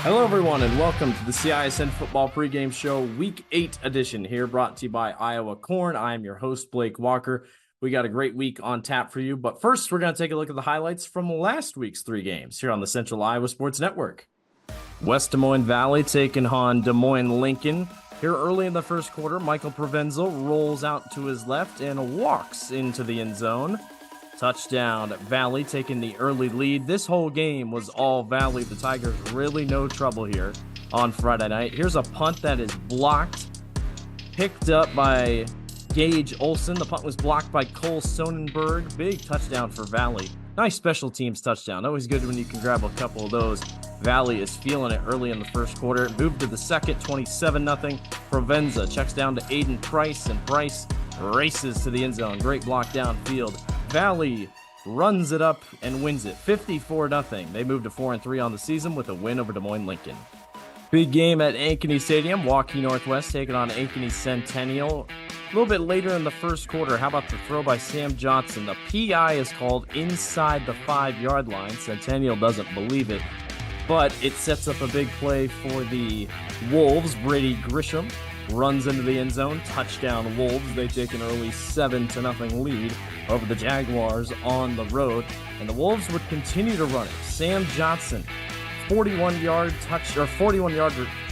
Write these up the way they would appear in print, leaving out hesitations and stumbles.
Hello, everyone, and welcome to the CISN Football Pregame Show, Week 8 edition here, brought to you by Iowa Corn. I am your host, Blake Walker. We got a great week on tap for you, but first, we're going to take a look at the highlights from last week's 3 games here on the Central Iowa Sports Network. West Des Moines Valley taking on Des Moines Lincoln. Here early in the first quarter, Michael Provenzel rolls out to his left and walks into the end zone. Touchdown, Valley taking the early lead. This whole game was all Valley. The Tigers really no trouble here on Friday night. Here's a punt that is blocked, picked up by Gage Olson. The punt was blocked by Cole Sonnenberg. Big touchdown for Valley. Nice special teams touchdown. Always good when you can grab a couple of those. Valley is feeling it early in the first quarter. It moved to the second, 27-0. Provenza checks down to Aiden Price, and Price races to the end zone. Great block downfield. Valley runs it up and wins it 54-0. They moved to 4-3 on the season with a win over Des Moines Lincoln. Big game at Ankeny Stadium. Waukee Northwest taking on Ankeny Centennial. A little bit later in the first quarter, how about the throw by Sam Johnson? The PI is called inside the 5-yard line. Centennial doesn't believe it, but it sets up a big play for the Wolves. Brady Grisham runs into the end zone. Touchdown Wolves. They take an early 7-0 lead over the Jaguars on the road, and the Wolves would continue to run it. Sam Johnson, 41-yard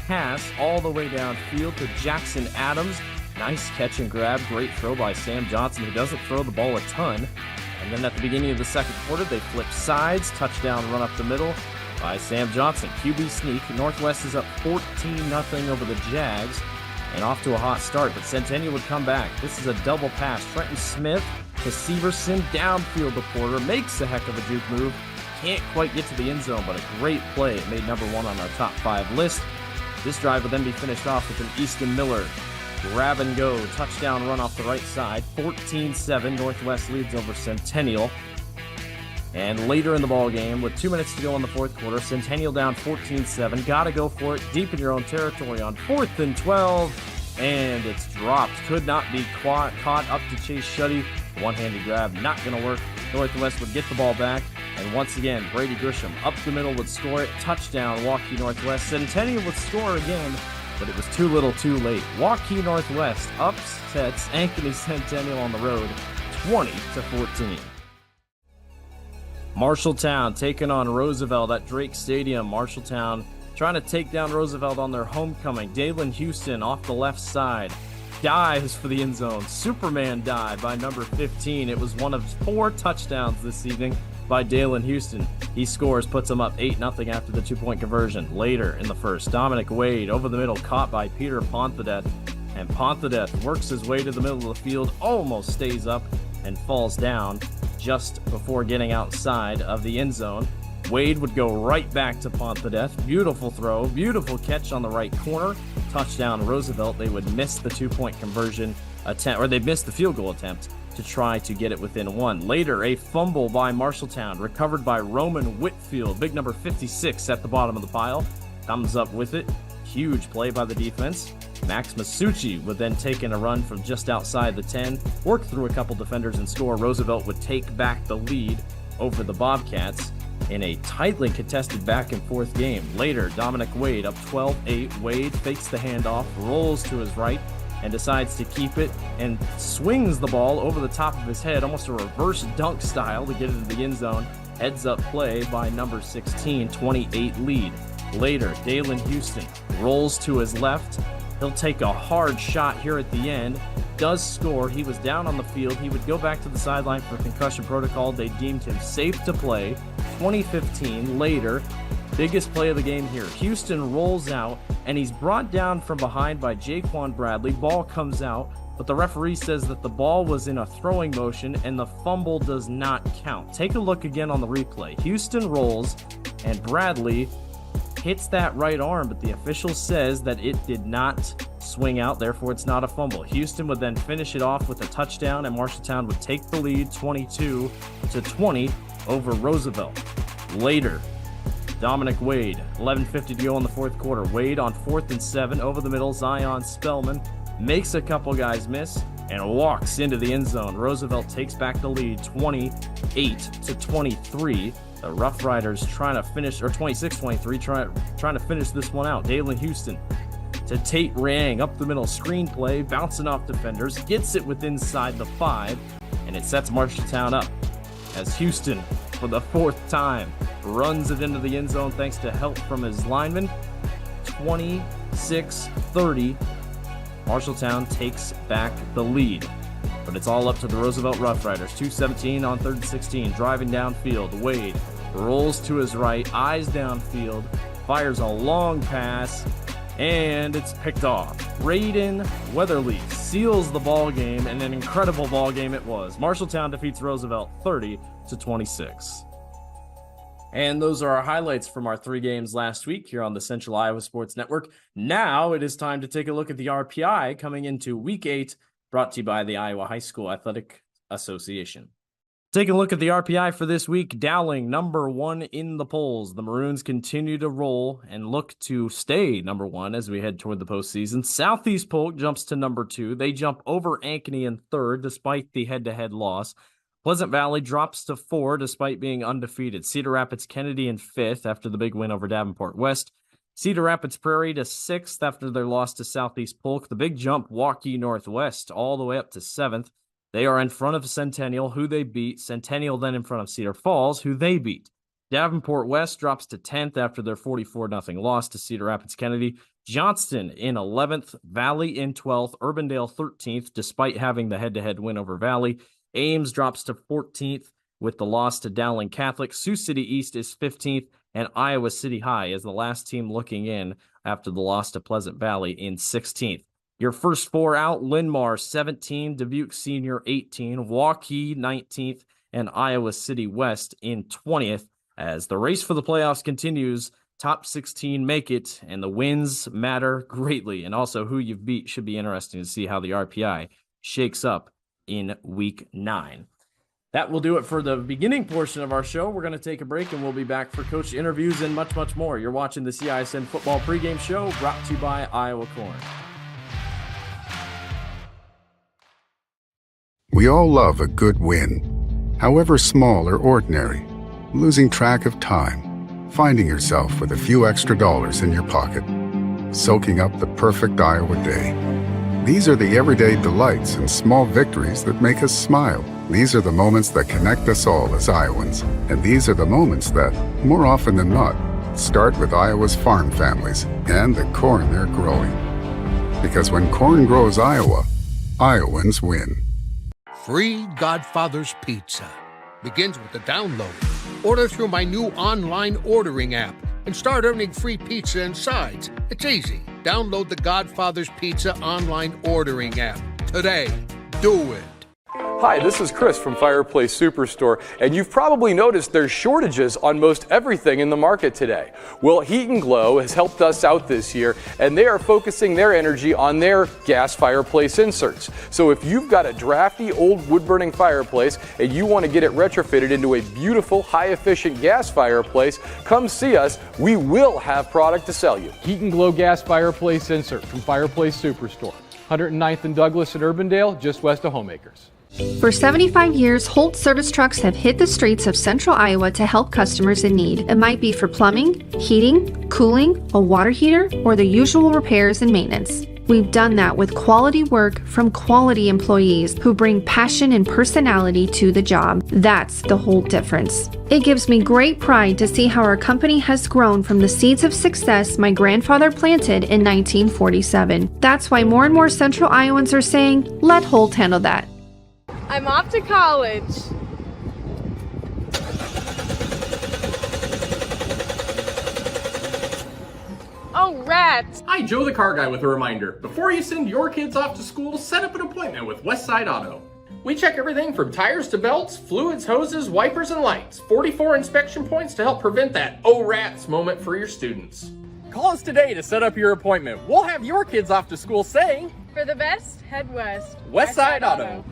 pass all the way downfield to Jackson Adams. Nice catch and grab. Great throw by Sam Johnson, who doesn't throw the ball a ton. And then at the beginning of the second quarter, they flip sides. Touchdown run up the middle by Sam Johnson. QB sneak. Northwest is up 14-0 over the Jags and off to a hot start, but Centennial would come back. This is a double pass. Trenton Smith to Severson, downfield to Porter, makes a heck of a juke move. Can't quite get to the end zone, but a great play. It made number 1 on our top 5 list. This drive will then be finished off with an Easton Miller grab and go touchdown run off the right side. 14-7, Northwest leads over Centennial. And later in the ball game, with 2 minutes to go in the fourth quarter, Centennial down 14-7. Got to go for it deep in your own territory on 4th and 12. And it's dropped. Could not be caught up to Chase Shuddy. One-handed grab, not going to work. Northwest would get the ball back. And once again, Brady Grisham up the middle would score it. Touchdown, Waukee Northwest. Centennial would score again, but it was too little too late. Waukee Northwest upsets Ankeny Centennial on the road, 20-14. Marshalltown taking on Roosevelt at Drake Stadium. Marshalltown trying to take down Roosevelt on their homecoming. Dalen Houston off the left side dives for the end zone. Superman dive by number 15. It was one of 4 touchdowns this evening by Dalen Houston. He scores, puts them up 8-0 after the 2-point conversion. Later in the first, Dominic Wade over the middle, caught by Peter Ponthodeth. And Ponthodeth works his way to the middle of the field, almost stays up and falls down just before getting outside of the end zone. Wade would go right back to Ponthodeth. Beautiful throw, beautiful catch on the right corner. Touchdown Roosevelt. They would miss the 2-point conversion attempt, or they missed the field goal attempt to try to get it within 1. Later, a fumble by Marshalltown, recovered by Roman Whitfield. Big number 56 at the bottom of the pile. Comes up with it. Huge play by the defense. Max Masucci would then take in a run from just outside the 10, work through a couple defenders and score. Roosevelt would take back the lead over the Bobcats in a tightly contested back and forth game. Later, Dominic Wade up 12-8. Wade fakes the handoff, rolls to his right, and decides to keep it and swings the ball over the top of his head, almost a reverse dunk style, to get it into the end zone. Heads up play by number 16, 28 lead. Later, Dalen Houston rolls to his left. He'll take a hard shot here at the end. Does score. He was down on the field. He would go back to the sideline for concussion protocol. They deemed him safe to play. 2015. Later, biggest play of the game here. Houston rolls out, and he's brought down from behind by Jaquan Bradley. Ball comes out, but the referee says that the ball was in a throwing motion, and the fumble does not count. Take a look again on the replay. Houston rolls, and Bradley hits that right arm, but the official says that it did not swing out, therefore it's not a fumble. Houston would then finish it off with a touchdown, and Marshalltown would take the lead 22-20 over Roosevelt. Later, Dominic Wade, 11:50 to go in the fourth quarter. Wade on 4th and 7 over the middle. Zion Spellman makes a couple guys miss and walks into the end zone. Roosevelt takes back the lead 28-23. The Rough Riders trying to finish, or 26-23, trying to finish this one out. Dalen Houston to Tate Rang, up the middle, screenplay, bouncing off defenders, gets it with inside the 5, and it sets Marshalltown up as Houston, for the 4th time, runs it into the end zone thanks to help from his lineman. 26-30, Marshalltown takes back the lead. But it's all up to the Roosevelt Rough Riders. 2:17 on 3rd and 16, driving downfield. Wade rolls to his right, eyes downfield, fires a long pass, and it's picked off. Raiden Weatherly seals the ball game, and an incredible ball game it was. Marshalltown defeats Roosevelt 30-26. And those are our highlights from our 3 games last week here on the Central Iowa Sports Network. Now it is time to take a look at the RPI coming into Week 8, brought to you by the Iowa High School Athletic Association. Take a look at the RPI for this week. Dowling, number 1 in the polls. The Maroons continue to roll and look to stay number 1 as we head toward the postseason. Southeast Polk jumps to number 2. They jump over Ankeny in 3rd despite the head-to-head loss. Pleasant Valley drops to 4 despite being undefeated. Cedar Rapids Kennedy in 5th after the big win over Davenport West. Cedar Rapids Prairie to 6th after their loss to Southeast Polk. The big jump, Waukee Northwest, all the way up to 7th. They are in front of Centennial, who they beat. Centennial then in front of Cedar Falls, who they beat. Davenport West drops to 10th after their 44-0 loss to Cedar Rapids Kennedy. Johnston in 11th, Valley in 12th, Urbandale 13th, despite having the head-to-head win over Valley. Ames drops to 14th with the loss to Dowling Catholic. Sioux City East is 15th, and Iowa City High is the last team looking in after the loss to Pleasant Valley in 16th. Your first 4 out, Linn-Mar 17, Dubuque Senior 18, Waukee 19th, and Iowa City West in 20th. As the race for the playoffs continues, top 16 make it, and the wins matter greatly. And also who you've beat should be interesting to see how the RPI shakes up in Week 9. That will do it for the beginning portion of our show. We're going to take a break, and we'll be back for coach interviews and much, much more. You're watching the CISN Football Pregame Show, brought to you by Iowa Corn. We all love a good win, however small or ordinary. Losing track of time, finding yourself with a few extra dollars in your pocket, soaking up the perfect Iowa day. These are the everyday delights and small victories that make us smile. These are the moments that connect us all as Iowans. And these are the moments that, more often than not, start with Iowa's farm families and the corn they're growing. Because when corn grows Iowa, Iowans win. Free Godfather's Pizza begins with the download. Order through my new online ordering app and start earning free pizza and sides. It's easy. Download the Godfather's Pizza online ordering app today. Do it. Hi, this is Chris from Fireplace Superstore, and you've probably noticed there's shortages on most everything in the market today. Well, Heat and Glow has helped us out this year, and they are focusing their energy on their gas fireplace inserts. So if you've got a drafty old wood-burning fireplace and you want to get it retrofitted into a beautiful, high-efficient gas fireplace, come see us. We will have product to sell you. Heat and Glow gas fireplace insert from Fireplace Superstore, 109th and Douglas in Urbandale, just west of Homeacres. For 75 years, Holt service trucks have hit the streets of central Iowa to help customers in need. It might be for plumbing, heating, cooling, a water heater, or the usual repairs and maintenance. We've done that with quality work from quality employees who bring passion and personality to the job. That's the Holt difference. It gives me great pride to see how our company has grown from the seeds of success my grandfather planted in 1947. That's why more and more central Iowans are saying, let Holt handle that. I'm off to college. Oh, rats! Hi, Joe the car guy with a reminder. Before you send your kids off to school, set up an appointment with Westside Auto. We check everything from tires to belts, fluids, hoses, wipers, and lights. 44 inspection points to help prevent that oh rats moment for your students. Call us today to set up your appointment. We'll have your kids off to school saying, For the best, head west. Westside Auto.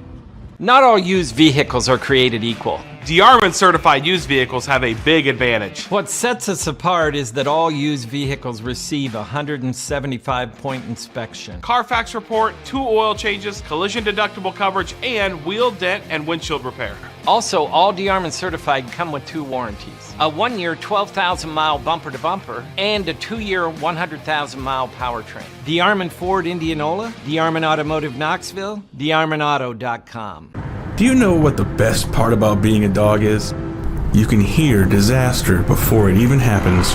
Not all used vehicles are created equal. DeArmond certified used vehicles have a big advantage. What sets us apart is that all used vehicles receive a 175-point inspection. Carfax report, 2 oil changes, collision deductible coverage, and wheel, dent, and windshield repair. Also, all DeArmond certified come with 2 warranties. A 1-year 12,000-mile bumper-to-bumper and a 2-year 100,000-mile powertrain. DeArmond Ford Indianola, DeArmond Automotive Knoxville, DeArmondAuto.com. Do you know what the best part about being a dog is? You can hear disaster before it even happens.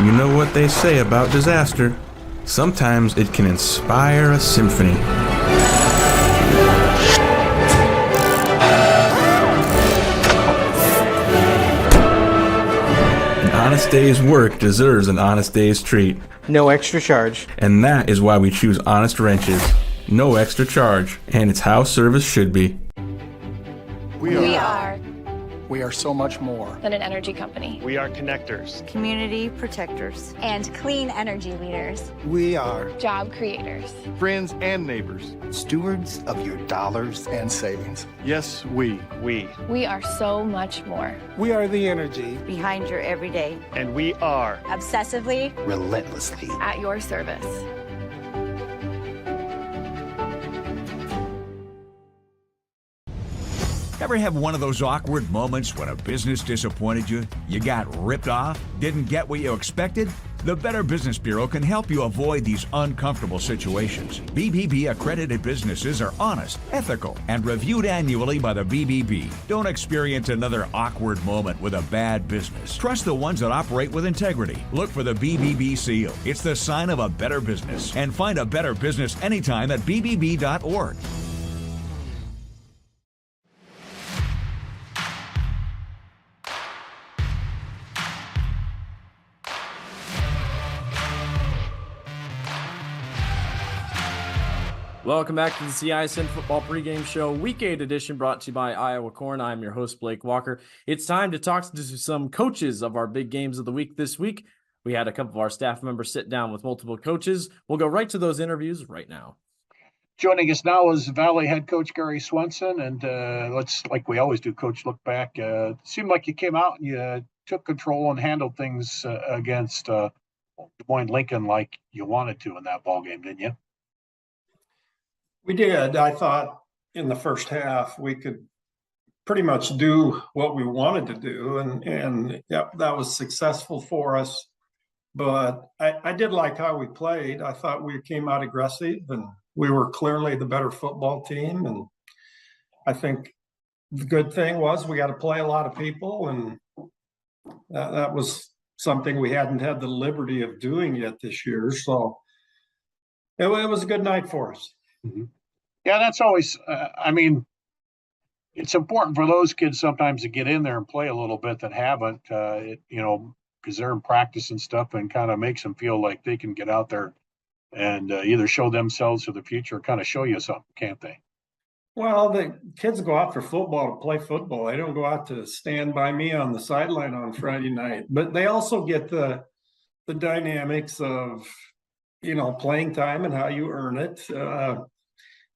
You know what they say about disaster. Sometimes it can inspire a symphony. An honest day's work deserves an honest day's treat. No extra charge. And that is why we choose Honest Wrenches. No extra charge. And it's how service should be. We are so much more than an energy company. We are connectors, community protectors, and clean energy leaders. We are job creators, friends and neighbors, stewards of your dollars and savings. Yes, we are so much more. We are the energy behind your everyday. And we are obsessively, relentlessly at your service. Ever have one of those awkward moments when a business disappointed you? You got ripped off? Didn't get what you expected? The Better Business Bureau can help you avoid these uncomfortable situations. BBB accredited businesses are honest, ethical, and reviewed annually by the BBB. Don't experience another awkward moment with a bad business. Trust the ones that operate with integrity. Look for the BBB seal. It's the sign of a better business. And find a better business anytime at bbb.org. Welcome back to the CIML Football Pregame Show, Week 8 edition, brought to you by Iowa Corn. I'm your host, Blake Walker. It's time to talk to some coaches of our big games of the week this week. We had a couple of our staff members sit down with multiple coaches. We'll go right to those interviews right now. Joining us now is Valley head coach Gary Swenson, and let's, like we always do, Coach, look back. It seemed like you came out and you took control and handled things against Des Moines Lincoln like you wanted to in that ball game, didn't you? We did. I thought in the first half we could pretty much do what we wanted to do, and yeah, that was successful for us. But I did like how we played. I thought we came out aggressive, and we were clearly the better football team. And I think the good thing was we got to play a lot of people, and that was something we hadn't had the liberty of doing yet this year. So it was a good night for us. Mm-hmm. Yeah, that's always, it's important for those kids sometimes to get in there and play a little bit that haven't, because they're in practice and stuff, and kind of makes them feel like they can get out there and either show themselves for the future or kind of show you something, can't they? Well, the kids go out for football to play football. They don't go out to stand by me on the sideline on Friday night. But they also get the dynamics of, playing time and how you earn it.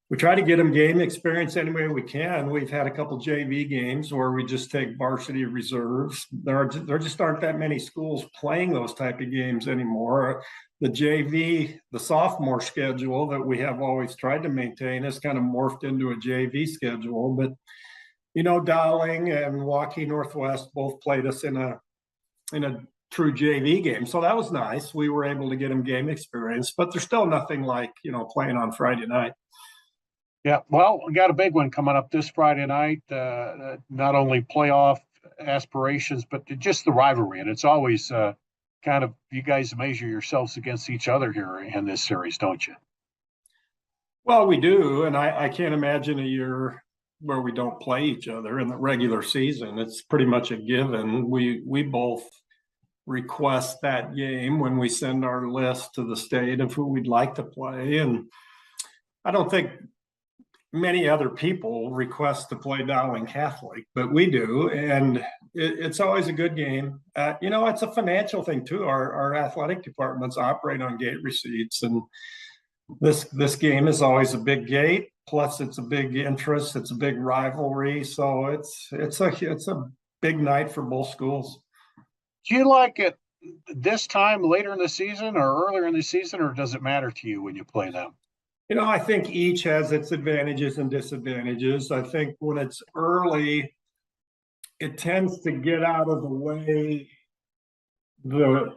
We try to get them game experience any way we can. We've had a couple JV games where we just take varsity reserves. There just aren't that many schools playing those type of games anymore. The JV, the sophomore schedule that we have always tried to maintain has kind of morphed into a JV schedule. But, Dowling and Waukee Northwest both played us in a true JV game. So that was nice. We were able to get them game experience, but there's still nothing like, playing on Friday night. Yeah, well, we got a big one coming up this Friday night. Not only playoff aspirations, but just the rivalry. And it's always kind of, you guys measure yourselves against each other here in this series, don't you? Well, we do. And I can't imagine a year where we don't play each other in the regular season. It's pretty much a given. We both request that game when we send our list to the state of who we'd like to play. And I don't think many other people request to play Dowling Catholic, but we do, and it's always a good game. It's a financial thing too. Our athletic departments operate on gate receipts, and this game is always a big gate. Plus, it's a big interest. It's a big rivalry, so it's a big night for both schools. Do you like it this time later in the season or earlier in the season, or does it matter to you when you play them? I think each has its advantages and disadvantages. I think when it's early, it tends to get out of the way the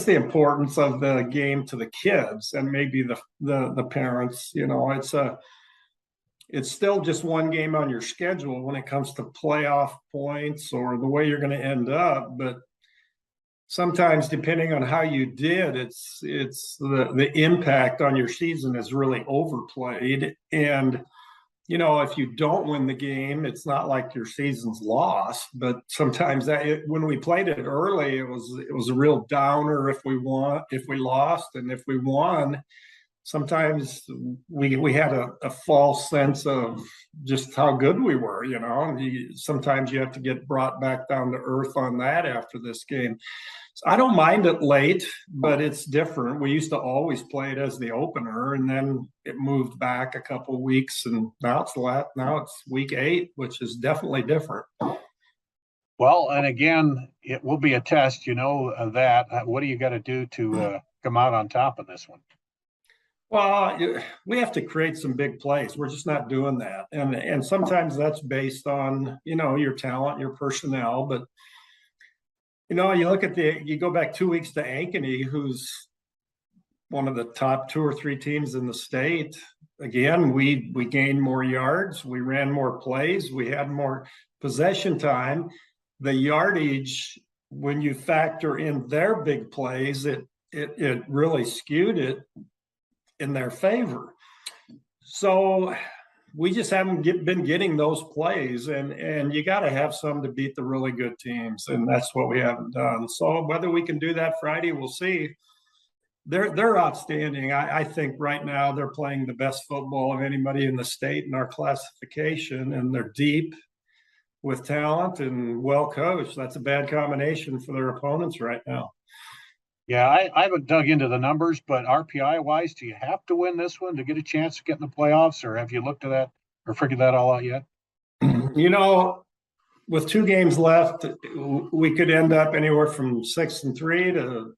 importance of the game to the kids and maybe the parents. It's still just one game on your schedule when it comes to playoff points or the way you're going to end up. But sometimes, depending on how you did, it's the impact on your season is really overplayed. And if you don't win the game, it's not like your season's lost. But sometimes when we played it early, it was a real downer if we lost, and if we won, sometimes we had a false sense of just how good we were, and sometimes you have to get brought back down to earth on that after this game. So I don't mind it late, but it's different. We used to always play it as the opener, and then it moved back a couple weeks, and now it's week 8, which is definitely different. Well, and again, it will be a test, that. What do you got to do to come out on top of this one? Well, we have to create some big plays. We're just not doing that. And sometimes that's based on, your talent, your personnel. But, you go back 2 weeks to Ankeny, who's one of the top 2 or 3 teams in the state. Again, we gained more yards. We ran more plays. We had more possession time. The yardage, when you factor in their big plays, it really skewed it in their favor. So we just haven't been getting those plays, and you got to have some to beat the really good teams, and that's what we haven't done. So whether we can do that Friday, we'll see. They're outstanding. I think right now they're playing the best football of anybody in the state in our classification, and they're deep with talent and well coached. That's a bad combination for their opponents right now. Yeah, I haven't dug into the numbers, but RPI-wise, do you have to win this one to get a chance to get in the playoffs, or have you looked at that or figured that all out yet? With 2 games left, we could end up anywhere from 6-3 to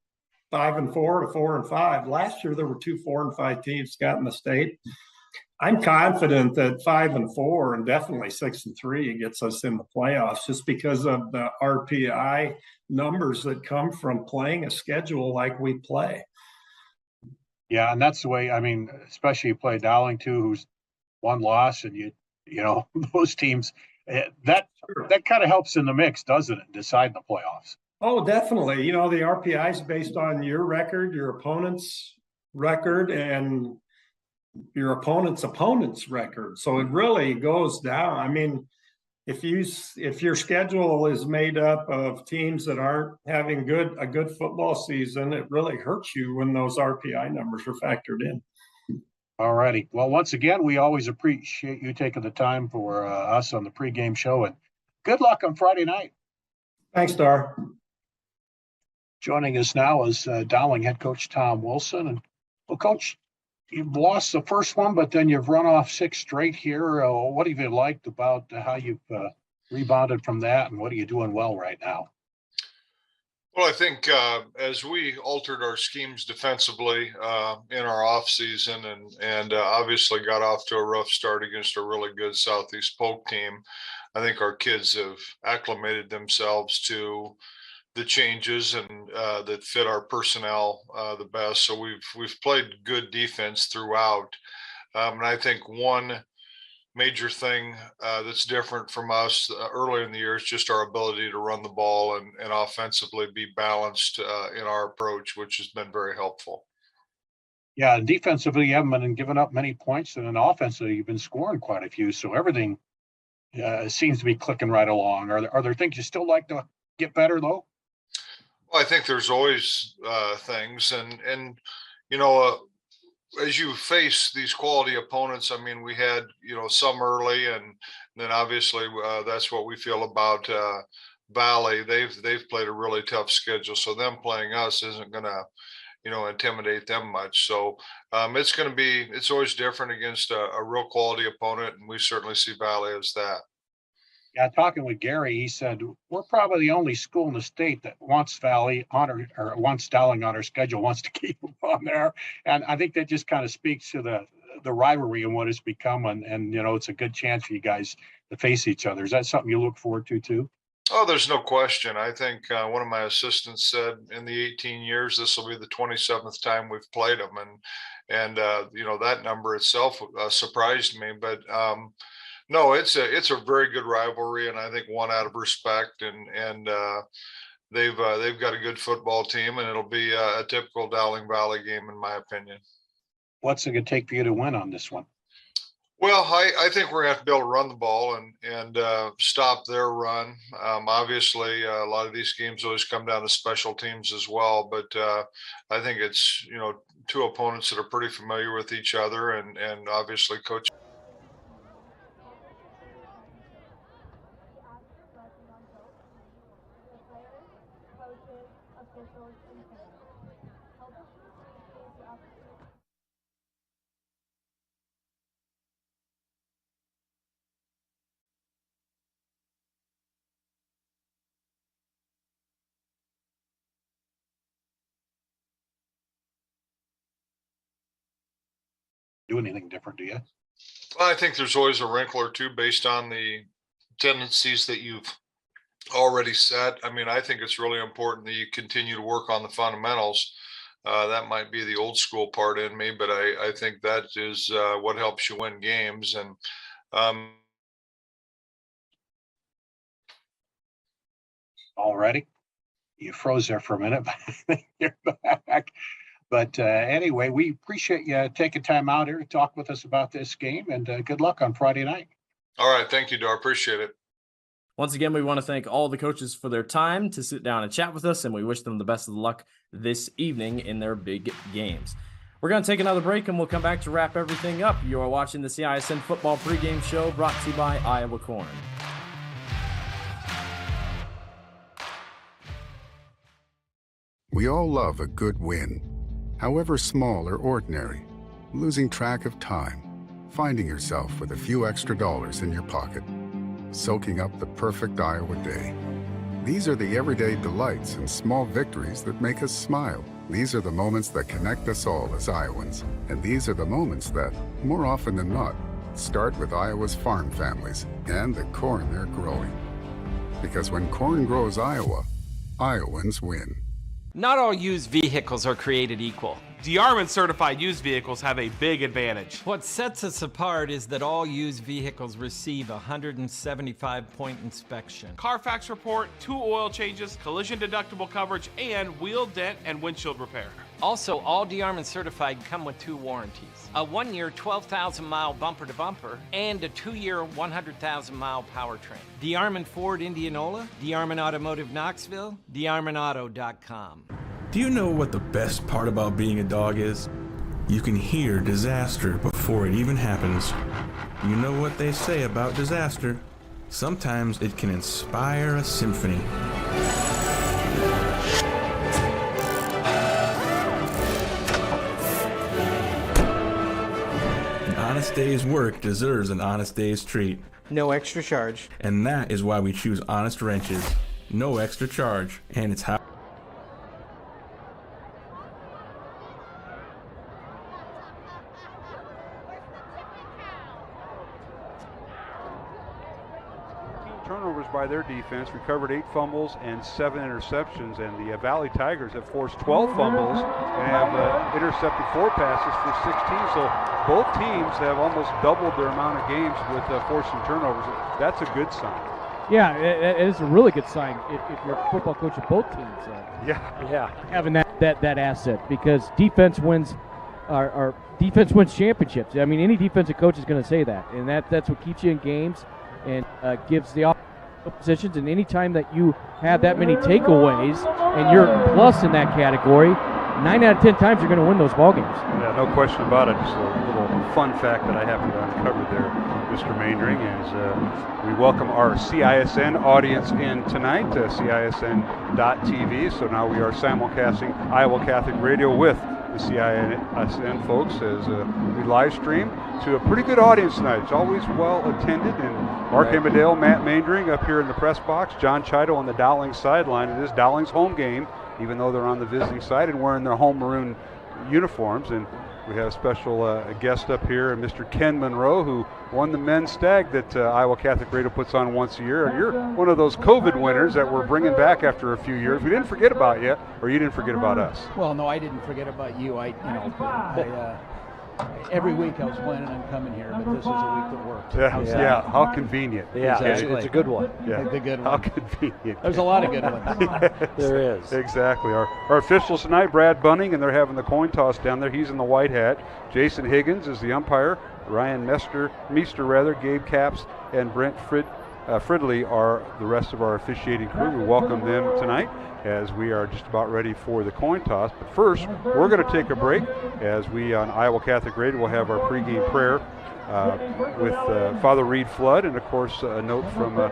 5-4 to 4-5. Last year, there were 2 4-5 teams got in the state. I'm confident that 5-4 and definitely 6-3 gets us in the playoffs, just because of the RPI numbers that come from playing a schedule like we play. Yeah, and that's the way. Especially you play Dowling too, who's 1 loss, and those teams that kind of helps in the mix, doesn't it? Deciding the playoffs. Oh, definitely. The RPI is based on your record, your opponent's record, and your opponent's record. So it really goes down. If your schedule is made up of teams that aren't having a good football season, it really hurts you when those RPI numbers are factored in. All righty. Well, once again, we always appreciate you taking the time for us on the pregame show, and good luck on Friday night. Thanks, Dar. Joining us now is Dowling head coach Tom Wilson. And well, Coach, you've lost the first one, but then you've run off 6 straight here. What have you liked about how you've rebounded from that, and what are you doing well right now? Well, I think as we altered our schemes defensively in our off season, and obviously got off to a rough start against a really good Southeast Polk team, I think our kids have acclimated themselves to the changes and that fit our personnel the best. So we've played good defense throughout, and I think one major thing that's different from us earlier in the year is just our ability to run the ball and offensively be balanced in our approach, which has been very helpful. Yeah, and defensively, you haven't been giving up many points, and then offensively, you've been scoring quite a few. So everything seems to be clicking right along. Are there things you still like to get better, though? Well, I think there's always things, and as you face these quality opponents, we had some early, and then obviously that's what we feel about Valley. They've played a really tough schedule, so them playing us isn't going to intimidate them much. So it's always different against a real quality opponent, and we certainly see Valley as that. Yeah, talking with Gary, he said, we're probably the only school in the state that wants Valley on wants Dowling on our schedule, wants to keep them on there. And I think that just kind of speaks to the rivalry and what it's become, and it's a good chance for you guys to face each other. Is that something you look forward to too? Oh, there's no question. I think one of my assistants said in the 18 years, this will be the 27th time we've played them, and that number itself surprised me. But no, it's a very good rivalry, and I think one out of respect, and they've got a good football team, and it'll be a typical Dowling Valley game, in my opinion. What's it going to take for you to win on this one? Well, I think we're going to have to be able to run the ball and stop their run. Obviously, a lot of these games always come down to special teams as well. But I think it's, two opponents that are pretty familiar with each other, and obviously Coach. Do anything different, do you? Well, I think there's always a wrinkle or two based on the tendencies that you've already set. I mean, I think it's really important that you continue to work on the fundamentals. That might be the old school part in me, but I think that is what helps you win games. And Already? You froze there for a minute, but you're back. But anyway, we appreciate you taking time out here to talk with us about this game, and good luck on Friday night. All right. Thank you, Dar. Appreciate it. Once again, we want to thank all the coaches for their time to sit down and chat with us, and we wish them the best of luck this evening in their big games. We're going to take another break, and we'll come back to wrap everything up. You are watching the CISN Football Pregame Show, brought to you by Iowa Corn. We all love a good win, however small or ordinary. Losing track of time, finding yourself with a few extra dollars in your pocket, soaking up the perfect Iowa day. These are the everyday delights and small victories that make us smile. These are the moments that connect us all as Iowans. And these are the moments that, more often than not, start with Iowa's farm families and the corn they're growing. Because when corn grows Iowa, Iowans win. Not all used vehicles are created equal. DeArmond certified used vehicles have a big advantage. What sets us apart is that all used vehicles receive a 175-point inspection. Carfax report, 2 oil changes, collision deductible coverage, and wheel dent and windshield repair. Also, all DeArmond certified come with 2 warranties. A 1-year 12,000-mile bumper-to-bumper and a 2-year 100,000-mile powertrain. DeArmond Ford Indianola, DeArmond Automotive Knoxville, DeArmondAuto.com. Do you know what the best part about being a dog is? You can hear disaster before it even happens. You know what they say about disaster? Sometimes it can inspire a symphony. An honest day's work deserves an honest day's treat. No extra charge. And that is why we choose Honest Wrenches. No extra charge. And it's how... Turnovers by their defense, recovered 8 fumbles and 7 interceptions, and the Valley Tigers have forced 12 fumbles and have intercepted 4 passes for 16. So both teams have almost doubled their amount of games with forcing turnovers. That's a good sign. Yeah, it is a really good sign if you're a football coach of both teams. Having that asset, because defense wins. Our defense wins championships. I mean, any defensive coach is going to say that, and that's what keeps you in games and gives the positions. And anytime that you have that many takeaways and you're plus in that category, 9 out of 10 times you're going to win those ball games. Yeah, no question about it. Just a little fun fact that I happened to uncover there, Mr. Maindring, is we welcome our CISN audience in tonight, CISN.TV. So now we are simulcasting Iowa Catholic Radio with the CISN folks as we live stream to a pretty good audience tonight. It's always well attended, and Mark Amadale, Matt Maindring up here in the press box, John Chido on the Dowling sideline. It is Dowling's home game, even though they're on the visiting side and wearing their home maroon uniforms. And We have a special guest up here, Mr. Ken Monroe, who won the men's stag that Iowa Catholic Radio puts on once a year. And you're one of those COVID winners that we're bringing back after a few years. We didn't forget about you, or you didn't forget about us. Well, no, I didn't forget about you. Every week I was planning on coming here, but this is a week that worked. Yeah. How convenient. Yeah, exactly. it's a good one. Yeah. The good one. How convenient. There's a lot of good ones. Yes, there is. Exactly. Our officials tonight, Brad Bunning, and they're having the coin toss down there. He's in the white hat. Jason Higgins is the umpire. Ryan Meester, Gabe Capps, and Brent Fridley are the rest of our officiating crew. We welcome them tonight as we are just about ready for the coin toss. But first, we're going to take a break as we on Iowa Catholic Radio will have our pregame prayer with Father Reed Flood, and of course a note from the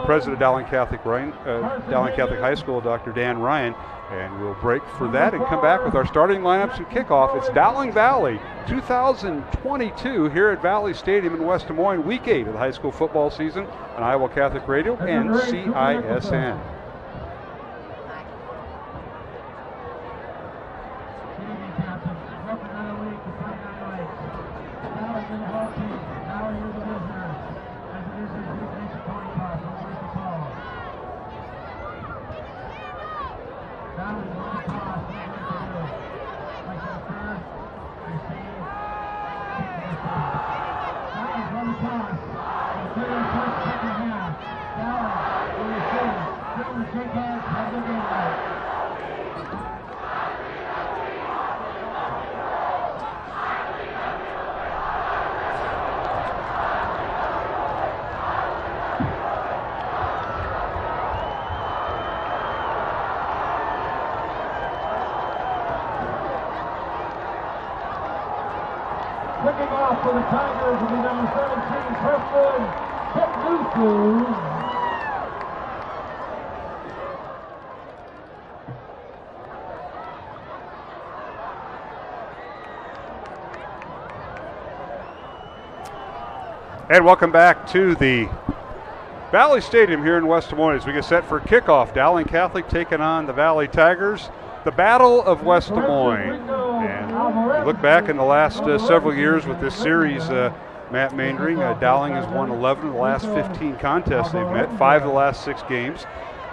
president of Dowling Catholic High School, Dr. Dan Ryan. And we'll break for that and come back with our starting lineups and kickoff. It's Dowling Valley 2022 here at Valley Stadium in West Des Moines, week 8 of the high school football season on Iowa Catholic Radio and CISN. Kicking off for the Tigers will be number 17, Preston Ketluku. And welcome back to the Valley Stadium here in West Des Moines as we get set for kickoff. Dowling Catholic taking on the Valley Tigers. The Battle of West Des Moines. And you look back in the last several years with this series, Matt Maindring, Dowling has won 11 of the last 15 contests they've met, 5 of the last 6 games.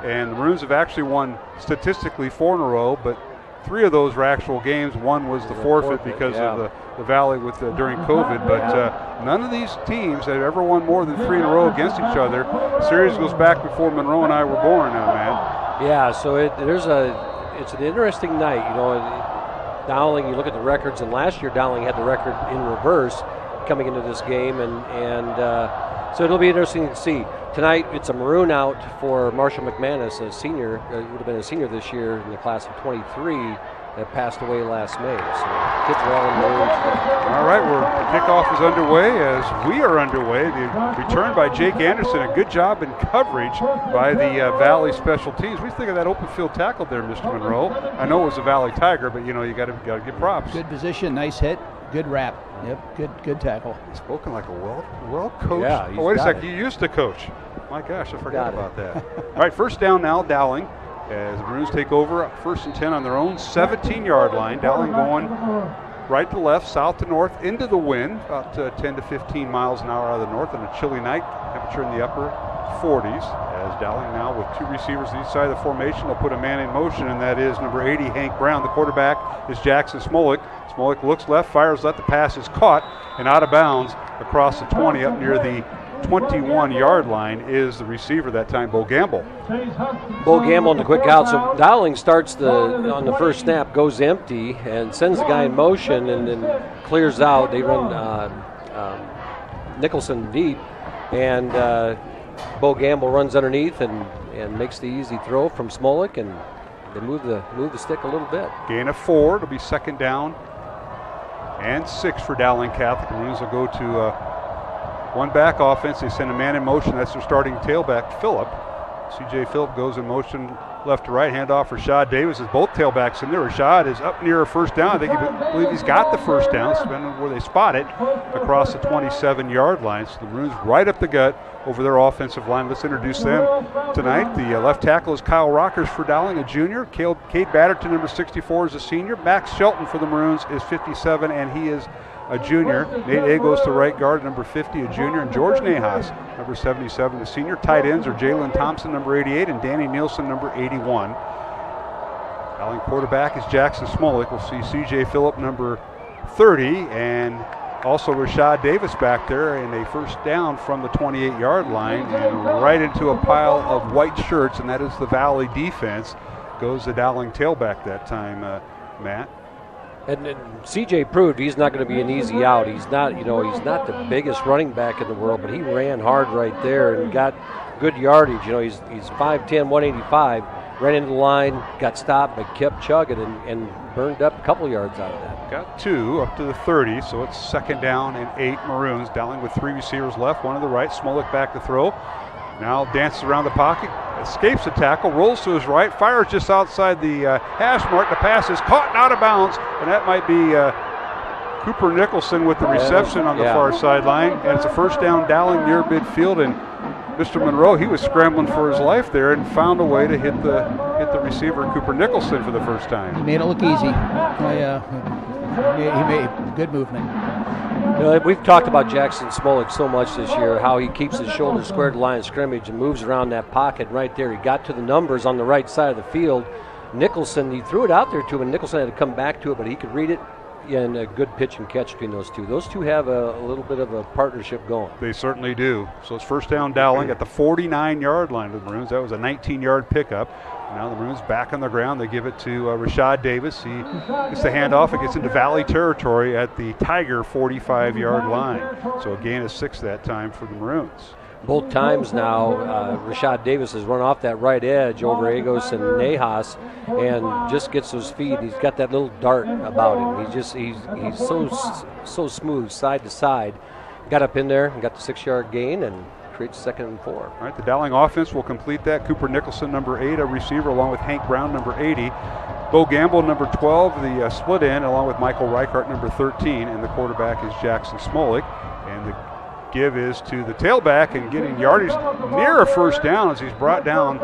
And the Maroons have actually won statistically 4 in a row, but 3 of those were actual games. One was the forfeit because of the Valley during COVID. But none of these teams have ever won more than 3 in a row against each other. The series goes back before Monroe and I were born now, man. Yeah, so it's an interesting night. You know, Dowling, you look at the records, and last year Dowling had the record in reverse coming into this game, and so it'll be interesting to see. Tonight, it's a maroon out for Marshall McManus, a senior. Would have been a senior this year in the class of 23 that passed away last May. So kids are all in maroons. All right, the kickoff is underway as we are underway. The return by Jake Anderson, a good job in coverage by the Valley special teams. What do you think of that open field tackle there, Mr. Monroe? I know it was a Valley Tiger, but you know you got to give props. Good position, nice hit, good wrap. Yep, good tackle. Spoken like a well coached. Yeah, oh, wait a second, you used to coach. My gosh, I forgot about that. All right, first down now, Dowling. As the Maroons take over, 1st and 10 on their own 17-yard line. Dowling going right to left, south to north, into the wind, about 10 to 15 miles an hour out of the north on a chilly night. Temperature in the upper 40s. As Dowling now with 2 receivers each side of the formation, they'll put a man in motion, and that is number 80, Hank Brown. The quarterback is Jackson Smolik. Smolik looks left, fires left. The pass is caught and out of bounds across the 20 up near the 21-yard line is the receiver that time, Bo Gamble. Bo Gamble on the quick out. So Dowling starts on the first snap, goes empty, and sends the guy in motion and then clears out. They run Nicholson deep, and Bo Gamble runs underneath and makes the easy throw from Smolik, and they move the stick a little bit. Gain of 4. It'll be 2nd down and 6 for Dowling Catholic. The Maroons will go to one back offense. They send a man in motion. That's their starting tailback, Phillip. C.J. Phillip goes in motion left to right, handoff for Rashad Davis as both tailbacks in there. Rashad is up near a first down. I believe he's got the first down, depending on where they spot it, across the 27-yard line. So the Maroons right up the gut over their offensive line. Let's introduce them tonight. The left tackle is Kyle Rockers for Dowling, a junior. Cade Batterton, number 64, is a senior. Max Shelton for the Maroons is 57, and he is a junior. Nate Agos, the right guard, number 50, a junior. And George Nahas, number 77, the senior. Tight ends are Jalen Thompson, number 88, and Danny Nielsen, number 81. Dowling quarterback is Jackson Smolik. We'll see C.J. Phillip, number 30, and also Rashad Davis back there, and a first down from the 28-yard line, and right into a pile of white shirts, and that is the Valley defense. Goes the Dowling tailback that time, Matt. And CJ proved he's not going to be an easy out. He's not, he's not the biggest running back in the world, but he ran hard right there and got good yardage. He's 5'10", 185, ran into the line, got stopped, but kept chugging and burned up a couple yards out of that. Got 2 up to the 30, so it's 2nd down and 8 Maroons. Dowling with 3 receivers left, one to the right. Smolik back to throw. Now dances around the pocket, escapes the tackle, rolls to his right, fires just outside the hash mark. The pass is caught and out of bounds, and that might be Cooper Nicholson with the reception on the far sideline. And it's a first down, Dowling near midfield, and Mr. Monroe, he was scrambling for his life there and found a way to hit the receiver, Cooper Nicholson, for the first time. He made it look easy. He made good movement. We've talked about Jackson Smolik so much this year, how he keeps his shoulders squared to the line of scrimmage and moves around that pocket right there. He got to the numbers on the right side of the field. Nicholson, he threw it out there to him, and Nicholson had to come back to it, but he could read it, and a good pitch and catch between those two. Those two have a little bit of a partnership going. They certainly do. So it's first down Dowling at the 49-yard line of the Maroons. That was a 19-yard pickup. Now the Maroons back on the ground. They give it to Rashad Davis. He gets the handoff. It gets into Valley territory at the Tiger 45-yard line. So a gain of 6 that time for the Maroons. Both times now, Rashad Davis has run off that right edge over Agos and Nahas and just gets those feet. He's got that little dart about him. He's so smooth side to side. Got up in there and got the 6-yard gain and creates 2nd and 4. All right, the Dowling offense will complete that. Cooper Nicholson, number 8, a receiver, along with Hank Brown, number 80. Bo Gamble, number 12, the split end, along with Michael Reichart, number 13, and the quarterback is Jackson Smolik. And the give is to the tailback and getting yardage near a first down as he's brought down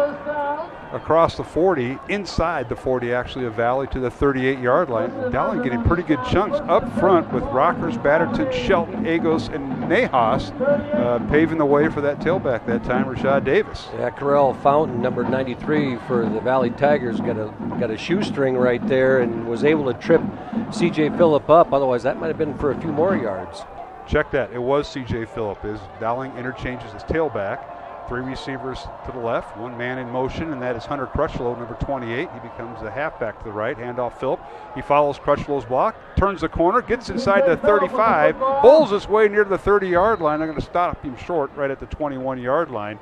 across the 40, inside the 40 actually of Valley, to the 38-yard line. Dowling getting pretty good chunks up front with Rockers, Batterton, Shelton, Agos, and Nahas paving the way for that tailback that time, Rashad Davis. Yeah, Carell Fountain, number 93 for the Valley Tigers, got a shoestring right there and was able to trip C.J. Phillip up. Otherwise, that might have been for a few more yards. Check that. It was C.J. Phillip. As Dowling interchanges his tailback. 3 receivers to the left, 1 man in motion, and that is Hunter Crutchlow, number 28. He becomes the halfback to the right. Handoff Phillip. He follows Crutchlow's block, turns the corner, gets inside the 35, bowls his way near the 30-yard line. They're going to stop him short right at the 21-yard line.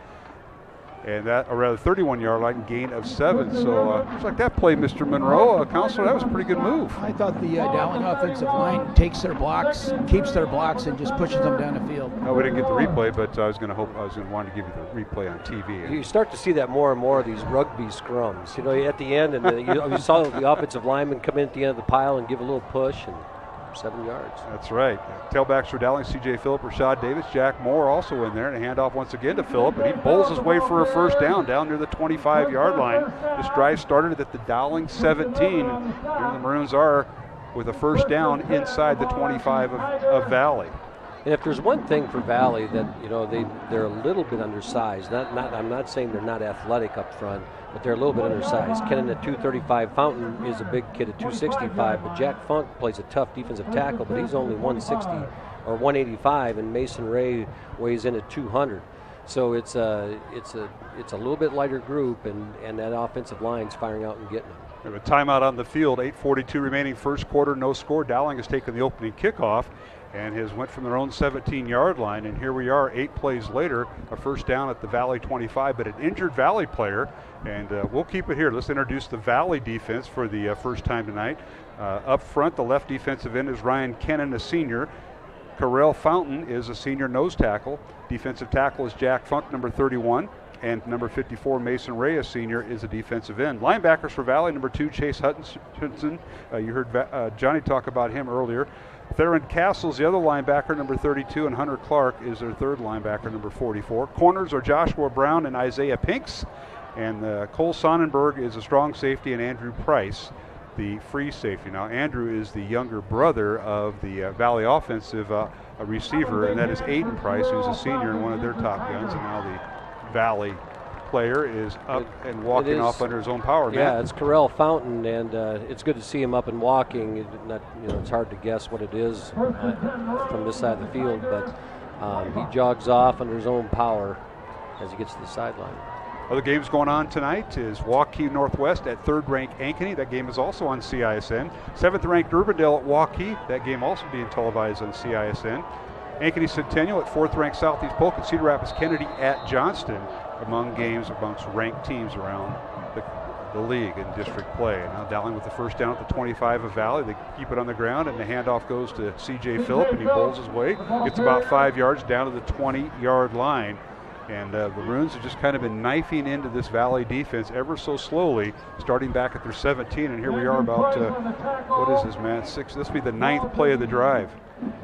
And that, or rather 31-yard line, gain of 7. So looks like that play, Mr. Monroe. Counselor, that was a pretty good move. I thought the Dowling offensive line takes their blocks, keeps their blocks, and just pushes them down the field. No, we didn't get the replay, but I was going to want to give you the replay on TV. You start to see that more and more of these rugby scrums. At the end, and you saw the offensive lineman come in at the end of the pile and give a little push, and 7 yards. That's right. Tailbacks for Dowling, C.J. Phillip, Rashad Davis, Jack Moore also in there, and a handoff once again to Phillip, and he bowls his way for a first down near the 25-yard line. This drive started at the Dowling 17. Here the Maroons are with a first down inside the 25 of Valley. And if there's one thing for Valley that they're a little bit undersized. I'm not saying they're not athletic up front, but they're a little bit undersized. Kennan at 235, Fountain is a big kid at 265, but Jack Funk plays a tough defensive tackle, but he's only 160 or 185, and Mason Ray weighs in at 200. So it's a little bit lighter group, and that offensive line's firing out and getting them. We have a timeout on the field, 8:42 remaining first quarter, no score. Dowling has taken the opening kickoff and has went from their own 17-yard line, and here we are 8 plays later, a first down at the Valley 25, but an injured Valley player, and we'll keep it here. Let's introduce the Valley defense for the first time tonight. Up front, the left defensive end is Ryan Kennan, a senior. Carell Fountain is a senior nose tackle. Defensive tackle is Jack Funk, number 31. And number 54, Mason Reyes, senior, is a defensive end. Linebackers for Valley, number 2, Chase Hutchinson. You heard Johnny talk about him earlier. Theron Castle's the other linebacker, number 32, and Hunter Clark is their third linebacker, number 44. Corners are Joshua Brown and Isaiah Pinks. And Cole Sonnenberg is a strong safety, and Andrew Price, the free safety. Now, Andrew is the younger brother of the Valley offensive receiver, and that is Aiden Price, who's a senior and one of their top guns. And now the Valley player is up and walking off under his own power. Yeah, it's Carell Fountain, and it's good to see him up and walking. It's hard to guess what it is from this side of the field, but he jogs off under his own power as he gets to the sideline. Other games going on tonight is Waukee Northwest at 3rd-ranked Ankeny. That game is also on CISN. 7th-ranked Urbandale at Waukee. That game also being televised on CISN. Ankeny Centennial at 4th-ranked Southeast Polk, and Cedar Rapids Kennedy at Johnston among games amongst ranked teams around the league in district play. And now Dowling with the first down at the 25 of Valley. They keep it on the ground, and the handoff goes to C.J. Phillip, and he bowls his way. Gets about 5 yards down to the 20-yard line. And the Maroons have just kind of been knifing into this Valley defense ever so slowly, starting back at their 17. And here we are about, what is this, man? This will be the 9th play of the drive.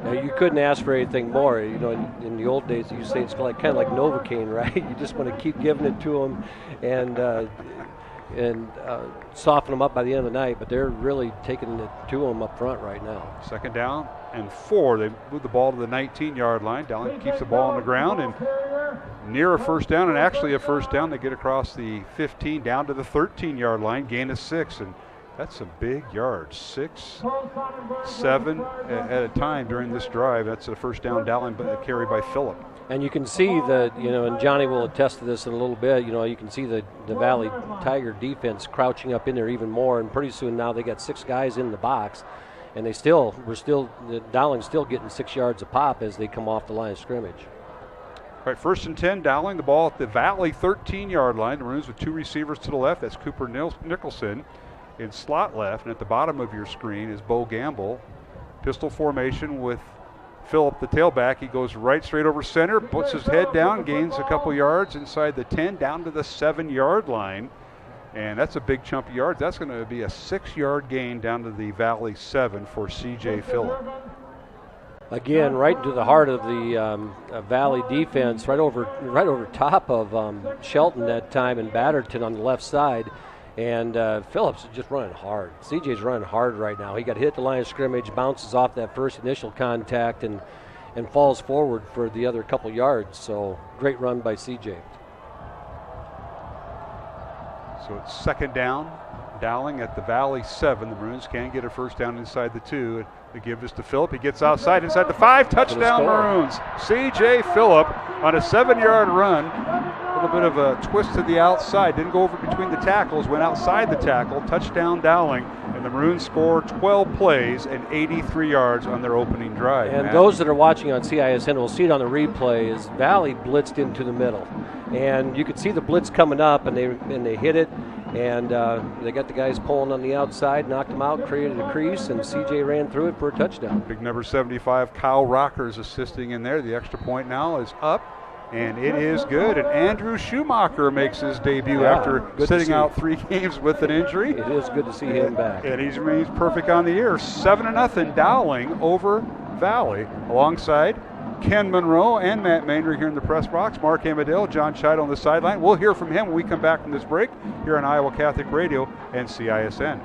Now, you couldn't ask for anything more. You know, in the old days, you say it's kind of like Novocaine, right? You just want to keep giving it to them and soften them up by the end of the night. But they're really taking it to them up front right now. 2nd down and 4. They move the ball to the 19-yard line. Dowling keeps the ball on the ground and near a first down, and actually a first down. They get across the 15 down to the 13-yard line, gain of 6, and that's some big yards. 6, 7 at a time during this drive. That's a first down. Dowling carried by Phillip. And you can see and Johnny will attest to this in a little bit, you can see the Valley Tiger defense crouching up in there even more, and pretty soon now they got 6 guys in the box, and Dowling's still getting 6 yards a pop as they come off the line of scrimmage. All right, 1st and 10, Dowling, the ball at the Valley 13-yard line. The Maroons with 2 receivers to the left. That's Cooper Nicholson in slot left, and at the bottom of your screen is Bo Gamble. Pistol formation with Phillip, the tailback. He goes right straight over center, puts his head down, gains a couple yards inside the 10, down to the 7-yard line. And that's a big chunk of yards. That's going to be a 6-yard gain down to the Valley 7 for C.J. Phillip. Again, right into the heart of the Valley defense, right over top of Shelton that time and Batterton on the left side. And Phillips is just running hard. CJ's running hard right now. He got hit at the line of scrimmage, bounces off that first initial contact, and falls forward for the other couple yards. So great run by CJ. So it's 2nd down. Dowling at the Valley 7. The Maroons can get a first down inside the 2. They give this to Phillip. He gets outside inside the 5. Touchdown Maroons. C.J. Phillip on a 7-yard run. A little bit of a twist to the outside. Didn't go over between the tackles. Went outside the tackle. Touchdown Dowling. And the Maroons score 12 plays and 83 yards on their opening drive. And those that are watching on CISN will see it on the replay is Valley blitzed into the middle. And you could see the blitz coming up, and they hit it. And they got the guys pulling on the outside, knocked them out, created a crease, and CJ ran through it for a touchdown. Big number 75, Kyle Rockers assisting in there. The extra point now is up, and it is good. And Andrew Schumacher makes his debut after sitting out 3 games with an injury. It is good to see him back. And he's perfect on the year. 7-0 Dowling over Valley, alongside Ken Monroe and Matt Maynard here in the press box. Mark Amadale, John Chido on the sideline. We'll hear from him when we come back from this break here on Iowa Catholic Radio and CISN.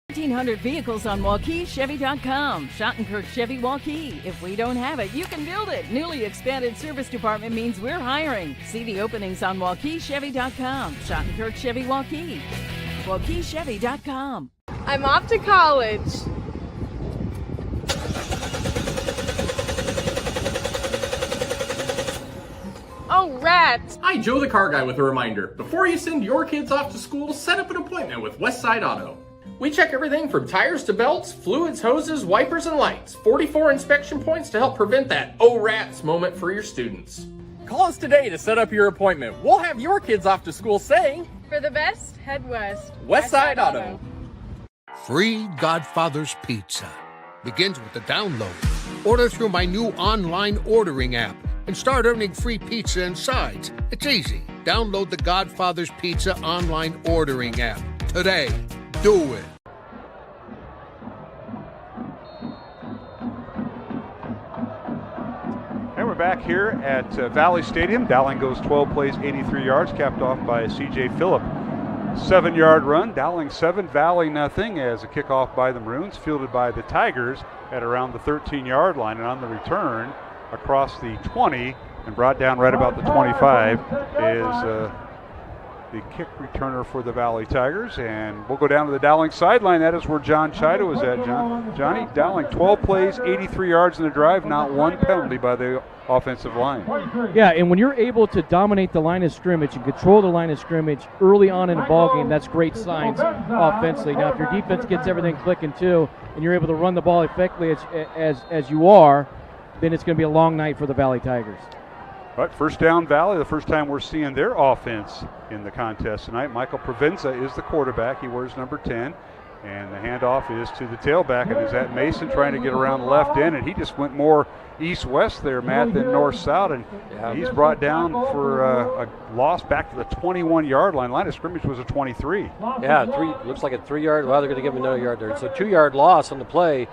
1,500 vehicles on WaukeeChevy.com. Schottenkirk Chevy Waukee. If we don't have it, you can build it. Newly expanded service department means we're hiring. See the openings on WaukeeChevy.com. Schottenkirk Chevy Waukee. WaukeeChevy.com. I'm off to college. Oh, rats! Hi, Joe the Car Guy with a reminder. Before you send your kids off to school, set up an appointment with Westside Auto. We check everything from tires to belts, fluids, hoses, wipers, and lights. 44 inspection points to help prevent that oh rats moment for your students. Call us today to set up your appointment. We'll have your kids off to school saying, For the best, head west. Westside Auto. Free Godfather's Pizza begins with the download. Order through my new online ordering app. and start earning free pizza and sides. It's easy. Download the Godfather's Pizza online ordering app today. Do it. And we're back here at Valley Stadium. Dowling goes 12 plays, 83 yards, capped off by C.J. Phillip. 7-yard run. Dowling 7, Valley nothing, as a kickoff by the Maroons, fielded by the Tigers at around the 13-yard line. And on the return, across the 20 and brought down right about the 25 is the kick returner for the Valley Tigers. And we'll go down to the Dowling sideline. That is where John Chida was at. Johnny, Dowling 12 plays, 83 yards in the drive, not one penalty by the offensive line. Yeah, and when you're able to dominate the line of scrimmage and control the line of scrimmage early on in the ball game, that's great signs offensively. Now, if your defense gets everything clicking too, and you're able to run the ball effectively as you are, then it's going to be a long night for the Valley Tigers. But first down Valley, the first time we're seeing their offense in the contest tonight. Michael Provenza is the quarterback. He wears number 10. And the handoff is to the tailback, and is that Mason trying to get around the left end, and he just went more east-west there, Matt, than north-south, and he's brought down for a loss back to the 21-yard line. Line of scrimmage was a 23. Yeah, looks like a 3-yard. Well, they're going to give him another yard there. It's a 2-yard loss on the play.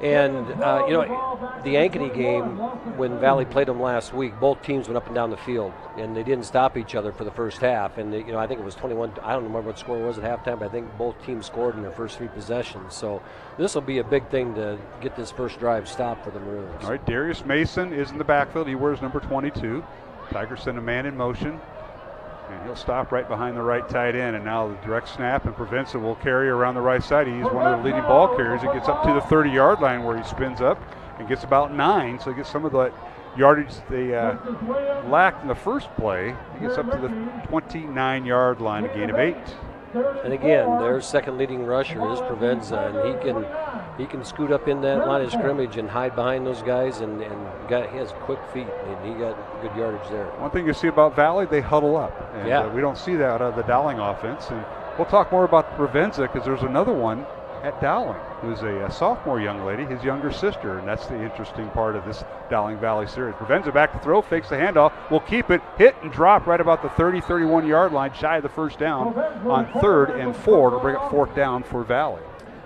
And, the Ankeny game, when Valley played them last week, both teams went up and down the field, and they didn't stop each other for the first half. And, I think it was 21. I don't remember what the score was at halftime, but I think both teams scored in their first 3 possessions. So this will be a big thing to get this first drive stopped for the Maroons. All right, Darius Mason is in the backfield. He wears number 22. Tigers send a man in motion. And he'll stop right behind the right tight end. And now the direct snap, and Provenza will carry around the right side. He's one of the leading ball carriers. He gets up to the 30-yard line where he spins up and gets about 9. So he gets some of that yardage they lacked in the first play. He gets up to the 29-yard line, a gain of 8. And again, their second leading rusher is Provenza, and he can scoot up in that line of scrimmage and hide behind those guys, and he has quick feet, and he got good yardage there. One thing you see about Valley, they huddle up, and we don't see that out of the Dowling offense. And we'll talk more about Provenza because there's another one at Dowling who's a sophomore young lady, his younger sister, and that's the interesting part of this Dowling Valley series. Provenza back to throw, fakes the handoff, will keep it, hit and drop right about the 30-31-yard line, shy of the first down on 3rd and 4 to bring up 4th down for Valley.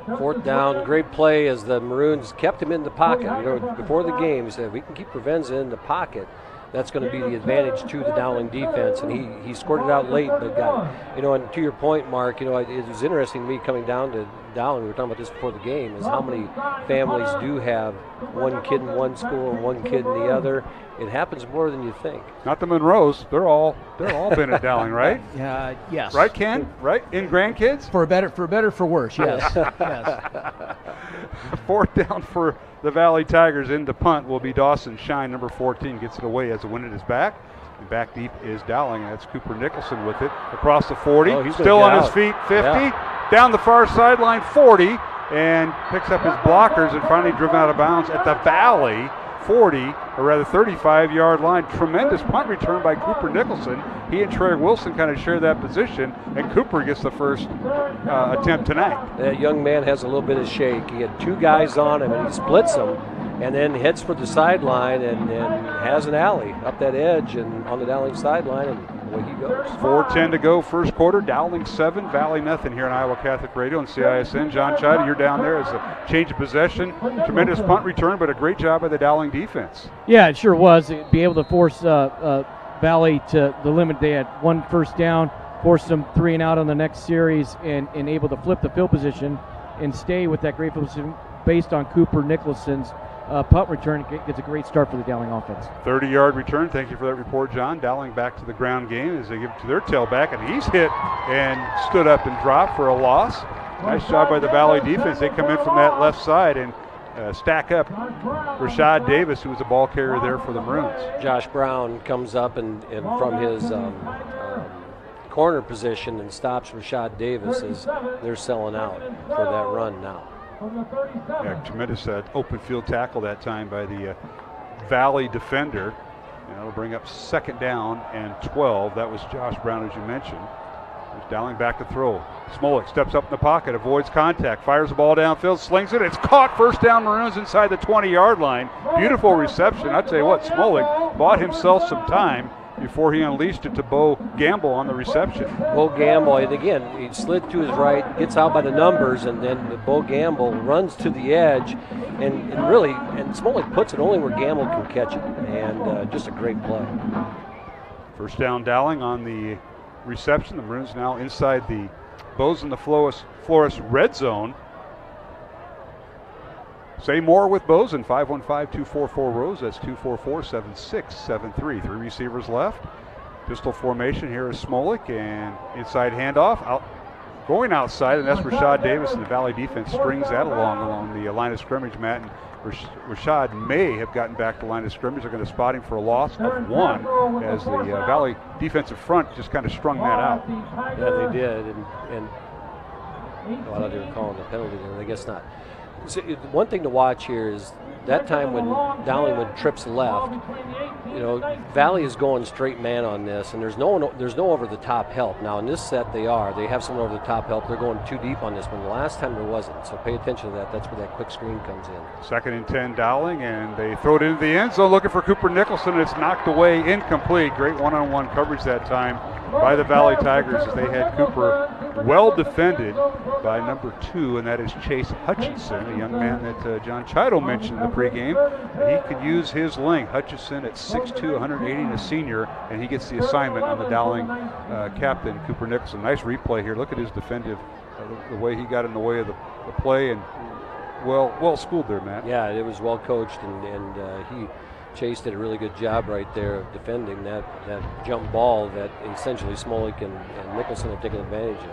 4th down, great play as the Maroons kept him in the pocket. Before the game, he said, if we can keep Provenza in the pocket, that's going to be the advantage to the Dowling defense, and he scored it out late, but got it. And to your point, Mark, it was interesting to me coming down to Dowling. We were talking about this before the game, is how many families do have one kid in one school and one kid in the other. It happens more than you think. Not the Monroes. They're all been at Dowling, right? Yes. Right, Ken? Right? In grandkids? For better, for worse, yes. Yes. 4th down for the Valley Tigers. In to punt will be Dawson Shine, number 14, gets it away as the wind at his back. And back deep is Dowling, and that's Cooper Nicholson with it. Across the 40, he's still on his feet, 50. Yeah. Down the far sideline, 40, and picks up his blockers and finally driven out of bounds at the Valley 40, or rather 35-yard line. Tremendous punt return by Cooper Nicholson. He and Trey Wilson kind of share that position, and Cooper gets the first attempt tonight. That young man has a little bit of shake. He had 2 guys on him, and he splits them, and then heads for the sideline and has an alley up that edge and on the Dowling sideline, and away he goes. 4:10 to go, first quarter. Dowling 7, Valley nothing here on Iowa Catholic Radio and CISN. John Chida, you're down there as a change of possession. Tremendous punt return, but a great job by the Dowling defense. Yeah, it sure was. Be able to force Valley to the limit. They had 1 first down, forced them 3 and out on the next series, and able to flip the field position and stay with that great position based on Cooper Nicholson's punt return. Gets a great start for the Dowling offense. 30-yard return. Thank you for that report, John. Dowling back to the ground game as they give it to their tailback, and he's hit and stood up and dropped for a loss. Nice job by the Valley defense. They come in from that left side and stack up Rashad Davis, who was a ball carrier there for the Maroons. Josh Brown comes up and from his corner position and stops Rashad Davis as they're selling out for that run now. Yeah, tremendous open field tackle that time by the Valley defender. And it'll bring up 2nd down and 12. That was Josh Brown, as you mentioned. There's Dowling back to throw. Smolik steps up in the pocket, avoids contact, fires the ball downfield, slings it. It's caught. First down, Maroons inside the 20-yard line. Beautiful reception. I tell you what, Smolik bought himself some time before he unleashed it to Bo Gamble on the reception. Bo Gamble, and again, he slid to his right, gets out by the numbers, and then Bo Gamble runs to the edge, and Smolik puts it only where Gamble can catch it, and just a great play. First down, Dowling on the reception. The Maroons now inside the Bows the Flores red zone. Say more with Bozen, 515-244-ROSE. That's 244-7673. 3 receivers left. Pistol formation here is Smolik, and inside handoff. Going outside, and that's Rashad Davis, and the Valley defense strings that along the line of scrimmage, Matt. And Rashad may have gotten back to line of scrimmage. They're going to spot him for a loss of 1 as the Valley defensive front just kind of strung that out. Yeah, they did, and I thought they were calling the penalty there. I guess not. So one thing to watch here is that time when Dowling went trips left, Valley is going straight man on this, and there's no over-the-top help. Now in this set they have some over-the-top help. They're going too deep on this one. The last time there wasn't, so pay attention to that. That's where that quick screen comes in. 2nd and 10 Dowling, and they throw it into the end zone looking for Cooper Nicholson, and it's knocked away, incomplete. Great one-on-one coverage that time by the Valley Tigers as they had Cooper well defended by number 2, and that is Chase Hutchinson, a young man that John Chido mentioned in the pregame. He could use his length. Hutchinson at 6'2", 180, and a senior, and he gets the assignment on the Dowling captain, Cooper Nicholson. Nice replay here. Look at his defensive, the way he got in the way of the play, and well schooled there, Matt. Yeah, it was well coached, and Chase did a really good job right there of defending that jump ball that essentially Smolik and Nicholson have taken advantage of.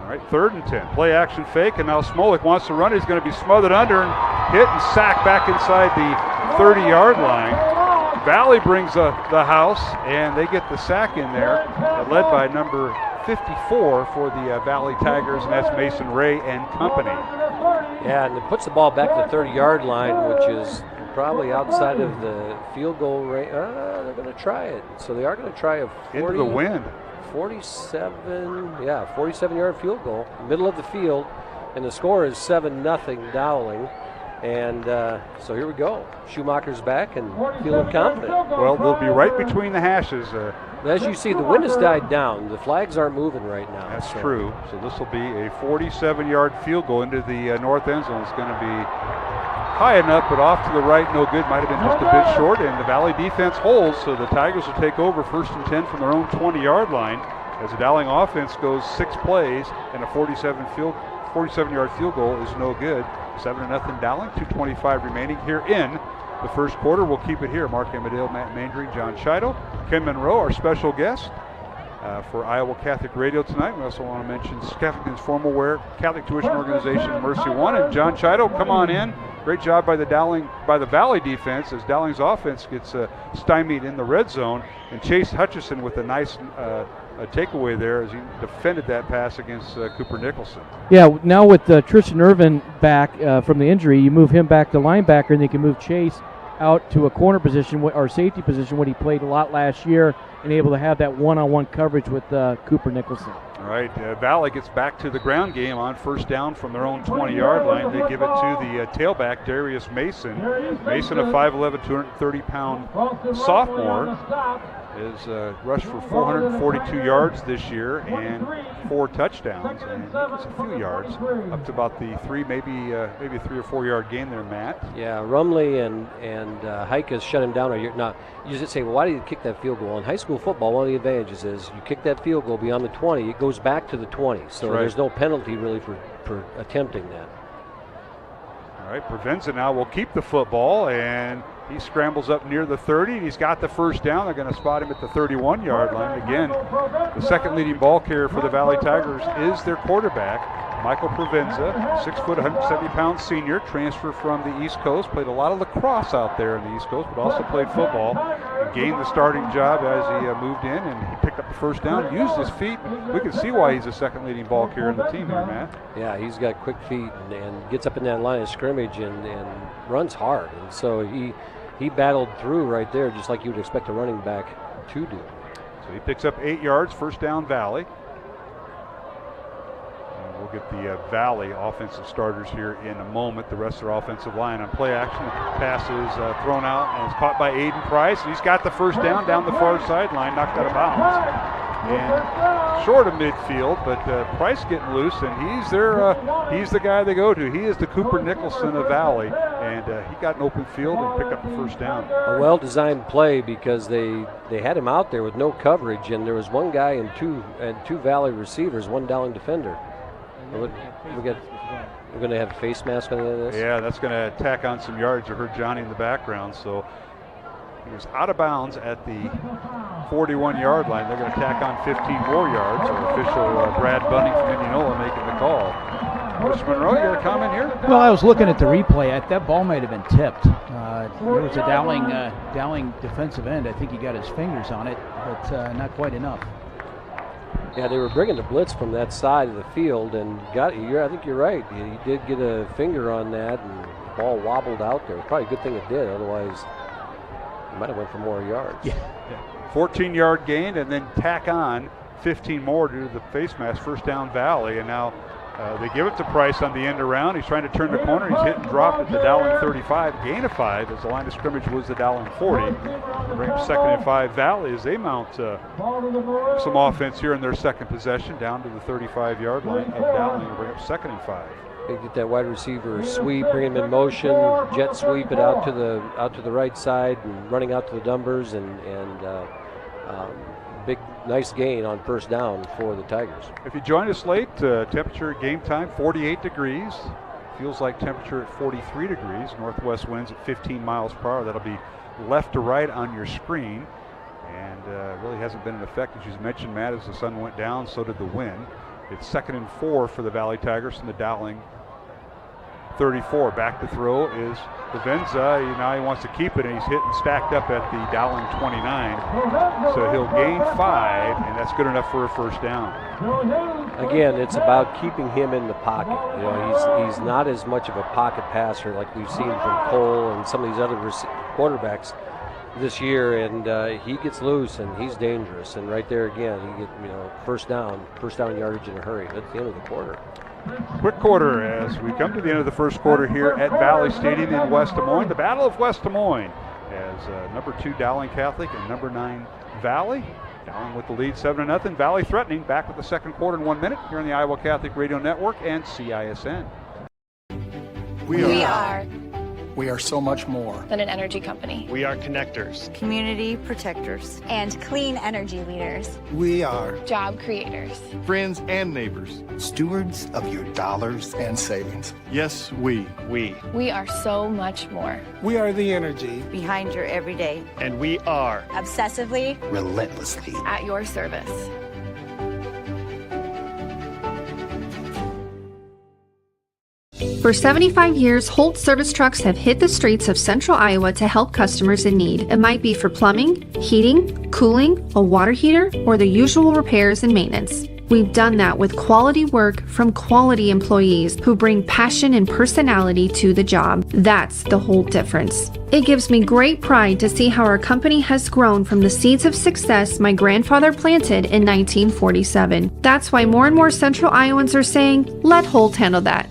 All right, 3rd and 10. Play action fake, and now Smolik wants to run. He's going to be smothered under and hit and sacked back inside the 30-yard line. Valley brings the house, and they get the sack in there, led by number 54 for the Valley Tigers, and that's Mason Ray and company. Yeah, and it puts the ball back to the 30-yard line, which is probably outside of the field goal range. They're going to try it. So they are going to try a 40, into the wind. 47-yard field goal, middle of the field, and the score is 7-0 Dowling. And so here we go. Schumacher's back and feeling confident. Well, they'll be right between the hashes. As you see, the wind has died down. The flags aren't moving right now. That's true. So this will be a 47-yard field goal into the north end zone. It's going to be high enough, but off to the right, no good. Might have been just a bit short, and the Valley defense holds, so the Tigers will take over 1st and 10 from their own 20-yard line as the Dowling offense goes 6 plays, and a 47-yard field goal is no good. 7-0 Dowling, 2:25 remaining here in the first quarter. We'll keep it here. Mark Amadale, Matt Mandry, John Chido, Ken Monroe, our special guest for Iowa Catholic Radio tonight. We also want to mention Skeffington's Formal Wear Catholic Tuition Organization, Mercy One, and John Chido. Come on in. Great job by the Valley defense as Dowling's offense gets stymied in the red zone, and Chase Hutchinson with a nice takeaway there as he defended that pass against Cooper Nicholson. Yeah, now with Tristan Irvin back from the injury, you move him back to linebacker, and they can move Chase out to a corner position or safety position when he played a lot last year and able to have that one-on-one coverage with Cooper Nicholson. All right, Valley gets back to the ground game on 1st down from their own 20-yard line. They give it to the tailback, Darius Mason. Mason, a 5'11", 230-pound sophomore, is rushed for 442 yards this year and 4 touchdowns, and it's a few yards up to about the 3, maybe a 3 or 4 yard gain there, Matt. Yeah, Rumley and Hike has shut him down. Now, you just say, well, why did you kick that field goal? In high school football, one of the advantages is you kick that field goal beyond the 20, it goes back to the 20, so there's no penalty really for attempting that. All right, Provenza now will keep the football, and he scrambles up near the 30, and he's got the 1st down. They're going to spot him at the 31-yard line. Again, the second leading ball carrier for the Valley Tigers is their quarterback, Michael Provenza, 6 foot, 170-pound senior, transfer from the East Coast, played a lot of lacrosse out there in the East Coast, but also played football, and gained the starting job as he moved in, and he picked up the 1st down, used his feet. We can see why he's the second leading ball carrier in the team here, Matt. Yeah, he's got quick feet and gets up in that line of scrimmage and runs hard, and so he battled through right there just like you would expect a running back to do. So he picks up 8 yards, 1st down Valley. get the Valley offensive starters here in a moment. The rest of their offensive line on play action. Pass is thrown out and it's caught by Aiden Price. He's got the first down the far sideline, knocked out of bounds. And short of midfield, but Price getting loose, and he's the guy they go to. He is the Cooper Nicholson of Valley, and he got an open field and picked up the first down. A well-designed play because they had him out there with no coverage, and there was one guy and two Valley receivers, one Dowling defender. We're going to have a face mask on the end of this? Yeah, that's going to tack on some yards. I heard Johnny in the background, so he was out of bounds at the 41-yard line. They're going to tack on 15 more yards. Our official Brad Bunning from Indianola making the call. Mr. Monroe, you got a comment here? Well, I was looking at the replay. That ball might have been tipped. There was a Dowling defensive end. I think he got his fingers on it, but not quite enough. Yeah, they were bringing the blitz from that side of the field, and I think you're right. He did get a finger on that, and the ball wobbled out there. Probably a good thing it did. Otherwise, he might have went for more yards. Yeah. 14-yard gain, and then tack on 15 more due to the face mask. First down Valley, and now they give it to Price on the end around. He's trying to turn the corner. He's hit and dropped at the Dowling 35. Gain of 5 as the line of scrimmage was the Dowling 40. Bring up 2nd and 5 Valley as they mount some offense here in their second possession down to the 35-yard line of Dowling to bring up 2nd and 5. They get that wide receiver sweep, bring him in motion, jet sweep it out to the right side, and running out to the numbers, and big nice gain on first down for the Tigers. If you join us late, temperature at game time 48 degrees. Feels like temperature at 43 degrees. Northwest winds at 15 miles per hour. That'll be left to right on your screen, and really hasn't been in effect, as you mentioned, Matt. As the sun went down, so did the wind. It's 2nd and 4 for the Valley Tigers from the Dowling 34. Back to throw is Lavenza. Now he wants to keep it, and he's hit and stacked up at the Dowling 29. So he'll gain 5, and that's good enough for a first down. Again, it's about keeping him in the pocket. You know, he's not as much of a pocket passer like we've seen from Cole and some of these other quarterbacks this year, and he gets loose and he's dangerous. And right there again, he gets first down yardage in a hurry. That's the end of the quarter. Quick quarter as we come to the end of the first quarter here at Valley Stadium in West Des Moines. The Battle of West Des Moines as number 2 Dowling Catholic and number 9 Valley. Dowling with the lead 7-0. Valley threatening. Back with the second quarter in 1 minute here on the Iowa Catholic Radio Network and CISN. We are so much more than an energy company. We are connectors, community protectors, and clean energy leaders. We are job creators, friends and neighbors, stewards of your dollars and savings. Yes, we are so much more. We are the energy behind your everyday, and we are obsessively, relentlessly at your service. For 75 years, Holt Service Trucks have hit the streets of central Iowa to help customers in need. It might be for plumbing, heating, cooling, a water heater, or the usual repairs and maintenance. We've done that with quality work from quality employees who bring passion and personality to the job. That's the Holt difference. It gives me great pride to see how our company has grown from the seeds of success my grandfather planted in 1947. That's why more and more central Iowans are saying, let Holt handle that.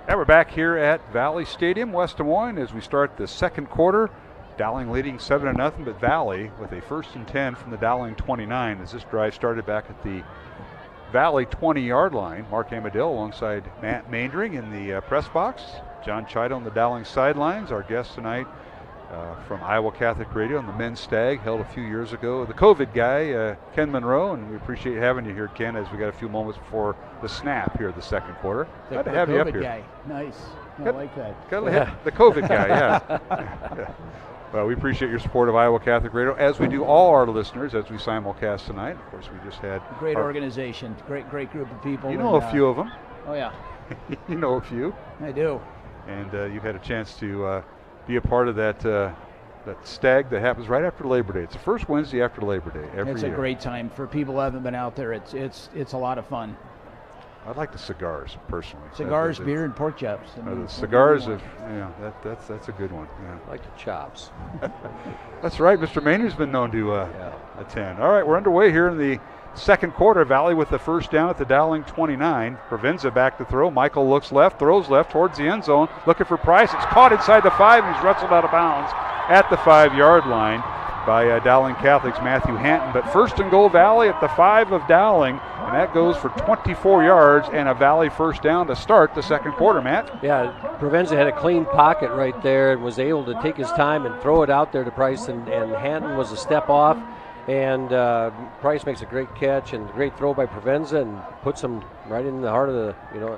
And we're back here at Valley Stadium, West Des Moines, as we start the second quarter. Dowling leading 7-0, but Valley with a 1st and 10 from the Dowling 29 as this drive started back at the Valley 20-yard line. Mark Amadale alongside Matt Maindring in the press box. John Chido on the Dowling sidelines. Our guest tonight from Iowa Catholic Radio on the men's stag held a few years ago. The COVID guy, Ken Monroe, and we appreciate having you here, Ken, as we got a few moments before the snap here the second quarter. Glad to have you up here. Guy. Nice. I like that. The COVID guy, yeah. Well, we appreciate your support of Iowa Catholic Radio, as we do all our listeners as we simulcast tonight. Of course, we just had great organization, great group of people. You know a few of them. Oh yeah. You know a few. I do. And you've had a chance to be a part of that that stag that happens right after Labor Day. It's the first Wednesday after Labor Day every year. It's a great time for people who haven't been out there. It's a lot of fun. I like the cigars personally. Cigars, beer, and pork chops. The cigars, that's a good one. Yeah. I like the chops. That's right. Mr. Maynard's been known to attend. All right, we're underway here in the second quarter. Valley with the first down at the Dowling 29. Provenza back to throw. Michael looks left, throws left towards the end zone, looking for Price. It's caught inside the 5, and he's wrestled out of bounds at the 5-yard line by Dowling Catholic's Matthew Hanton. But first and goal, Valley at the 5 of Dowling, and that goes for 24 yards and a Valley first down to start the second quarter, Matt. Yeah, Provenza had a clean pocket right there and was able to take his time and throw it out there to Price, and Hanton was a step off, and Price makes a great catch and great throw by Provenza and puts him right in the heart of the,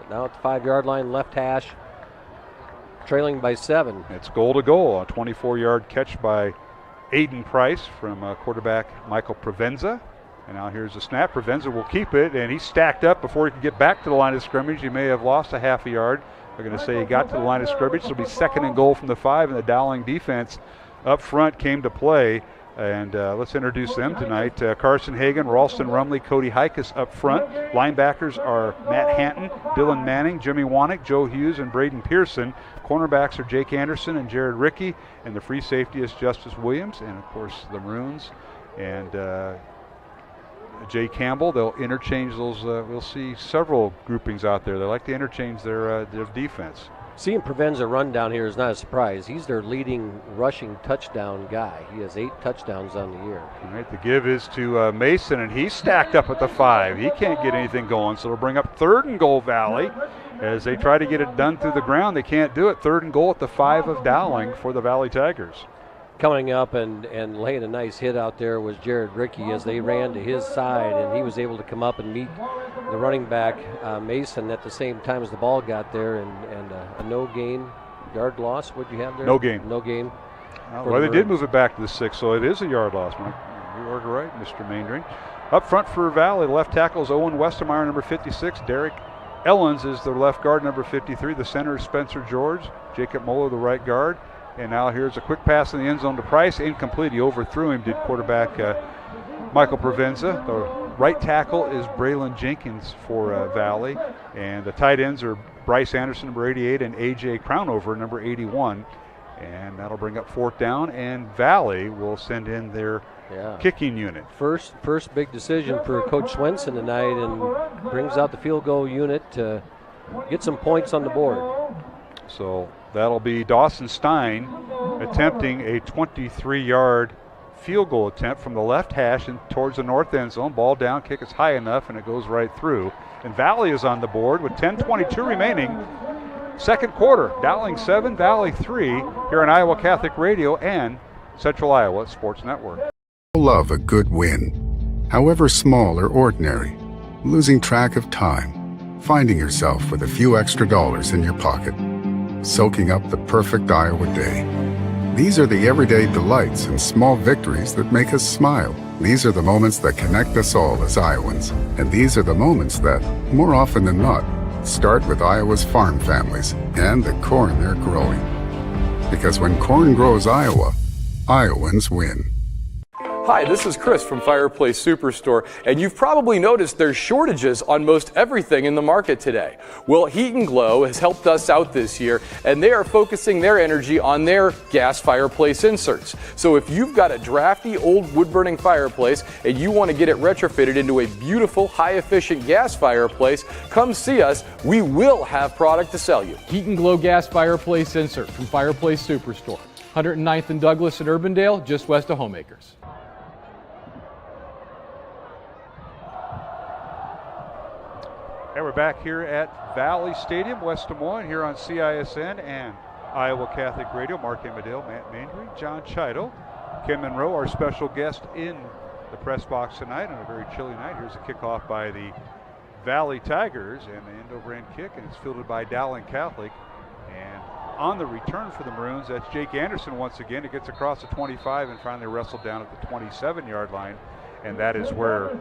now at the 5-yard line, left hash, trailing by 7. It's goal to goal, a 24-yard catch by Aiden Price from quarterback Michael Provenza. And now here's the snap. Provenza will keep it, and he's stacked up before he can get back to the line of scrimmage. He may have lost a half a yard. They're going to say he got to the line of scrimmage. So it'll be second and goal from the 5, and the Dowling defense up front came to play. And let's introduce them tonight. Carson Hagan, Ralston Rumley, Cody Hikus up front. Linebackers are Matt Hanton, Dylan Manning, Jimmy Wanick, Joe Hughes, and Braden Pearson. Cornerbacks are Jake Anderson and Jared Rickey. And the free safety is Justice Williams. And, of course, the Maroons and Jay Campbell. They'll interchange those. We'll see several groupings out there. They like to interchange their defense. Seeing Provenza run down here is not a surprise. He's their leading rushing touchdown guy. He has 8 touchdowns on the year. All right, the give is to Mason, and he's stacked up at the 5. He can't get anything going, so they'll bring up third and goal Valley. As they try to get it done through the ground, they can't do it. Third and goal at the 5 of Dowling for the Valley Tigers. Coming up and laying a nice hit out there was Jared Rickey as they ran to his side, and he was able to come up and meet the running back Mason at the same time as the ball got there, and a no gain yard loss. What'd you have there? No gain. No gain. Well, they did move it back to the 6, so it is a yard loss. You are right, Mr. Maindring. Up front for Valley, left tackle is Owen Westermeyer, number 56. Derek Ellens is the left guard, number 53. The center is Spencer George. Jacob Moeller, the right guard. And now here's a quick pass in the end zone to Price. Incomplete. He overthrew him, did quarterback Michael Provenza. The right tackle is Braylon Jenkins for Valley. And the tight ends are Bryce Anderson, number 88, and A.J. Crownover, number 81. And that'll bring up fourth down. And Valley will send in their kicking unit. First big decision for Coach Swenson tonight, and brings out the field goal unit to get some points on the board. So that'll be Dawson Stein attempting a 23-yard field goal attempt from the left hash and towards the north end zone. Ball down, kick is high enough, and it goes right through. And Valley is on the board with 10:22 remaining. Second quarter, Dowling 7, Valley 3, here on Iowa Catholic Radio and Central Iowa Sports Network. Love a good win, however small or ordinary. Losing track of time, finding yourself with a few extra dollars in your pocket. Soaking up the perfect Iowa day. These are the everyday delights and small victories that make us smile. These are the moments that connect us all as Iowans. And these are the moments that, more often than not, start with Iowa's farm families and the corn they're growing. Because when corn grows Iowa, Iowans win. Hi, this is Chris from Fireplace Superstore, and you've probably noticed there's shortages on most everything in the market today. Well, Heat and Glow has helped us out this year, and they are focusing their energy on their gas fireplace inserts. So if you've got a drafty old wood-burning fireplace and you want to get it retrofitted into a beautiful, high-efficient gas fireplace, come see us. We will have product to sell you. Heat and Glow gas fireplace insert from Fireplace Superstore, 109th and Douglas in Urbandale, just west of Homeacres. And we're back here at Valley Stadium, West Des Moines, here on CISN and Iowa Catholic Radio. Mark Amadale, Matt Maindry, John Chido, Kim Monroe, our special guest in the press box tonight on a very chilly night. Here's a kickoff by the Valley Tigers, and the end over end kick, and it's fielded by Dowling Catholic. And on the return for the Maroons, that's Jake Anderson once again. It gets across the 25 and finally wrestled down at the 27-yard line. and that is where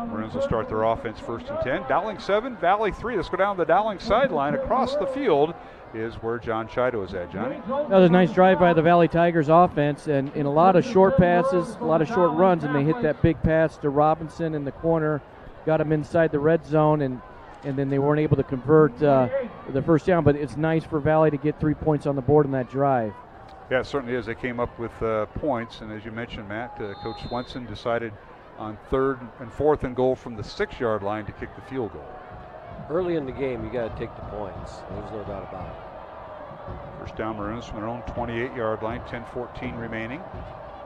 Maroons will start their offense 1st and 10. Dowling 7, Valley 3. Let's go down the Dowling sideline. Across the field is where John Chido is at. Johnny? That was a nice drive by the Valley Tigers offense, and in a lot of short passes, a lot of short runs, and they hit that big pass to Robinson in the corner, got him inside the red zone, and then they weren't able to convert the first down. But it's nice for Valley to get 3 points on the board in that drive. Yeah, it certainly is. They came up with points, and as you mentioned, Matt, Coach Swenson decided on 3rd and 4th and goal from the 6-yard line to kick the field goal. Early in the game, you got to take the points. There's no doubt about it. First down Maroons from their own 28-yard line, 10-14 remaining.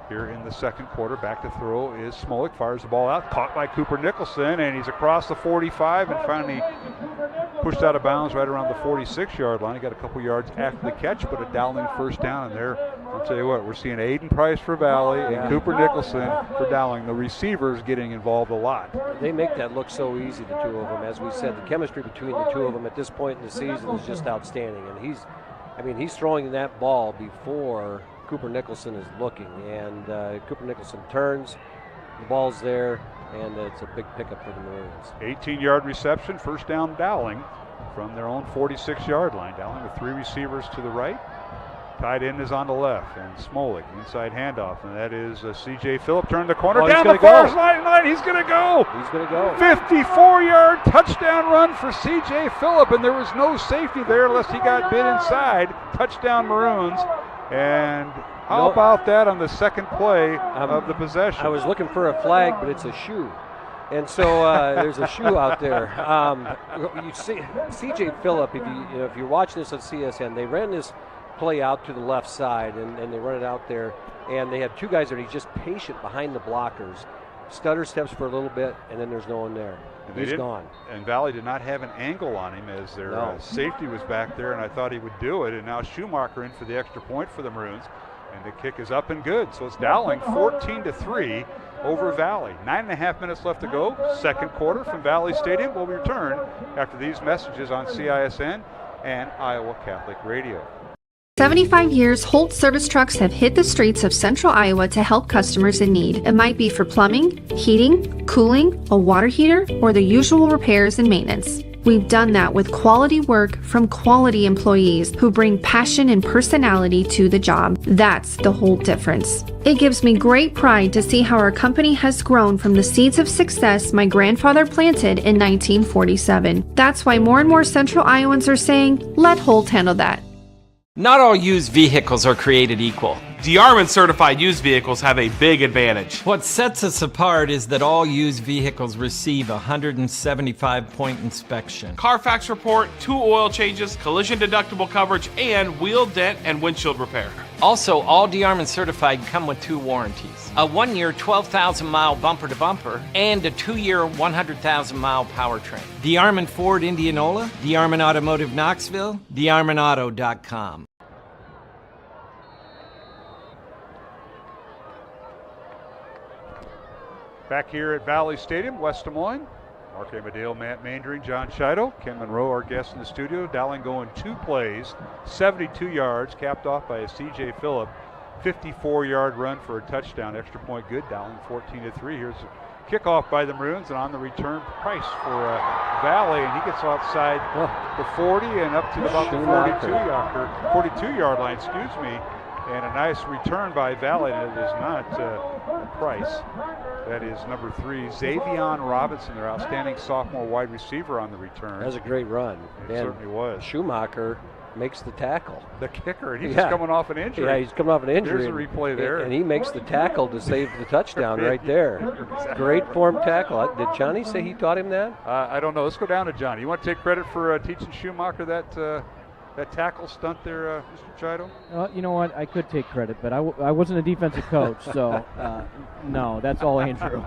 Here in the second quarter, back to throw is Smolik, fires the ball out, caught by Cooper Nicholson, and he's across the 45 and finally pushed out of bounds right around the 46-yard line. He got a couple yards after the catch, but a Dowling first down, and there, I'll tell you what, we're seeing Aiden Price for Valley and Cooper Nicholson for Dowling. The receivers getting involved a lot. They make that look so easy, the two of them. As we said, the chemistry between the two of them at this point in the season is just outstanding, and he's throwing that ball before Cooper Nicholson is looking, and Cooper Nicholson turns, the ball's there, and it's a big pickup for the Maroons. 18-yard reception, first down Dowling from their own 46-yard line. Dowling with 3 receivers to the right. Tight end is on the left, and Smolik inside handoff, and that is C.J. Phillip turning the corner down the far sideline. He's going to go. He's going to go. 54-yard touchdown run for C.J. Phillip, and there was no safety there unless he got bit inside. Touchdown Maroons. And how about that on the second play of the possession? I was looking for a flag, but it's a shoe. And so there's a shoe out there. You see, C.J. Phillip, if you're watching this on CSN, they ran this play out to the left side, and they run it out there. And they have 2 guys there, and he's just patient behind the blockers. Stutter steps for a little bit, and then there's no one there. He's gone. And Valley did not have an angle on him as their safety was back there, and I thought he would do it. And now Schumacher in for the extra point for the Maroons. And the kick is up and good. So it's Dowling 14-3 over Valley. 9.5 minutes left to go. Second quarter from Valley Stadium. We'll return after these messages on CISN and Iowa Catholic Radio. 75 years, Holt Service Trucks have hit the streets of central Iowa to help customers in need. It might be for plumbing, heating, cooling, a water heater, or the usual repairs and maintenance. We've done that with quality work from quality employees who bring passion and personality to the job. That's the whole difference. It gives me great pride to see how our company has grown from the seeds of success my grandfather planted in 1947. That's why more and more central Iowans are saying, let Holt handle that. Not all used vehicles are created equal. DeArmond certified used vehicles have a big advantage. What sets us apart is that all used vehicles receive a 175-point inspection. Carfax report, 2 oil changes, collision deductible coverage, and wheel dent and windshield repair. Also, all DeArmond certified come with 2 warranties. A 1-year 12,000-mile bumper-to-bumper and a 2-year 100,000-mile powertrain. DeArmond Ford Indianola, DeArmond Automotive Knoxville, DeArmondAuto.com. Back here at Valley Stadium, West Des Moines. Mark Amadale, Matt Mandering, John Chido, Ken Monroe, our guest in the studio. Dowling going 2 plays, 72 yards, capped off by a C.J. Phillip 54-yard run for a touchdown. Extra point good. Dowling 14-3. Here's a kickoff by the Maroons, and on the return, Price for Valley, and he gets outside the 40 and up to about the 42-yard line, excuse me. And a nice return by Valley, and it is not Price. That is number 3, Xavion Robinson, their outstanding sophomore wide receiver on the return. That was a great run. It certainly was. Schumacher makes the tackle. The kicker, and he's coming off an injury. Yeah, he's coming off an injury. There's a replay there. And he makes the tackle to save the touchdown right there. Exactly. Great form tackle. Did Johnny say he taught him that? I don't know. Let's go down to Johnny. You want to take credit for teaching Schumacher that tackle stunt there, Mr. Chido? You know what? I could take credit, but I wasn't a defensive coach, so no, that's all Andrew.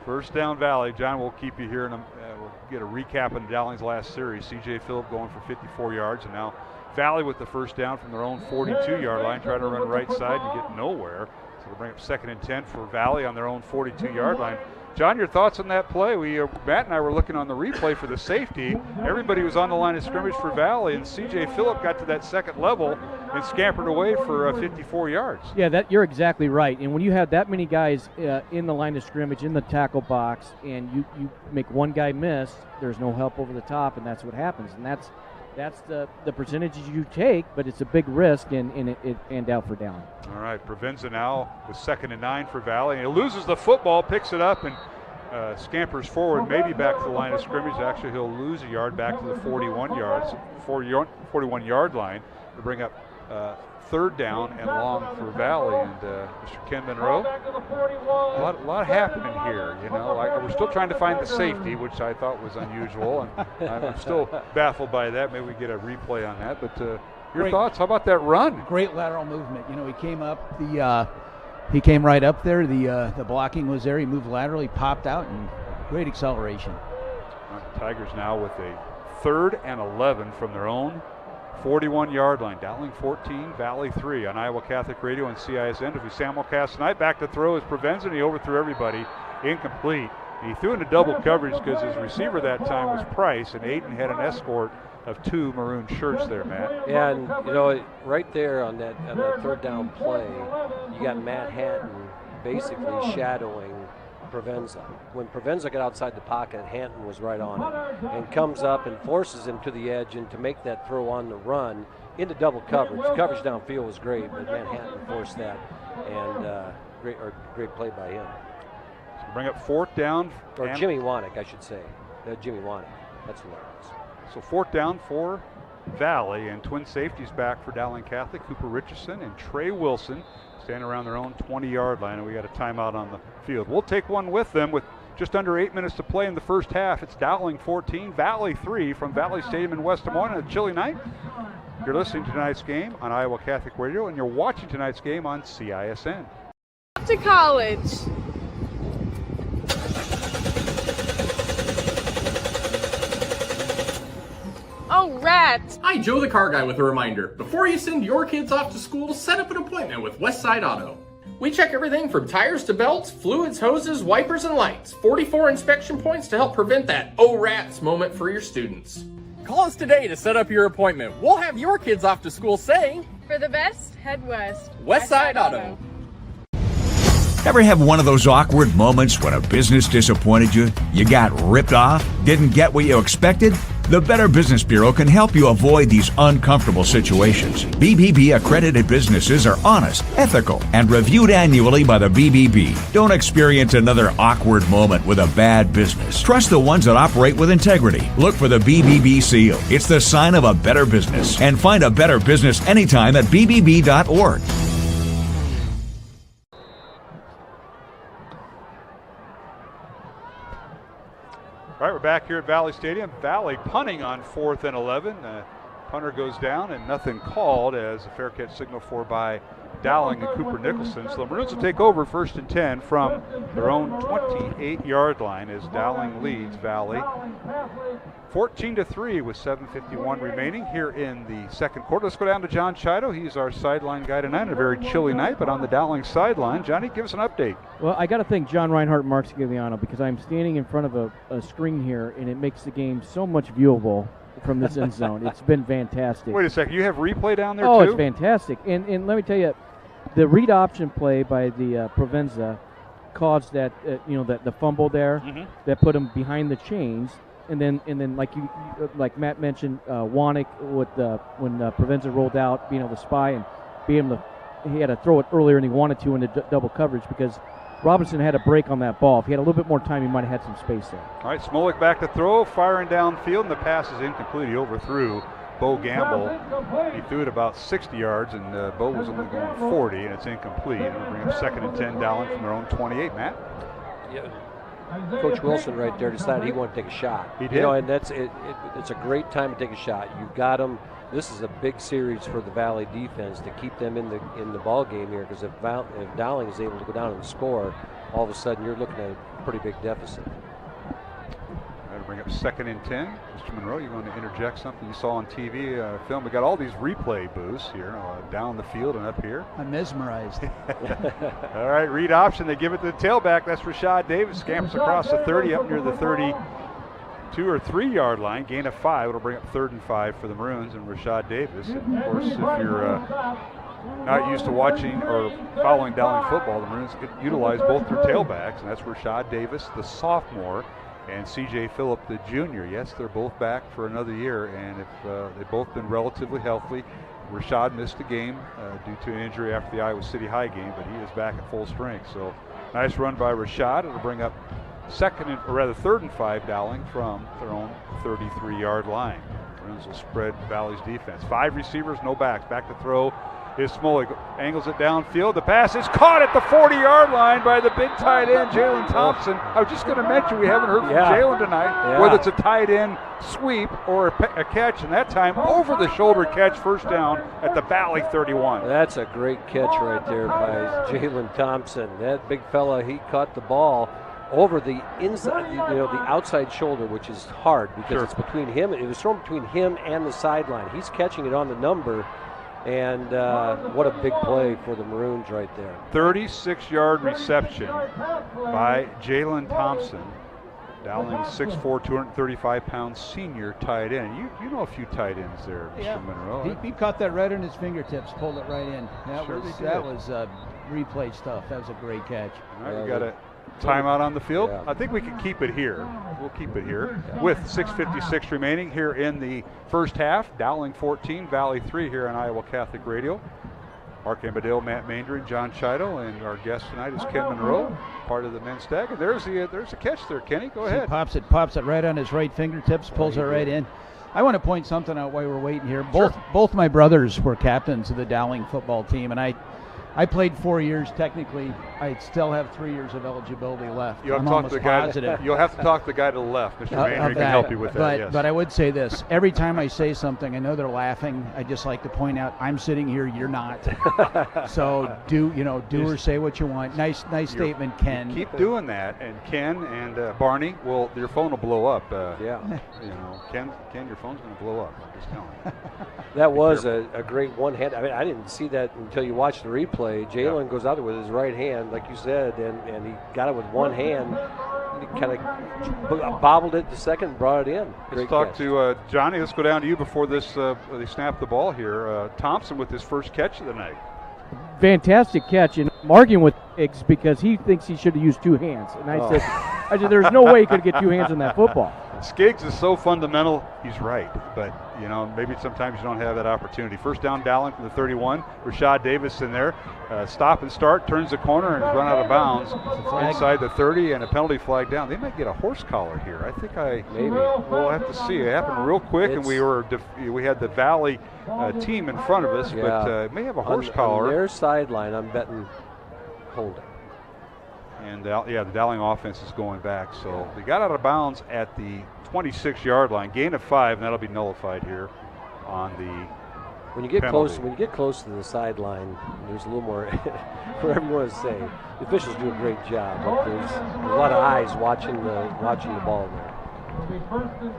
First down Valley. John, we'll keep you here, and we'll get a recap of Dowling's last series. C.J. Phillip going for 54 yards, and now Valley with the first down from their own 42-yard line, trying to run right side and get nowhere. So they'll bring up 2nd and 10 for Valley on their own 42-yard line. John, your thoughts on that play? Matt and I were looking on the replay for the safety. Everybody was on the line of scrimmage for Valley, and C.J. Phillip got to that second level and scampered away for 54 yards. Yeah, you're exactly right. And when you have that many guys in the line of scrimmage, in the tackle box, and you make one guy miss, there's no help over the top, and that's what happens. And that's the percentages you take, but it's a big risk and out for down. All right, Provenza now with 2nd and 9 for Valley. And he loses the football, picks it up, and scampers forward, maybe back to the line of scrimmage. Actually, he'll lose a yard back to the 41-yard line to bring up 3rd down and long for Valley. And Mr. Ken Monroe, a lot happening here. We're still trying to find the safety, which I thought was unusual, and I'm still baffled by that. Maybe we get a replay on that. But your thoughts? How about that run? Great lateral movement. He came up he came right up there. The blocking was there. He moved laterally, popped out, and great acceleration. Tigers now with a 3rd and 11 from their own 41-yard line. Dowling 14, Valley 3 on Iowa Catholic Radio and CISN. As we simulcast tonight, back to throw is Provenza, and he overthrew everybody. Incomplete. He threw into double coverage because his receiver that time was Price, and Aiden had an escort of 2 maroon shirts there, Matt. Yeah, and right there on that 3rd down play, you got Matt Hatton basically shadowing Provenza. When Provenza got outside the pocket, Hatton was right on it and comes up and forces him to the edge and to make that throw on the run into double coverage. The coverage downfield was great, but Matt Hatton forced that, and great play by him. So bring up 4th down. Or Jimmy Wanek, I should say. Jimmy Wanek. That's who that was. So 4th down for Valley, and twin safeties back for Dowling Catholic. Cooper Richardson and Trey Wilson standing around their own 20-yard line, and we got a timeout on the field. We'll take one with them with just under 8 minutes to play in the first half. It's Dowling 14, Valley 3 from Valley Stadium in West Des Moines on a chilly night. You're listening to tonight's game on Iowa Catholic Radio, and you're watching tonight's game on CISN. Off to college. Oh, rats! Hi, Joe the Car Guy with a reminder. Before you send your kids off to school, set up an appointment with Westside Auto. We check everything from tires to belts, fluids, hoses, wipers, and lights. 44 inspection points to help prevent that oh rats moment for your students. Call us today to set up your appointment. We'll have your kids off to school saying, For the best, head west. Westside Auto. Ever have one of those awkward moments when a business disappointed you? You got ripped off? Didn't get what you expected? The Better Business Bureau can help you avoid these uncomfortable situations. BBB accredited businesses are honest, ethical, and reviewed annually by the BBB. Don't experience another awkward moment with a bad business. Trust the ones that operate with integrity. Look for the BBB seal. It's the sign of a better business. And find a better business anytime at bbb.org. All right, we're back here at Valley Stadium. Valley punting on 4th and 11. Punter goes down and nothing called as a fair catch signal for by Dowling and Cooper Nicholson. So the Maroons will take over 1st and 10 from their own 28-yard line as Dowling leads Valley 14-3 with 7:51 remaining here in the second quarter. Let's go down to John Chido. He's our sideline guy tonight. A very chilly night, but on the Dowling sideline. Johnny, give us an update. Well, I got to thank John Reinhardt and Mark Scagliano because I'm standing in front of a screen here, and it makes the game so much viewable from this end zone. It's been fantastic. Wait a second. You have replay down there, too? too? It's fantastic. And let me tell you, the read option play by the Provenza caused that, the fumble there that put him behind the chains. And then, like Matt mentioned, Wanek with when Provenza rolled out, being able to spy and he had to throw it earlier than he wanted to into double coverage because Robinson had a break on that ball. If he had a little bit more time, he might have had some space there. All right, Smolik back to throw, firing downfield, and the pass is incomplete. He overthrew Bo Gamble. He threw it about 60 yards, and Bo was only going 40, and it's incomplete. It'll bring up 2nd and 10 Dowling from their own 28. Matt? Yeah. Coach Wilson right there decided he wanted to take a shot. He did. And it's a great time to take a shot. You've got them. This is a big series for the Valley defense to keep them in the ball game here because if Dowling is able to go down and score, all of a sudden you're looking at a pretty big deficit. That'll Bring up 2nd and 10. Mr. Monroe, you want to interject something you saw on TV film? We got all these replay booths here down the field and up here. I'm mesmerized. All right, read option. They give it to the tailback. That's Rashad Davis. Scampers across the 30 up near the 32 or 3 yard line. Gain of 5. It'll bring up 3rd and 5 for the Maroons and Rashad Davis. And of course, if you're not used to watching or following Dowling football, the Maroons utilize both their tailbacks, and that's Rashad Davis, the sophomore, and C.J. Phillip, the junior. Yes, they're both back for another year, and if they've both been relatively healthy. Rashad missed a game due to an injury after the Iowa City High game, but he is back at full strength. So nice run by Rashad. It'll bring up 3rd and 5 Dowling from their own 33-yard line. Maroons will spread Valley's defense. 5 receivers, no backs. Back to throw is Smolik. Angles it downfield. The pass is caught at the 40-yard line by the big tight end, Jalen Thompson. I was just going to mention we haven't heard from Jalen tonight, whether it's a tight end sweep or a catch, and that time over-the-shoulder catch, first down at the Valley 31. That's a great catch right there by Jalen Thompson. That big fella, he caught the ball over the inside, the outside shoulder, which is hard because it's between him. It was thrown between him and the sideline. He's catching it on the number. And what a big play for the Maroons right there. 36-yard reception by Jalen Thompson. Dowling 6'4", 235-pound senior tight end. You know a few tight ends there, Mr. Monroe. He caught that right on his fingertips, pulled it right in. That was replay stuff. That was a great catch. All right, we got a timeout on the field. Yeah. I think we can keep it here. We'll keep it here with 6:56 remaining here in the first half. Dowling 14, Valley 3 here on Iowa Catholic Radio. Mark Embadale, Matt Maindring, John Chido, and our guest tonight is Ken Monroe, part of the men's tag. And there's a catch there, Kenny. Go ahead. Pops it right on his right fingertips, pulls it right in. I want to point something out while we're waiting here. Both my brothers were captains of the Dowling football team, and I played 4 years technically. I still have 3 years of eligibility left. You'll have to talk to the guy to the left. Mr. Maindring can help you with that. Yes. But I would say this: every time I say something, I know they're laughing. I just like to point out, I'm sitting here, you're not. So do or say what you want. Nice statement, Ken. Keep doing that, and Ken and Barney, your phone will blow up. Ken, your phone's going to blow up. I'm just telling you. That was a great one hand. I mean, I didn't see that until you watched the replay. Jalen goes out there with his right hand, like you said, and he got it with one hand. He kind of bobbled it the second, brought it in. Let's talk to Johnny. Let's go down to you before they snap the ball here. Thompson with his first catch of the night. Fantastic catch, and I'm arguing with Iggs because he thinks he should have used 2 hands. And I said, there's no way he could get 2 hands on that football. Skiggs is so fundamental. He's right, but maybe sometimes you don't have that opportunity. First down, Dowling from the 31. Rashad Davis in there. Stop and start, turns the corner and is run out of bounds inside the 30, and a penalty flag down. They might get a horse collar here. I think maybe we'll have to see. It happened real quick, and we had the Valley team in front of us, but it may have a horse collar. On their sideline, I'm betting holding. And the Dowling offense is going back. So they got out of bounds at the 26-yard line. Gain of 5, and that'll be nullified here on the When you get penalty. close to the sideline, there's a little more for everyone to say. The officials do a great job, but there's a lot of eyes watching the ball there.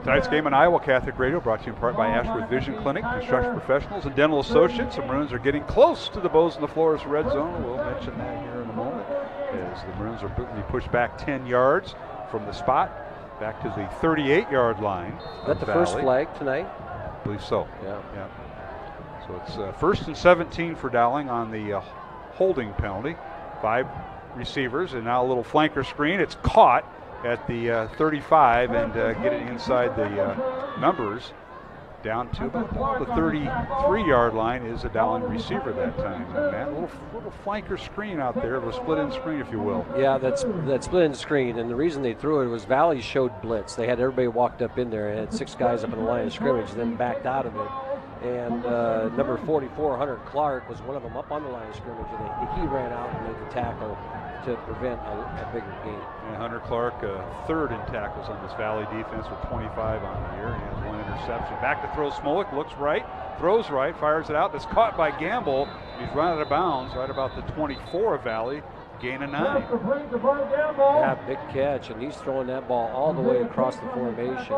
Tonight's game on Iowa Catholic Radio brought to you in part by Ashworth Vision Clinic, Construction Professionals, and Dental Associates. The Maroons are getting close to the Bows in the Flores red zone. We'll mention that here in a moment as the Maroons are pushed back 10 yards from the spot back to the 38-yard line. Is that the first flag tonight? I believe so. Yeah. So it's first and 17 for Dowling on the holding penalty. 5 receivers, and now a little flanker screen. It's caught at the 35 and get it inside the numbers. Down to about the 33-yard line is a Dowling receiver that time. Matt, a little flanker screen out there, a little split-end screen, if you will. Yeah, that split-end screen, and the reason they threw it was Valley showed blitz. They had everybody walked up in there and had 6 guys up in the line of scrimmage, then backed out of it. And number 44, Hunter Clark, was one of them up on the line of scrimmage, and he ran out and made the tackle to prevent a bigger gain. And Hunter Clark, third in tackles on this Valley defense with 25 on the year. He has 1 interception. Back to throw Smolik, looks right, throws right, fires it out. That's caught by Gamble. He's run out of bounds right about the 24 of Valley. gain of 9. Yeah, big catch, and he's throwing that ball all the way across the formation.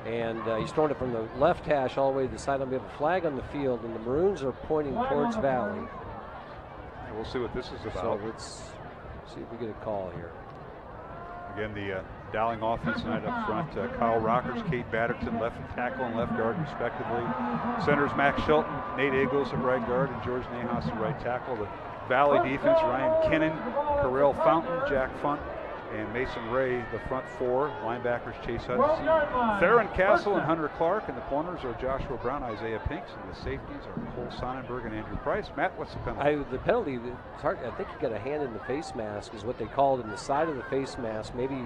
And he's throwing it from the left hash all the way to the sideline. We have a flag on the field, and the Maroons are pointing towards Valley. And we'll see what this is about. So let's see if we get a call here. Again, the Dowling offense tonight up front. Kyle Rockers, Kate Batterton, left tackle and left guard respectively. Centers Max Shelton, Nate Agos at right guard, and George Nahas at right tackle. The Valley defense, Ryan Kinnan, Carell Fountain, Jack Funt, and Mason Ray, the front four. Linebackers Chase Hudson, Theron Castle, and Hunter Clark. And the corners are Joshua Brown, Isaiah Pinks, and the safeties are Cole Sonnenberg and Andrew Price. Matt, what's the penalty? The penalty, it's hard, I think you got a hand in the face mask is what they called in the side of the face mask. Maybe,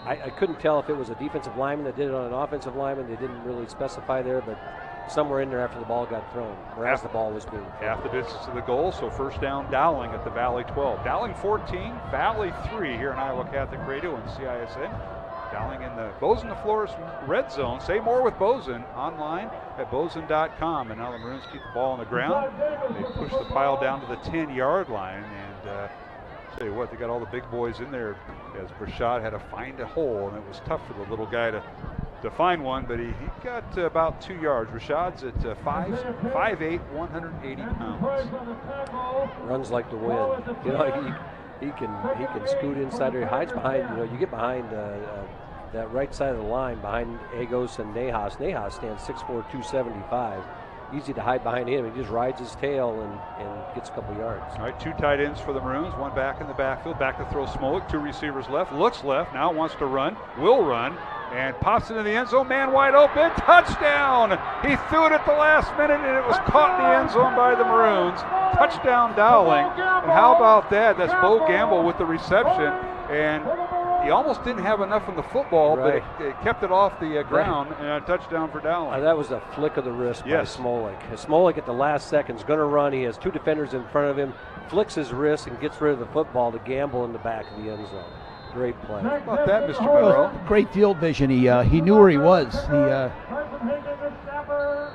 I couldn't tell if it was a defensive lineman that did it on an offensive lineman. They didn't really specify there, but somewhere in there after the ball got thrown, or as the ball was being thrown. Half the distance to the goal, so first down Dowling at the Valley 12. Dowling 14, Valley 3 here in Iowa Catholic Radio and CISN. Dowling in the Bozen the Flores red zone. Say more with Bozen online at bozen.com. And now the Maroons keep the ball on the ground. They push the pile down to the 10-yard line. And tell you what, they got all the big boys in there as Brashad had to find a hole, and it was tough for the little guy to find one, but he got about 2 yards. Rashad's at 5'8", 180 pounds. Runs like the wind. You know, he can scoot inside or he hides behind. You know, you get behind that right side of the line behind Agos and Nahas. Nahas stands 6'4", 275. Easy to hide behind him. He just rides his tail and gets a couple yards. All right, 2 tight ends for the Maroons. One back in the backfield. Back to throw Smolik. 2 receivers left. Looks left. Now wants to run. Will run. And pops into the end zone. Man wide open. Touchdown! He threw it at the last minute, and it was caught in the end zone by the Maroons. Touchdown Dowling. And how about that? That's Bo Gamble with the reception. And he almost didn't have enough on the football, right, but it kept it off the ground, and a touchdown for Dowling. That was a flick of the wrist by Smolik. Smolik at the last second is going to run. He has 2 defenders in front of him, flicks his wrist and gets rid of the football to Gamble in the back of the end zone. Great play. How about that, Mr. Monroe? Great field vision. He knew where he was.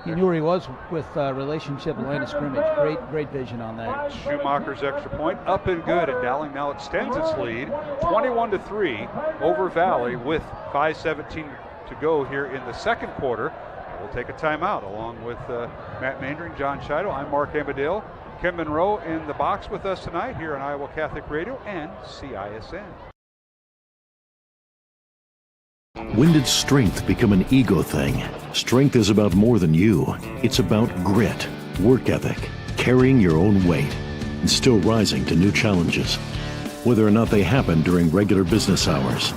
He knew where he was with relationship and line of scrimmage. Great vision on that. Schumacher's extra point up and good, and Dowling now extends its lead 21-3 over Valley with 5:17 to go here in the second quarter. We'll take a timeout along with Matt Mandring, John Chido. I'm Mark Amadale. Ken Monroe in the box with us tonight here on Iowa Catholic Radio and CISN. When did strength become an ego thing? Strength is about more than you. It's about grit, work ethic, carrying your own weight, and still rising to new challenges, whether or not they happen during regular business hours.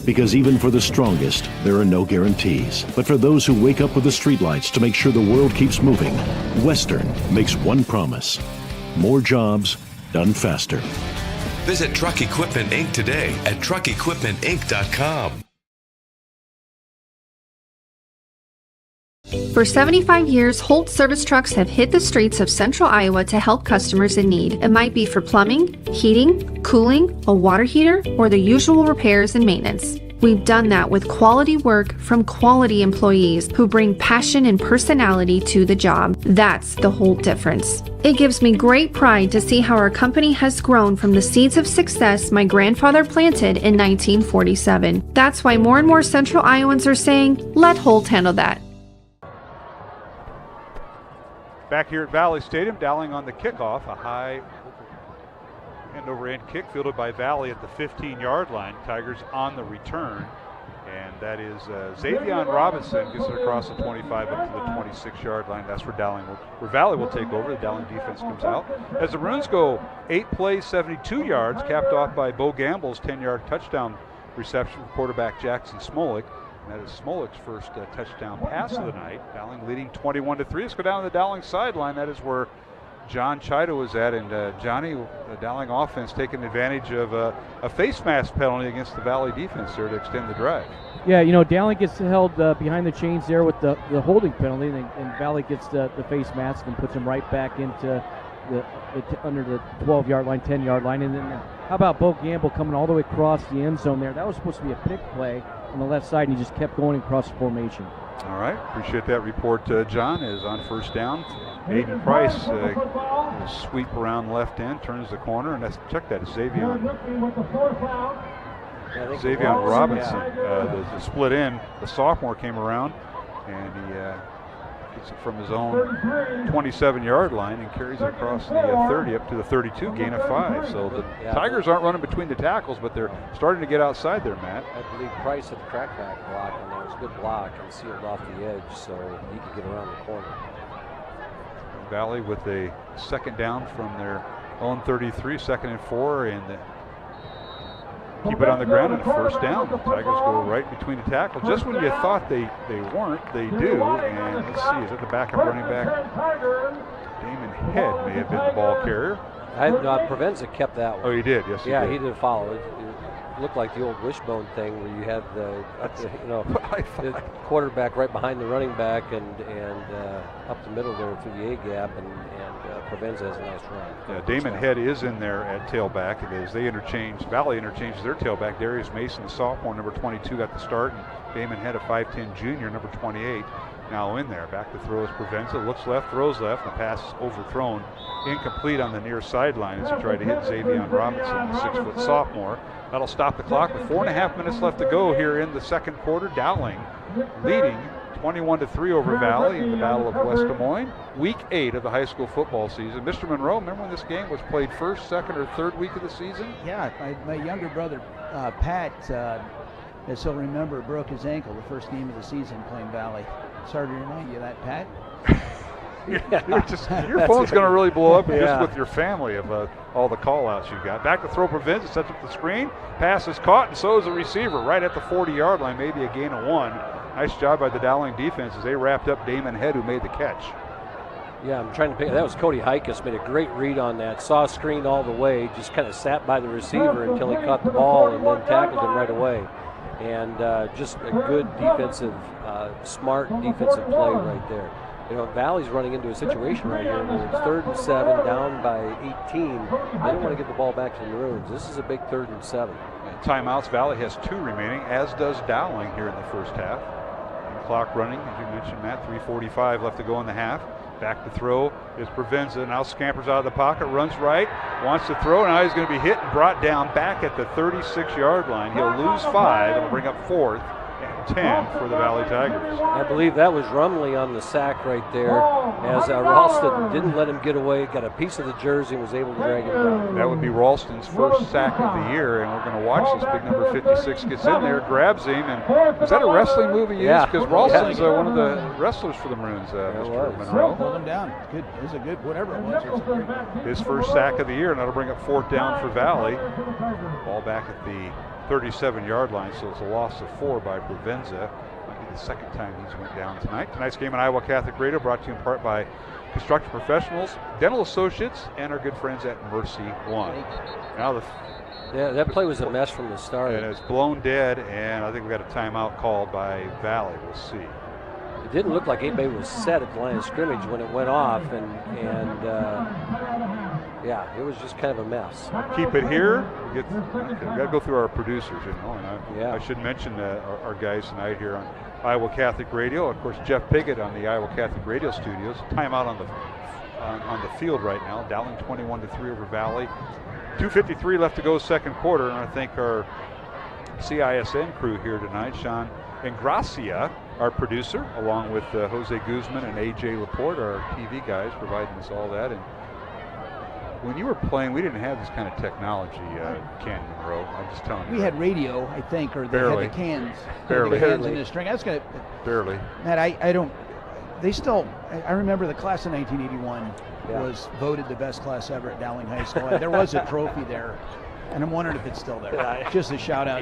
Because even for the strongest, there are no guarantees. But for those who wake up with the streetlights to make sure the world keeps moving, Western makes one promise: more jobs done faster. Visit Truck Equipment Inc. today at truckequipmentinc.com. For 75 years, Holt Service Trucks have hit the streets of central Iowa to help customers in need. It might be for plumbing, heating, cooling, a water heater, or the usual repairs and maintenance. We've done that with quality work from quality employees who bring passion and personality to the job. That's the Holt difference. It gives me great pride to see how our company has grown from the seeds of success my grandfather planted in 1947. That's why more and more central Iowans are saying, let Holt handle that. Back here at Valley Stadium, Dowling on the kickoff, a high end-over-end kick fielded by Valley at the 15-yard line. Tigers on the return, and that is Xavion Robinson gets it across the 25 up to the 26-yard line. That's where Valley will take over. The Dowling defense comes out. As the Maroons go 8 plays, 72 yards, capped off by Bo Gamble's 10-yard touchdown reception from quarterback Jackson Smolik. That is Smolik's first touchdown pass of the night. Dowling leading 21-3. Let's go down to the Dowling sideline. That is where John Chido was at. And Johnny, the Dowling offense taking advantage of a face mask penalty against the Valley defense there to extend the drive. Yeah, you know, Dowling gets held behind the chains there with the holding penalty, and Valley gets the face mask and puts him right back into under the 12-yard line, 10-yard line. And then how about Bo Gamble coming all the way across the end zone there? That was supposed to be a pick play on the left side, and he just kept going across the formation. All right, appreciate that report, John. Is on first down. Aiden Price will sweep around left end, turns the corner, and check that, Xavier Robinson. The split end, the sophomore came around, and he gets it from his own 27-yard line and carries it across the 30 up to the 32, gain of 5. So the Tigers aren't running between the tackles, but they're starting to get outside there, Matt. I believe Price had the crackback block on there. It was a good block and sealed off the edge, so he could get around the corner. Valley with a second down from their own 33, 2nd and 4, and keep it on the ground and first down. The Tigers go right between the tackle. Just when you thought they weren't, they do. And let's see, is that the backup running back? Damon Head may have been the ball carrier. Provenza kept that one. Oh, he did, yes. Yeah, he did follow it. It looked like the old wishbone thing where you had the quarterback right behind the running back and up the middle there through the A gap, and Provenza has a nice run. Yeah, Damon Head is in there at tailback. It is. Valley interchanges their tailback. Darius Mason, the sophomore, number 22, got the start, and Damon Head, a 5'10 junior, number 28, now in there. Back to throw is Provenza, looks left, throws left, and the pass is overthrown, incomplete on the near sideline as he tried to hit Xavier Robinson, the 6-foot sophomore. That'll stop the clock with 4.5 minutes left to go here in the second quarter. Dowling leading 21-3 over Valley in the Battle of West Des Moines. Week 8 of the high school football season. Mr. Monroe, remember when this game was played first, second, or third week of the season? Yeah, my younger brother, Pat, as he'll remember, broke his ankle the first game of the season playing Valley. Sorry to remind you of that, Pat. Your phone's going to really blow up just with your family of all the call-outs you've got. Back to throw Provenza, sets up the screen. Pass is caught, and so is the receiver right at the 40-yard line, maybe a gain of 1. Nice job by the Dowling defense as they wrapped up Damon Head, who made the catch. Yeah, I'm trying to pick. That was Cody Hikus, made a great read on that. Saw screen all the way, just kind of sat by the receiver until he caught the ball and then tackled him right away. And just a good defensive, smart defensive play right there. You know, Valley's running into a situation right here where it's 3rd and 7, down by 18. They don't want to get the ball back to the Maroons. This is a big 3rd and 7. And timeouts, Valley has 2 remaining, as does Dowling here in the first half. And clock running, as you mentioned, Matt, 3:45 left to go in the half. Back to throw is Provenza, now scampers out of the pocket, runs right, wants to throw, now he's going to be hit and brought down back at the 36-yard line. He'll lose 5 and will bring up 4th and 10 for the Valley Tigers. I believe that was Rumley on the sack right there, as Ralston didn't let him get away, got a piece of the jersey and was able to drag him down. That would be Ralston's first sack of the year, and we're going to watch this. Big number 56 gets in there, grabs him, and is that a wrestling move he used? Because Ralston's one of the wrestlers for the Maroons, Mr. Monroe. Hold him down. Good. It was a good, whatever it was. His first sack of the year, and that'll bring up 4th down for Valley. Ball back at the 37-yard line, so it's a loss of 4 by Provenza. Might be the second time he's went down tonight. Tonight's game on Iowa Catholic Radio brought to you in part by Construction Professionals, Dental Associates, and our good friends at Mercy One. Now that play was a mess from the start. And it's blown dead, and I think we got a timeout called by Valley. We'll see. It didn't look like anybody was set at the line of scrimmage when it went off, and yeah, it was just kind of a mess. Keep it here. We got to go through our producers, you know. And I should mention our guys tonight here on Iowa Catholic Radio. Of course, Jeff Piggott on the Iowa Catholic Radio studios. Timeout on the field right now. Dowling 21-3 over Valley. 2:53 left to go, second quarter, and I think our CISN crew here tonight, Sean Ingracia, our producer, along with Jose Guzman and AJ Laporte, our TV guys, providing us all that. And when you were playing, we didn't have this kind of technology, Ken Monroe. I'm just telling you. We had radio, I think, or they barely. had the cans. Barely. The cans in the string. That's gonna. Barely. Matt, I don't. They still. I remember the class of 1981 was voted the best class ever at Dowling High School. There was a trophy there, and I'm wondering if it's still there. Just a shout out.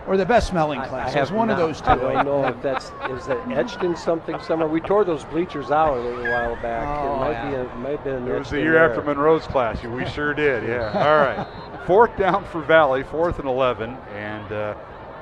Or the best smelling class. It was one of those two. I don't know if is that etched in something somewhere. We tore those bleachers out a little while back. It might have been. It was the year after Monroe's class. We sure did. Yeah. All right. 4th down for Valley. 4th and 11, and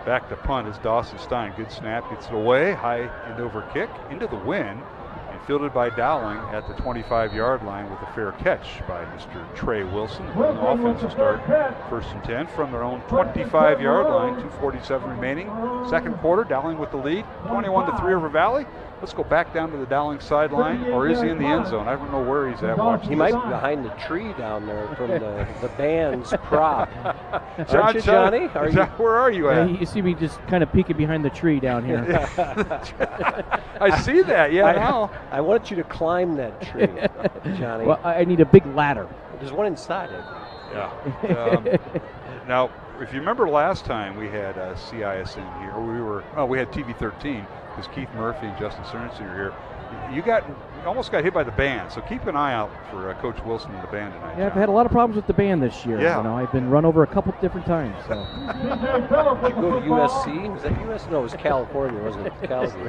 back to punt is Dawson Stein. Good snap, gets it away. High end over kick into the wind. And fielded by Dowling at the 25-yard line with a fair catch by Mr. Trey Wilson. The offense will start 1st and 10 from their own 25-yard line, 2:47 remaining. Second quarter, Dowling with the lead, 21-3 over Valley. Let's go back down to the Dowling sideline, or is he in the end zone? I don't know where he's at. He might be behind the tree down there from the band's prop. John, Johnny? Where are you at? You see me just kind of peeking behind the tree down here. I see that, now. I want you to climb that tree, Johnny. Well, I need a big ladder. There's one inside it. Yeah. Now, if you remember last time we had CISN here, we had TV 13 because Keith Murphy and Justin Sorensen are here. You almost got hit by the band, so keep an eye out for Coach Wilson and the band tonight. Yeah, I've had a lot of problems with the band this year. Yeah. You know, I've been run over a couple different times. So. Did you go to USC? Was that USC? No, it was California, wasn't it? The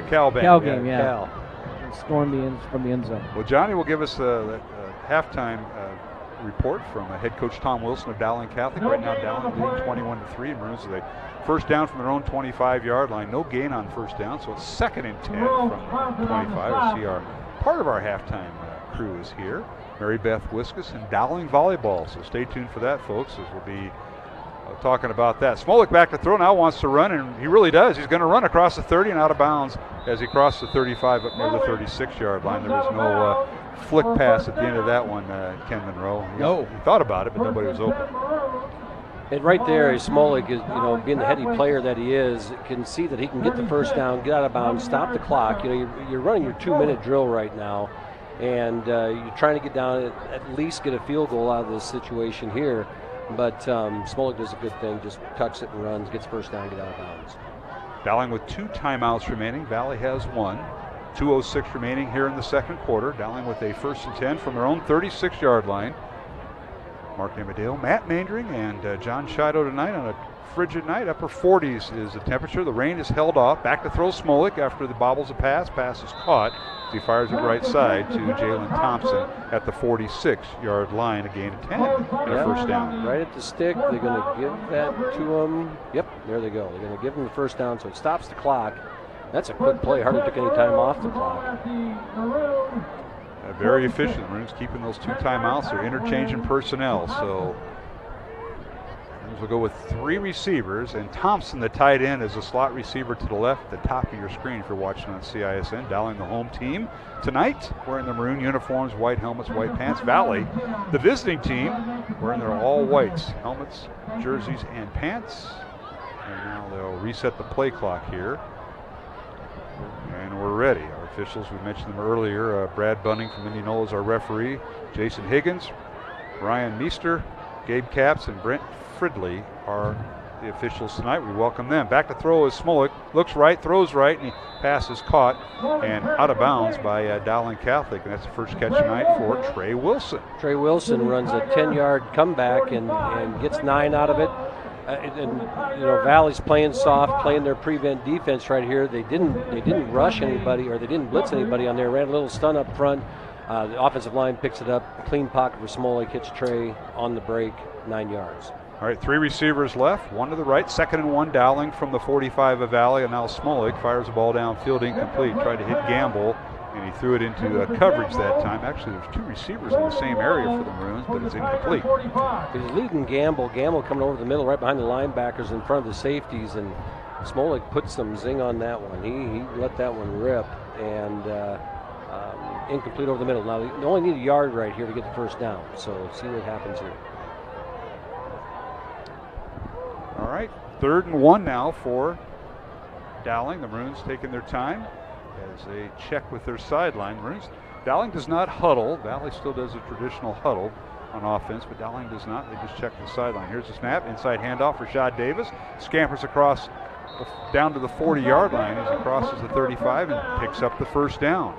Cal band. Cal game, yeah. Cal. Storm from the end zone. Well, Johnny will give us a halftime report from head coach Tom Wilson of Dowling Catholic. Right now, Dowling leading 21-3 in Maroons. They first down from their own 25-yard line. No gain on first down, so it's 2nd and 10 from 25. We see part of our halftime crew is here. Mary Beth Wiskus and Dowling volleyball. So stay tuned for that, folks, as we'll be talking about that. Smolik back to throw now, wants to run, and he really does. He's going to run across the 30 and out of bounds as he crosses the 35 up near the 36-yard line. There was no flick pass at the end of that one, Ken Monroe. He thought about it, but nobody was open. And right there, Smolik is, being the heady player that he is, can see that he can get the first down, get out of bounds, stop the clock. You're running your 2-minute drill right now, and you're trying to get down, at least get a field goal out of this situation here. But Smolik does a good thing, just tucks it and runs, gets first down, get out of bounds. Dowling with 2 timeouts remaining. Valley has 1. 2:06 remaining here in the second quarter. Dowling with a 1st and 10 from their own 36-yard line. Mark Amadeo, Matt Mandring, and John Shido tonight on a frigid night. Upper 40s is the temperature. The rain is held off. Back to throw Smolik after the bobbles a pass. Pass is caught. He fires it right side to Jalen Thompson at the 46-yard line. A gain of 10 and a first down. Right at the stick. They're going to give that to him. Yep, there they go. They're going to give him the first down, so it stops the clock. That's a quick play. Hardly took any time off the clock. Very efficient. Maroons keeping those 2 timeouts. They're interchanging personnel. So we'll go with 3 receivers, and Thompson, the tight end, is a slot receiver to the left at the top of your screen if you're watching on CISN. Dowling, the home team tonight, wearing the maroon uniforms, white helmets, white pants. Valley, the visiting team, wearing their all whites, helmets, jerseys, and pants. And now they'll reset the play clock here. And we're ready. Our officials, we mentioned them earlier. Brad Bunning from Indianola is our referee. Jason Higgins, Ryan Meester, Gabe Capps, and Brent Fridley are the officials tonight. We welcome them. Back to throw is Smolik. Looks right, throws right, and pass is caught and out of bounds by Dowling Catholic. And that's the first catch tonight for Trey Wilson. Trey Wilson runs a 10-yard comeback and gets 9 out of it. Valley's playing soft, playing their prevent defense right here. They didn't rush anybody, or they didn't blitz anybody on there. Ran a little stun up front. The offensive line picks it up. Clean pocket for Smolik, hits Trey on the break, 9 yards. All right, 3 receivers left, 1 to the right, 2nd and 1 Dowling from the 45 of Valley, and now Smolik fires the ball downfield incomplete. Tried to hit Gamble, and he threw it into coverage that time. Actually, there's 2 receivers in the same area for the Maroons, but it's incomplete. He's leading Gamble. Gamble coming over the middle, right behind the linebackers, in front of the safeties, and Smolik put some zing on that one. He let that one rip, and incomplete over the middle. Now, they only need a yard right here to get the first down, so see what happens here. All right, 3rd and 1 now for Dowling. The Maroons taking their time as they check with their sideline. Maroons, Dowling does not huddle. Valley still does a traditional huddle on offense, but Dowling does not. They just check the sideline. Here's the snap, inside handoff for Rashad Davis. Scampers across down to the 40-yard line as he crosses the 35 and picks up the first down.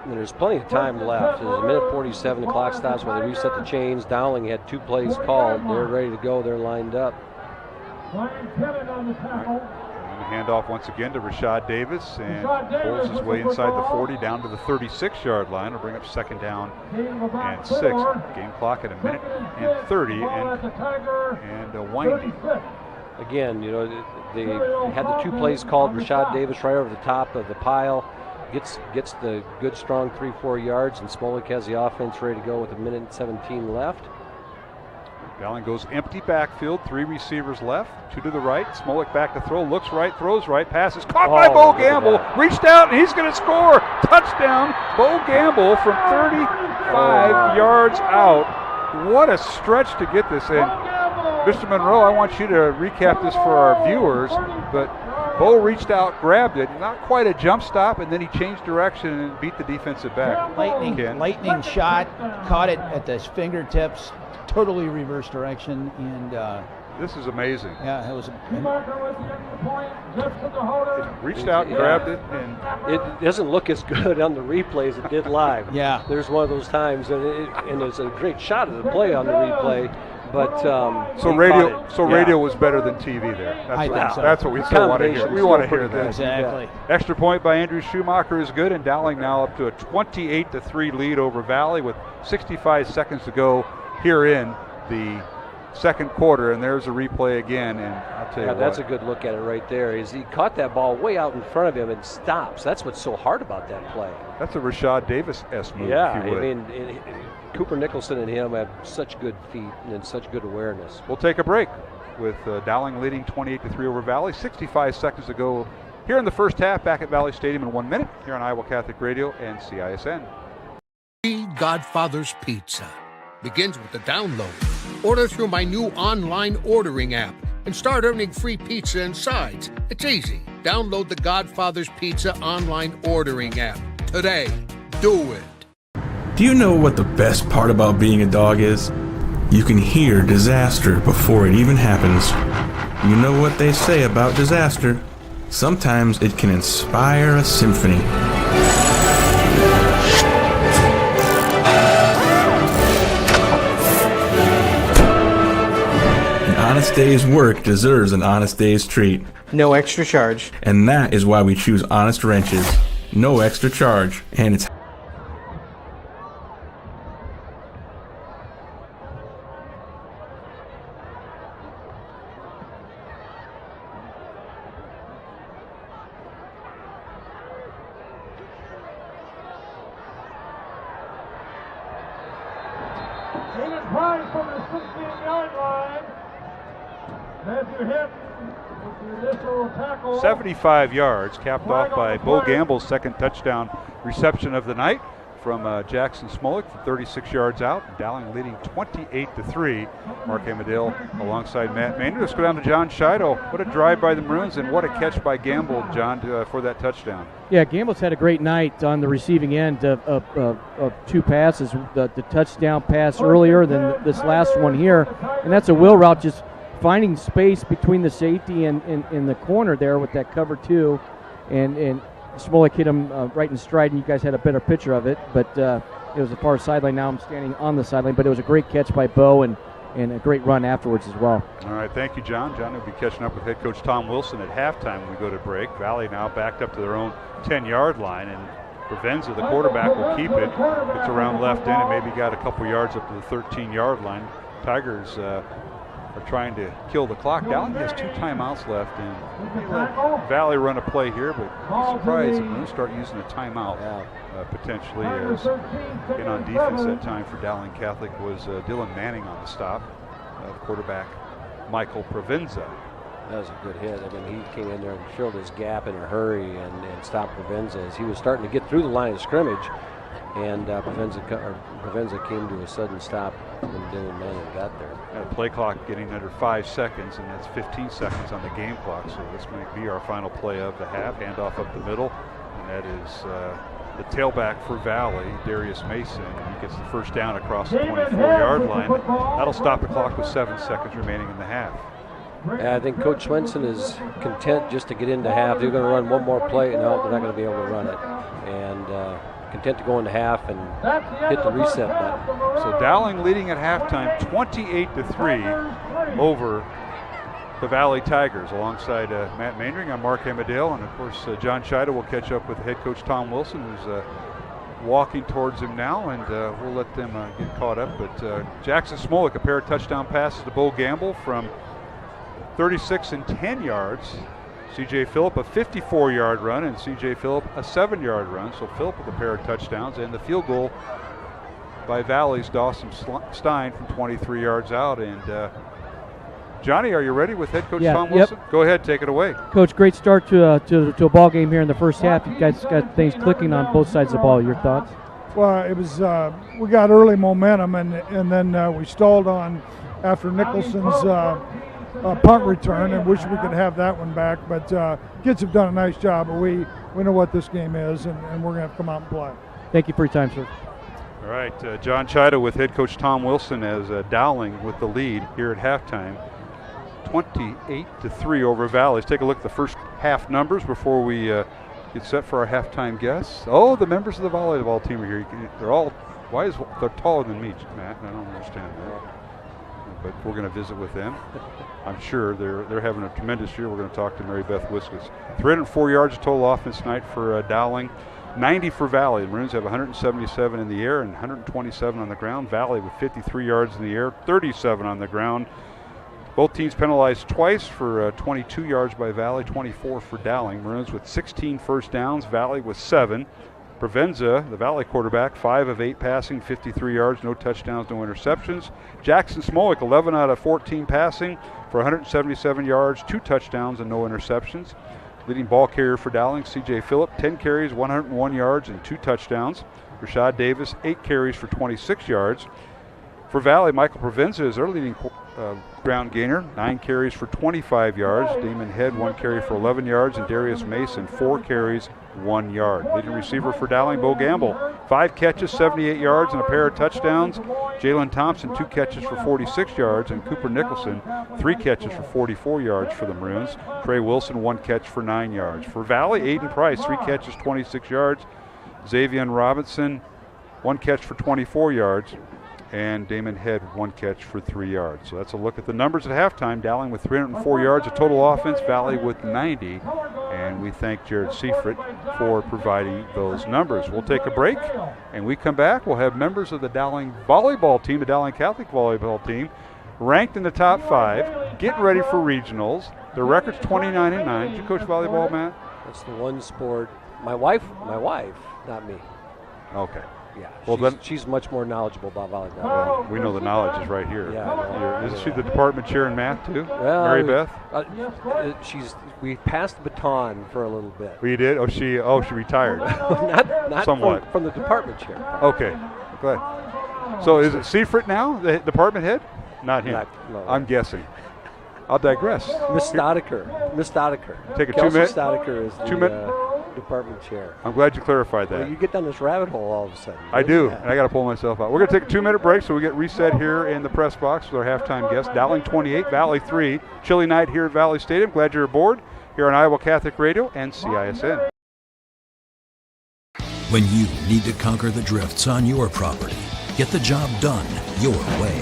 And there's plenty of time left. There's a minute 47. The clock stops while they reset the chains. Dowling had 2 plays called. They're ready to go. They're lined up. Handoff once again to Rashad Davis, and pulls his way inside the 40 down to the 36-yard line. Will bring up 2nd down and 6. Game clock at 1:30 and winding. Again, they had the 2 plays called. Rashad Davis right over the top of the pile. gets the good strong 3-4 yards, and Smolik has the offense ready to go with 1:17 left. Dowling goes empty backfield, 3 receivers left, 2 to the right. Smolik back to throw, looks right, throws right, passes caught by Bo Gamble, reached out, and he's going to score. Touchdown, Bo Gamble from 35 yards out. What a stretch to get this in. Mr. Monroe, I want you to recap this for our viewers, but Bo reached out, grabbed it, not quite a jump stop, and then he changed direction and beat the defensive back. Lightning shot, caught it at his fingertips, totally reverse direction, and this is amazing. Yeah, it was. Reached out and grabbed it, and it doesn't look as good on the replay as it did live. Yeah, there's one of those times, and it's a great shot of the play on the replay. But radio was better than TV there. That's what we still want to hear. We want to hear that. Exactly. Extra point by Andrew Schumacher is good, and Dowling now up to a 28-3 lead over Valley with 65 seconds to go here in the second quarter. And there's a replay again, and I'll tell you what. That's a good look at it right there. Is he caught that ball way out in front of him and stops. That's what's so hard about that play. That's a Rashad Davis-esque move. Yeah, I mean, Cooper Nicholson and him have such good feet and such good awareness. We'll take a break with Dowling leading 28-3 over Valley. 65 seconds to go here in the first half, back at Valley Stadium in 1 minute here on Iowa Catholic Radio and CISN. Godfather's Pizza begins with the download. Order through my new online ordering app and start earning free pizza and sides. It's easy. Download the Godfather's Pizza online ordering app today. Do it. Do you know what the best part about being a dog is? You can hear disaster before it even happens. You know what they say about disaster. Sometimes it can inspire a symphony. An honest day's work deserves an honest day's treat. No extra charge. And that is why we choose Honest Wrenches. No extra charge. And it's Price from the 16-yard line. Matthew Hinton with the initial tackle. 75 yards, capped off by Bo Gamble's second touchdown reception of the night from Jackson Smolik from 36 yards out. Dowling leading 28-3. Mark Amadale alongside Matt Maynard. Let's go down to John Shido. What a drive by the Maroons and what a catch by Gamble, John, for that touchdown. Yeah, Gamble's had a great night on the receiving end of 2 passes. The touchdown pass earlier than this last one here. And that's a wheel route, just finding space between the safety and the corner there with that cover 2. And Smolik hit him right in stride, and you guys had a better picture of it. But it was a far sideline. Now I'm standing on the sideline. But it was a great catch by Bo and a great run afterwards as well. All right, thank you, John. John will be catching up with head coach Tom Wilson at halftime when we go to break. Valley now backed up to their own 10-yard line, and Provenza, the quarterback, will keep it. Gets around left in and maybe got a couple yards up to the 13-yard line. Tigers are trying to kill the clock. Dowling has 2 timeouts left, and maybe let Valley run a play here, but I'm surprised if we start using a timeout potentially. As in on defense that time for Dowling Catholic was Dylan Manning on the stop. The quarterback, Michael Provenza. That was a good hit. I mean, he came in there and filled his gap in a hurry and stopped Provenza as he was starting to get through the line of scrimmage. And Provenza came to a sudden stop when Dylan Manning got there. Play clock getting under 5 seconds, and that's 15 seconds on the game clock. So this might be our final play of the half. Handoff up the middle, and that is the tailback for Valley, Darius Mason. And he gets the first down across the 24-yard line. That'll stop the clock with 7 seconds remaining in the half. I think Coach Swenson is content just to get into half. They're going to run one more play, and no, they're not going to be able to run it. And content to go into half and hit the reset button. So Dowling leading at halftime 28-3 over the Valley Tigers. Alongside Matt Maindring, I'm Mark Amadale, and of course John Shido will catch up with head coach Tom Wilson, who's walking towards him now, and we'll let them get caught up. But Jackson Smolik, a pair of touchdown passes to Bo Gamble from 36 and 10 yards. C.J. Phillip a 54-yard run, and C.J. Phillip a 7-yard run. So Phillip with a pair of touchdowns, and the field goal by Valley's Dawson Stein from 23 yards out. And Johnny, are you ready with head coach Tom Wilson? Go ahead, take it away. Coach, great start to a ball game here in the first half. You guys got things clicking on both sides of the ball. Your thoughts? Well, it was we got early momentum, and then we stalled on after Nicholson's punt return, and wish we could have that one back. But kids have done a nice job. But we know what this game is, and we're going to have to come out and play. Thank you for your time, sir. All right, John Chida with head coach Tom Wilson as Dowling with the lead here at halftime. 28-3 over Valley. Let's take a look at the first half numbers before we get set for our halftime guests. Oh, the members of the volleyball team are here. They're all, they're taller than me, Matt? I don't understand that. But we're going to visit with them. I'm sure they're having a tremendous year. We're going to talk to Mary Beth Wiskus. 304 yards of total offense tonight for Dowling. 90 for Valley. The Maroons have 177 in the air and 127 on the ground. Valley with 53 yards in the air, 37 on the ground. Both teams penalized twice for 22 yards by Valley, 24 for Dowling. Maroons with 16 first downs, Valley with 7. Provenza, the Valley quarterback, 5 of 8 passing, 53 yards, no touchdowns, no interceptions. Jackson Smolik, 11 out of 14 passing for 177 yards, 2 touchdowns and no interceptions. Leading ball carrier for Dowling, C.J. Phillip, 10 carries, 101 yards, and 2 touchdowns. Rashad Davis, 8 carries for 26 yards. For Valley, Michael Provenza is their leading ground gainer, 9 carries for 25 yards. Damon Head, 1 carry for 11 yards, and Darius Mason, 4 carries, 1 yard. Leading receiver for Dowling, Bo Gamble, 5 catches, 78 yards, and a pair of touchdowns. Jalen Thompson, 2 catches for 46 yards, and Cooper Nicholson, 3 catches for 44 yards for the Maroons. Trey Wilson, 1 catch for 9 yards. For Valley, Aiden Price, 3 catches, 26 yards. Xavier Robinson, 1 catch for 24 yards. And Damon Head, 1 catch for 3 yards. So that's a look at the numbers at halftime. Dowling with 304 yards of total offense, Valley with 90. And we thank Jared Seifert for providing those numbers. We'll take a break, and we come back. We'll have members of the Dowling volleyball team, the Dowling Catholic volleyball team, ranked in the top 5, getting ready for regionals. Their record's 29-9. Did you coach volleyball, Matt? That's the one sport. My wife, not me. Okay. Yeah, well, she's much more knowledgeable about volleyball. Well, we know the knowledge is right here. Yeah, isn't she the department chair in math too? Well, Mary Beth? We passed the baton for a little bit. We did? She retired. not somewhat from the department chair. Okay, glad. So is it Seifert now, the department head? Not him. No. I'm guessing. I'll digress. Miss Stodiker. Take a Kelsey 2-minute. Stodiker is the department chair. I'm glad you clarified that. Well, you get down this rabbit hole all of a sudden. I do, and I got to pull myself out. We're going to take a 2-minute break so we get reset here in the press box with our halftime guest. Dowling 28, Valley 3. Chilly night here at Valley Stadium. Glad you're aboard here on Iowa Catholic Radio and CISN. When you need to conquer the drifts on your property, get the job done your way.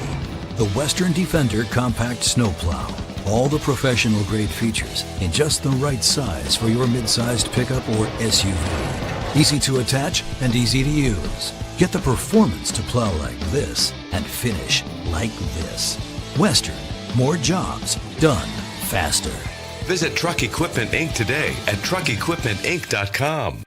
The Western Defender Compact Snowplow. All the professional grade features in just the right size for your mid-sized pickup or SUV. Easy to attach and easy to use. Get the performance to plow like this and finish like this. Western, more jobs done faster. Visit Truck Equipment Inc. today at truckequipmentinc.com.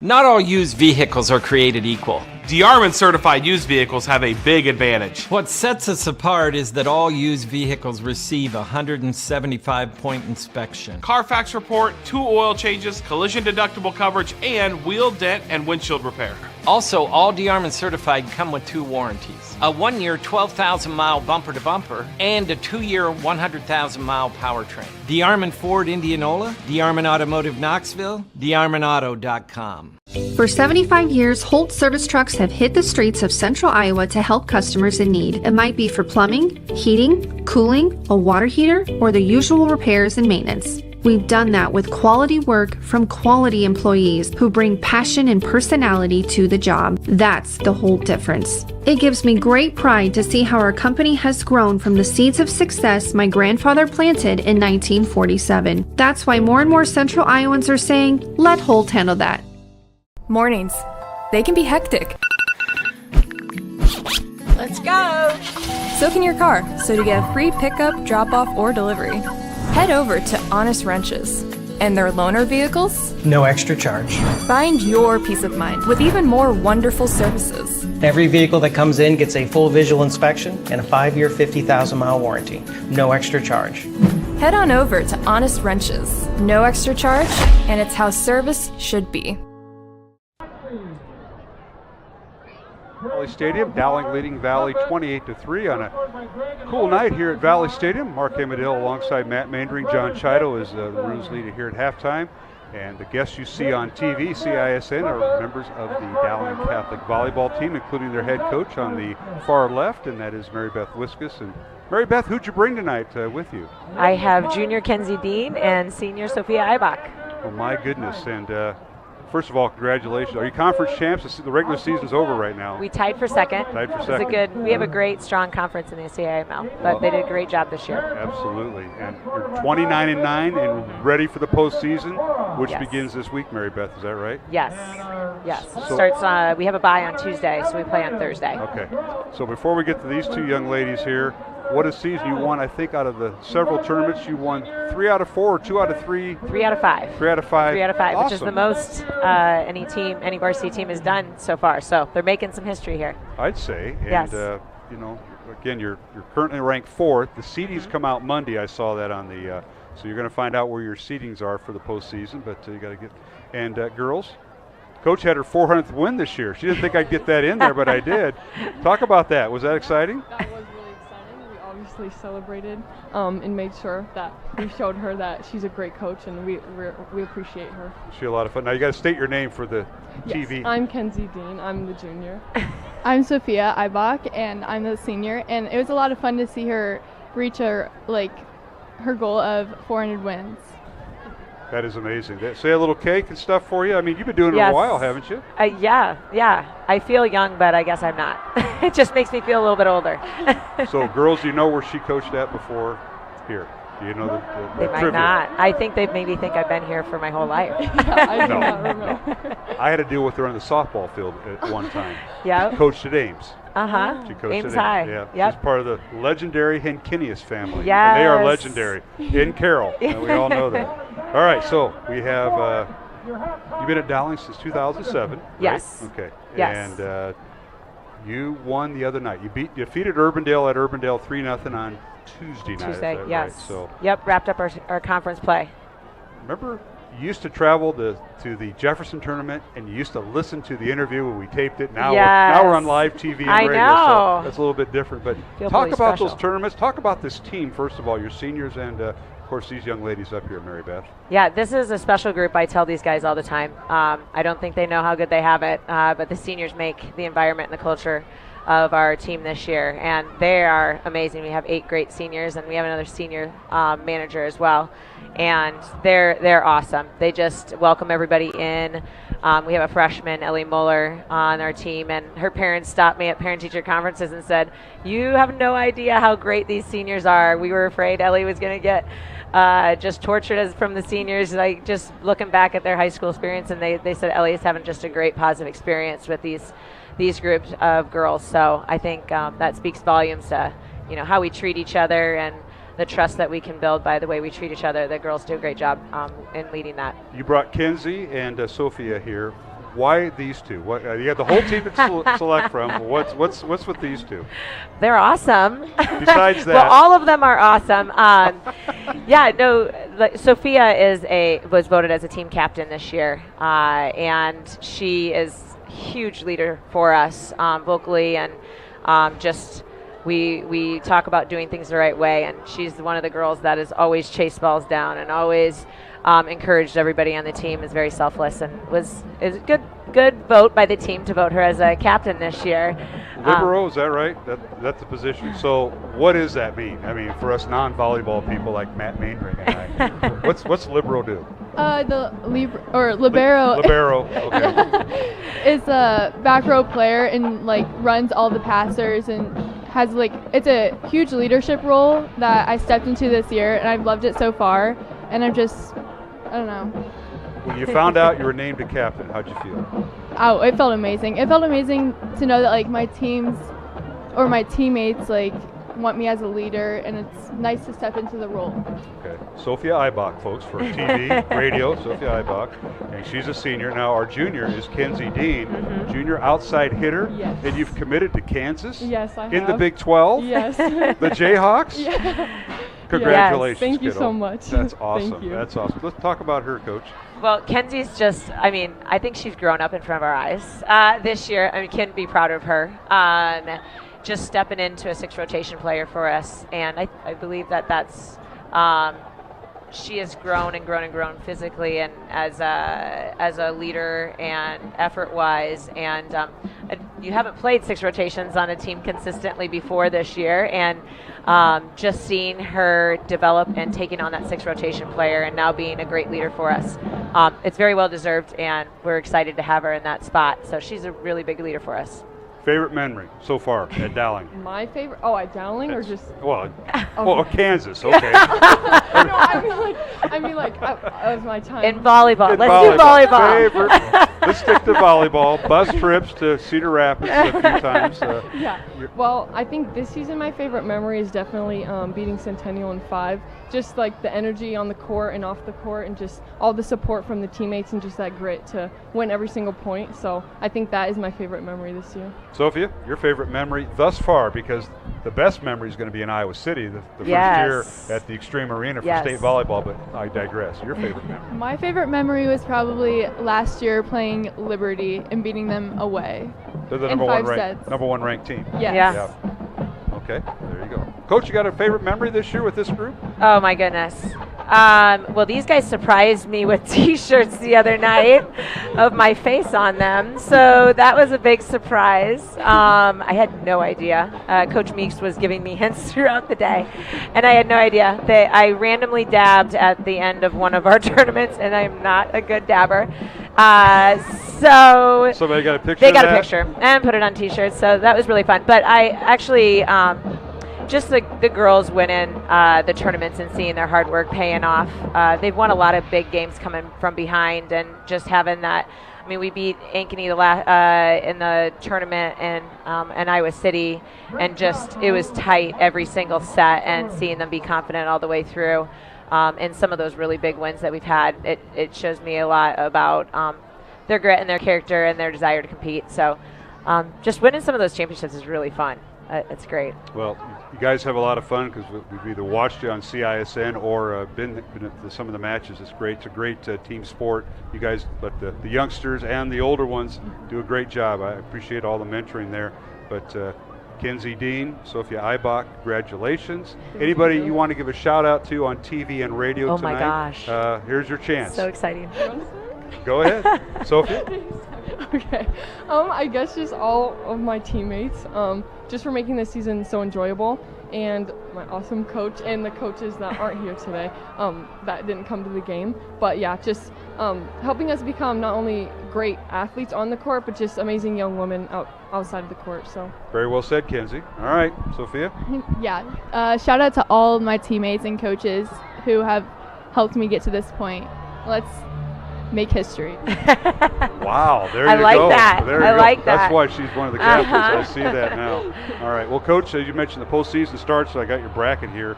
Not all used vehicles are created equal. DeArmond certified used vehicles have a big advantage. What sets us apart is that all used vehicles receive a 175-point inspection. Carfax report, 2 oil changes, collision deductible coverage, and wheel dent and windshield repair. Also, all DeArmond certified come with 2 warranties. A 1-year 12,000-mile bumper-to-bumper and a 2-year 100,000-mile powertrain. DeArmond Ford Indianola, DeArmond Automotive Knoxville, DeArmondAuto.com. For 75 years, Holt Service Trucks have hit the streets of central Iowa to help customers in need. It might be for plumbing, heating, cooling, a water heater, or the usual repairs and maintenance. We've done that with quality work from quality employees who bring passion and personality to the job. That's the whole difference. It gives me great pride to see how our company has grown from the seeds of success my grandfather planted in 1947. That's why more and more central Iowans are saying, let Holt handle that. Mornings. They can be hectic. Let's go. Soak in your car, so to get a free pickup, drop-off, or delivery, head over to Honest Wrenches. And their loaner vehicles? No extra charge. Find your peace of mind with even more wonderful services. Every vehicle that comes in gets a full visual inspection and a 5-year, 50,000-mile warranty. No extra charge. Head on over to Honest Wrenches. No extra charge, and it's how service should be. Valley Stadium, Dowling leading Valley 28-3 on a cool night here at Valley Stadium. Mark Amadale alongside Matt Mandring. John Chido is the Roos leader here at halftime. And the guests you see on TV, CISN, are members of the Dowling Catholic volleyball team, including their head coach on the far left, and that is Mary Beth Wiskus. And Mary Beth, who'd you bring tonight with you? I have junior Kenzie Dean and senior Sophia Eibach. Oh my goodness. And first of all, congratulations. Are you conference champs? The regular season's over right now. We tied for second. Tied for second. We have a great, strong conference in the CIML, but they did a great job this year. Absolutely. And you're 29-9 and ready for the postseason, which begins this week, Mary Beth. Is that right? Yes. Yes. So, starts. We have a bye on Tuesday, so we play on Thursday. Okay. So before we get to these two young ladies here, what a season you won. I think out of the several tournaments, you won 3 out of 4 or 2 out of 3? 3 out of 5. 3 out of 5. 3 out of 5, awesome. Which is the most any varsity team has done so far. So they're making some history here. I'd say. And, yes. You know, again, you're currently ranked 4th. The seedings come out Monday. I saw that on the so you're going to find out where your seedings are for the postseason, but you got to get. And girls, Coach had her 400th win this year. She didn't think I'd get that in there, but I did. Talk about that. Was that exciting? That was really exciting. We obviously celebrated and made sure that we showed her that she's a great coach, and we appreciate her. She's a lot of fun. Now you got to state your name for the TV. I'm Kenzie Dean. I'm the junior. I'm Sophia Eibach, and I'm the senior. And it was a lot of fun to see her reach her goal of 400 wins. That is amazing. Say a little cake and stuff for you. I mean, you've been doing it a while, haven't you? Yeah. I feel young, but I guess I'm not. It just makes me feel a little bit older. So, girls, do you know where she coached at before here? Do you know the They might trivia? not. I think they maybe think I've been here for my whole life. I do not remember. I had to deal with her on the softball field at one time. Yeah. She coached at Ames. Uh-huh. She coached Ames at Ames. High. Yeah. Yep. She's part of the legendary Henkinius family. Yes. And they are legendary in Carroll. And we all know that. All right, so we have you've been at Dowling since 2007. Yes. Right? Okay. Yes. And you won the other night. You defeated Urbandale at Urbandale 3-0 on Tuesday night. Tuesday, is that yes. Right? So wrapped up our conference play. remember you used to travel to the Jefferson tournament, and you used to listen to the interview when we taped it. Now, now we're on live TV and radio, so that's a little bit different. But talk about those tournaments. Talk about this team, first of all, your seniors and, of course, these young ladies up here, Mary Beth. Yeah, this is a special group. I tell these guys all the time. I don't think they know how good they have it, but the seniors make the environment and the culture of our team this year, and they are amazing. We have 8 great seniors, and we have another senior manager as well, and they're awesome. They just welcome everybody in. We have a freshman, Ellie Muller, on our team, and her parents stopped me at parent-teacher conferences and said, "You have no idea how great these seniors are. We were afraid Ellie was going to get just tortured from the seniors," like just looking back at their high school experience, and they said Ellie is having just a great positive experience with these groups of girls. So I think that speaks volumes to how we treat each other and the trust that we can build by the way we treat each other. The girls do a great job in leading that. You brought Kenzie and Sophia here. Why these two? What, you got the whole team to select from. What's with these two? They're awesome. Besides that, well, all of them are awesome. Sophia was voted as a team captain this year, and she is a huge leader for us vocally, and we talk about doing things the right way, and she's one of the girls that has always chased balls down and always encouraged everybody on the team, is very selfless, and is a good vote by the team to vote her as a captain this year. Libero, is that right? That's the position. So what does that mean? I mean, for us non-volleyball people like Matt Mainring and I, what's libero do? Libero. Libero, okay. Is a back row player and runs all the passers and has it's a huge leadership role that I stepped into this year, and I've loved it so far. And I don't know. When you found out you were named a captain, how'd you feel? Oh, it felt amazing. It felt amazing to know that my teams or my teammates want me as a leader, and it's nice to step into the role. Okay. Sophia Eibach, folks, for TV, radio, Sophia Eibach. And she's a senior. Now, our junior is Kenzie Dean, junior outside hitter. Yes. And you've committed to Kansas? Yes, I have. In the Big 12? Yes. The Jayhawks? Yeah. Congratulations, Yes. Thank you kiddo. so much. That's awesome. Thank you. That's awesome. Let's talk about her, Coach. Well, Kenzie's just, I think she's grown up in front of our eyes this year. Can be proud of her. Just stepping into a 6 rotation player for us. And I believe that's, she has grown and grown and grown physically and as a leader and effort-wise. And you haven't played 6 rotations on a team consistently before this year. And just seeing her develop and taking on that 6 rotation player and now being a great leader for us. It's very well deserved, and we're excited to have her in that spot. So she's a really big leader for us. Favorite memory so far at Dowling? My favorite? Oh, at Dowling or just? Well, Okay. well, Kansas. Okay. No, I mean like of my time. In volleyball. In Let's do volleyball. Favorite. Let's stick to volleyball. Bus trips to Cedar Rapids a few times. Yeah. Well, I think this season my favorite memory is definitely beating Centennial in 5. Just like the energy on the court and off the court, and just all the support from the teammates, and just that grit to win every single point. So I think that is my favorite memory this year. Sophia, your favorite memory thus far, because the best memory is going to be in Iowa City, the first year at the Extreme Arena for state volleyball, but I digress. Your favorite memory? My favorite memory was probably last year playing Liberty and beating them away. They're the in number one ranked team. Yes. Yeah. Okay, there you go. Coach, you got a favorite memory this year with this group? Oh my goodness. Well, these guys surprised me with T-shirts the other night of my face on them, so that was a big surprise. I had no idea. Coach Meeks was giving me hints throughout the day, and I had no idea. I randomly dabbed at the end of one of our tournaments, and I'm not a good dabber. So somebody got a picture. They got a picture and put it on T-shirts, so that was really fun. But I actually. Just the girls winning the tournaments and seeing their hard work paying off. They've won a lot of big games coming from behind, and just having that. I mean, we beat Ankeny in the tournament in Iowa City, and just it was tight every single set, and seeing them be confident all the way through. And some of those really big wins that we've had, it shows me a lot about their grit and their character and their desire to compete. So just winning some of those championships is really fun. It's great. Well, you guys have a lot of fun because we've either watched you on CISN or been at some of the matches. It's great. It's a great team sport. You guys, but the youngsters and the older ones do a great job. I appreciate all the mentoring there. But Kenzie Dean, Sophia Eibach, congratulations. Anybody you want to give a shout out to on TV and radio tonight? Oh my gosh. Here's your chance. So exciting. Go ahead, Sophia. Okay. I guess just all of my teammates, just for making this season so enjoyable, and my awesome coach and the coaches that aren't here today, that didn't come to the game. But yeah, just helping us become not only great athletes on the court, but just amazing young women outside of the court. So very well said, Kenzie. All right, Sophia. Yeah. Shout out to all of my teammates and coaches who have helped me get to this point. Let's make history. Wow, there I you like go. That. There you I go. like that. That's why she's one of the captains. I see that now. All right. Well, Coach, as you mentioned, the postseason starts, so I got your bracket here.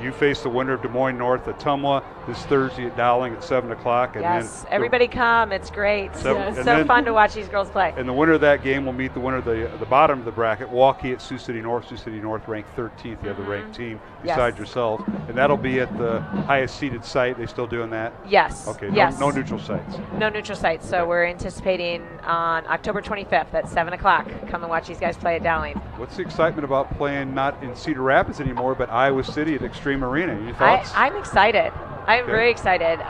You face the winner of Des Moines North at Tumwa this Thursday at Dowling at 7 o'clock. And yes, then everybody come. It's great. It's so fun to watch these girls play. And the winner of that game will meet the winner of the bottom of the bracket, Waukee at Sioux City North. Sioux City North ranked 13th, the other ranked team besides yourself. And that'll be at the highest seeded site. They still doing that? Yes. Okay, yes. No neutral sites. No neutral sites. So we're anticipating on October 25th at 7 o'clock. Come and watch these guys play at Dowling. What's the excitement about playing not in Cedar Rapids anymore, but Iowa City at Extreme Arena? Any thoughts? I'm excited. I'm very excited.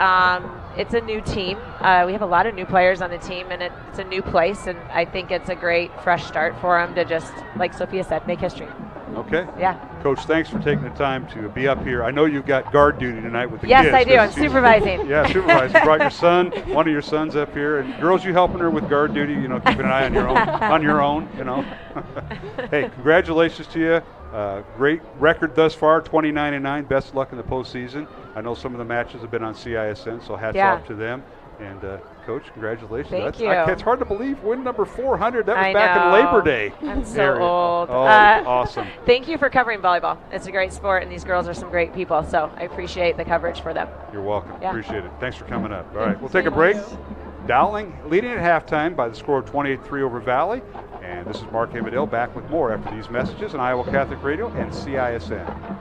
It's a new team. We have a lot of new players on the team, and it's a new place, and I think it's a great fresh start for them to just, like Sophia said, make history. Okay. Yeah. Coach, thanks for taking the time to be up here. I know you've got guard duty tonight with the kids. Yes, I do. I'm supervising. Yeah, supervising. You brought your son, one of your sons up here. And girls, you helping her with guard duty, keeping an eye on your own, Hey, congratulations to you. Great record thus far, 29-9. Best of luck in the postseason. I know some of the matches have been on CISN, so hats off to them. And Coach, congratulations. Thank you. It's hard to believe win number 400. That was I back know. in Labor Day. I'm so area. old. Oh, awesome. Thank you for covering volleyball. It's a great sport, and these girls are some great people, so I appreciate the coverage for them. You're welcome. Yeah. Appreciate it. Thanks for coming up. All right, we'll take a break. Dowling leading at halftime by the score of 28-3 over Valley. And this is Mark Amadale back with more after these messages on Iowa Catholic Radio and CISN.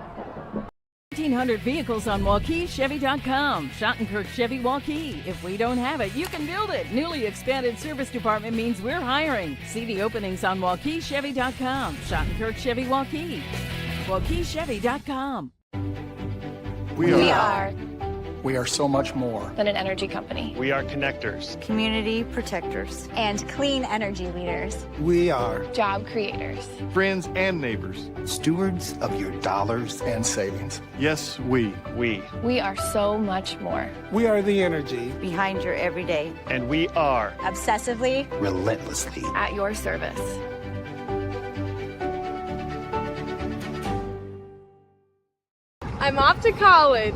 1,500 vehicles on WauKeeChevy.com. Schottenkirk Chevy Waukee. If we don't have it, you can build it. Newly expanded service department means we're hiring. See the openings on WauKeeChevy.com. Schottenkirk Chevy Waukee. WauKeeChevy.com. We are so much more than an energy company. We are connectors, Community protectors. And clean energy leaders. We are Job creators. friends and neighbors, stewards of your dollars and savings. Yes, we. We are so much more. We are the energy, Behind your everyday. and we are Obsessively. relentlessly. At your service. I'm off to college.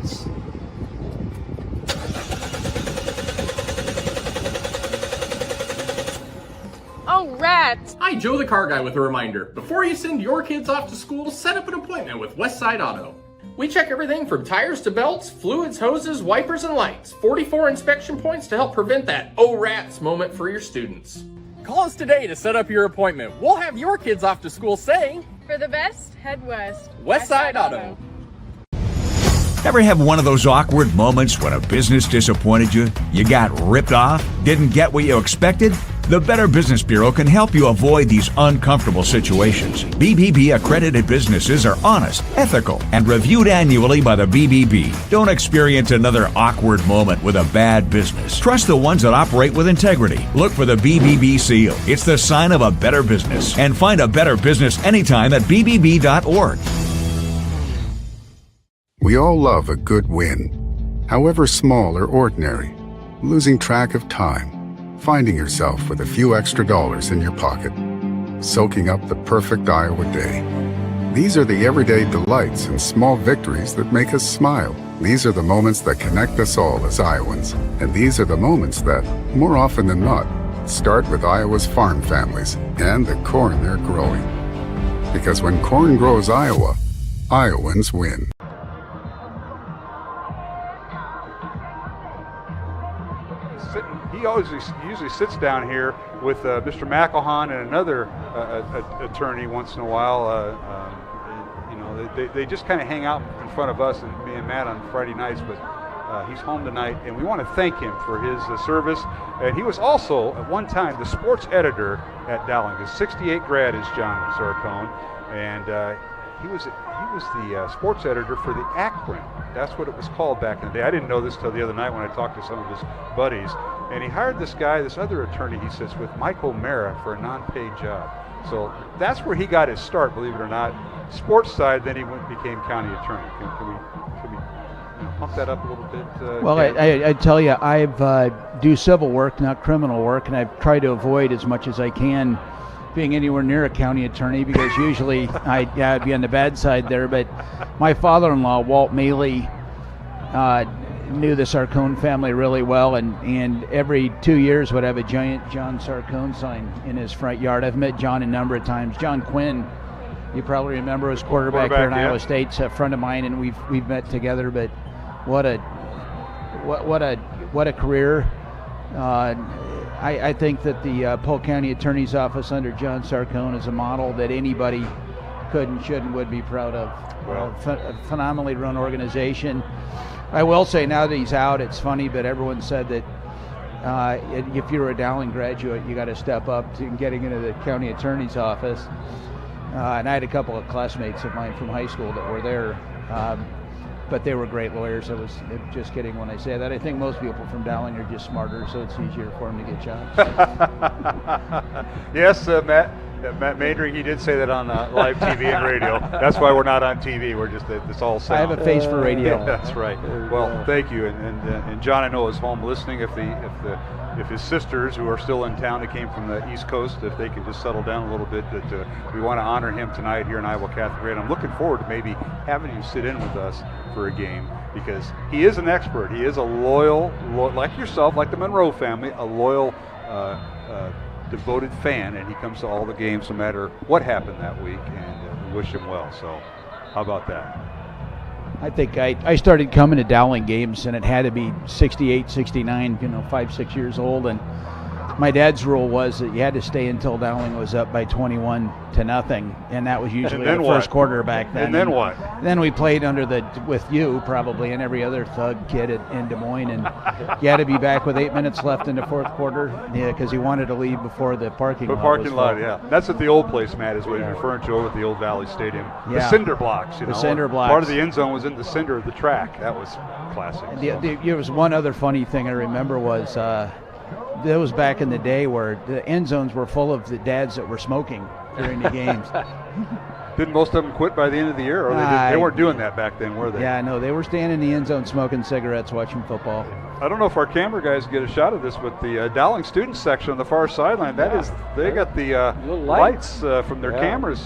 Oh, rats! Hi, Joe the Car Guy with a reminder. Before you send your kids off to school, set up an appointment with Westside Auto. We check everything from tires to belts, fluids, hoses, wipers, and lights. 44 inspection points to help prevent that oh rats moment for your students. Call us today to set up your appointment. We'll have your kids off to school saying, For the best, head west. Westside Auto. Ever have one of those awkward moments when a business disappointed you? You got ripped off? Didn't get what you expected? The Better Business Bureau can help you avoid these uncomfortable situations. BBB accredited businesses are honest, ethical, and reviewed annually by the BBB. Don't experience another awkward moment with a bad business. Trust the ones that operate with integrity. Look for the BBB seal. It's the sign of a better business. And find a better business anytime at bbb.org. We all love a good win, however small or ordinary. Losing track of time, finding yourself with a few extra dollars in your pocket, soaking up the perfect Iowa day. These are the everyday delights and small victories that make us smile. These are the moments that connect us all as Iowans. And these are the moments that, more often than not, start with Iowa's farm families and the corn they're growing. Because when corn grows Iowa, Iowans win. He usually sits down here with Mr. McElhan and another attorney once in a while. They just kind of hang out in front of us and me and Matt on Friday nights, but he's home tonight, and we want to thank him for his service. And he was also, at one time, the sports editor at Dowling. His 68 grad is John Sarcone, and he was the sports editor for the Akron. That's what it was called back in the day. I didn't know this till the other night when I talked to some of his buddies. And he hired this guy, this other attorney he sits with, Mike O'Mara, for a non-paid job. So that's where he got his start, believe it or not. Sports side, then he became county attorney. Can we pump that up a little bit? Well, I tell you, I've do civil work, not criminal work, and I've tried to avoid as much as I can being anywhere near a county attorney, because usually I'd be on the bad side there. But my father-in-law, Walt Maley, knew the Sarcone family really well, and every 2 years would have a giant John Sarcone sign in his front yard. I've met John a number of times. John Quinn, you probably remember, was quarterback here in Iowa State's a friend of mine, and we've met together. But what a career. I think that the Polk County Attorney's Office under John Sarcone is a model that anybody could and should and would be proud of. Well, a phenomenally run organization. I will say, now that he's out, it's funny, but everyone said that if you're a Dowling graduate, you got to step up to getting into the county attorney's office. And I had a couple of classmates of mine from high school that were there. But they were great lawyers. I was just kidding when I say that. I think most people from Dowling are just smarter, so it's easier for them to get jobs. Yes, Matt Maindring, he did say that on live TV and radio. That's why we're not on TV. We're just, it's all sound. I have a face for radio. Yeah, that's right. Well, thank you. And John, I know, is home listening. If his sisters, who are still in town, that came from the East Coast, if they can just settle down a little bit, that we want to honor him tonight here in Iowa Catholic Radio. I'm looking forward to maybe having you sit in with us for a game. because he is an expert. He is a loyal, like yourself, like the Monroe family, a loyal, devoted fan, and he comes to all the games no matter what happened that week, and we wish him well. So how about that? I think I started coming to Dowling games, and it had to be 68, 69, 5, 6 years old, and my dad's rule was that you had to stay until Dowling was up by 21-0, and that was usually the first quarter back then. And then what? Then we played with you probably and every other thug kid in Des Moines, and you had to be back with 8 minutes left in the fourth quarter, because he wanted to leave before the parking lot. The parking lot, yeah. That's at the old place, Matt, is what you're referring to with the old Valley Stadium. Yeah. The cinder blocks, The cinder blocks. Part of the end zone was in the cinder of the track. That was classic. There was one other funny thing I remember was that was back in the day where the end zones were full of the dads that were smoking during the games. Didn't most of them quit by the end of the year? Or they weren't doing that back then, were they? Yeah, no, they were standing in the end zone smoking cigarettes watching football. I don't know if our camera guys get a shot of this, but the Dowling student section on the far sideline, they got the lights from their cameras,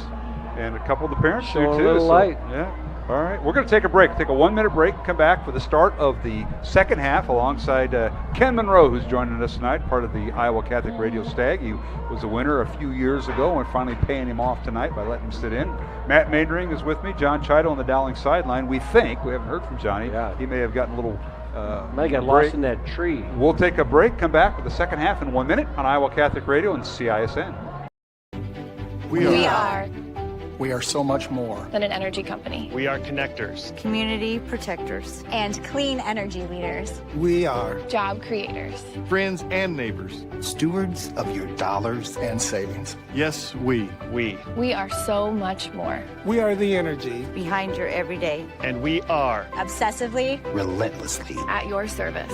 and a couple of the parents do too. A little light. Yeah. All right, we're going to take a break. Take a 1 minute break and come back for the start of the second half alongside Ken Monroe, who's joining us tonight, part of the Iowa Catholic Radio Stag. He was a winner a few years ago, and we're finally paying him off tonight by letting him sit in. Matt Maindring is with me, John Chido on the Dowling sideline. We think, we haven't heard from Johnny, he may have gotten a little might get lost in that tree. We'll take a break, come back with the second half in 1 minute on Iowa Catholic Radio and CISN. We are so much more than an energy company. We are connectors, community protectors, and clean energy leaders. We are job creators, friends and neighbors, stewards of your dollars and savings. Yes, we are so much more. We are the energy Behind your everyday. And we are Obsessively. relentlessly At your service.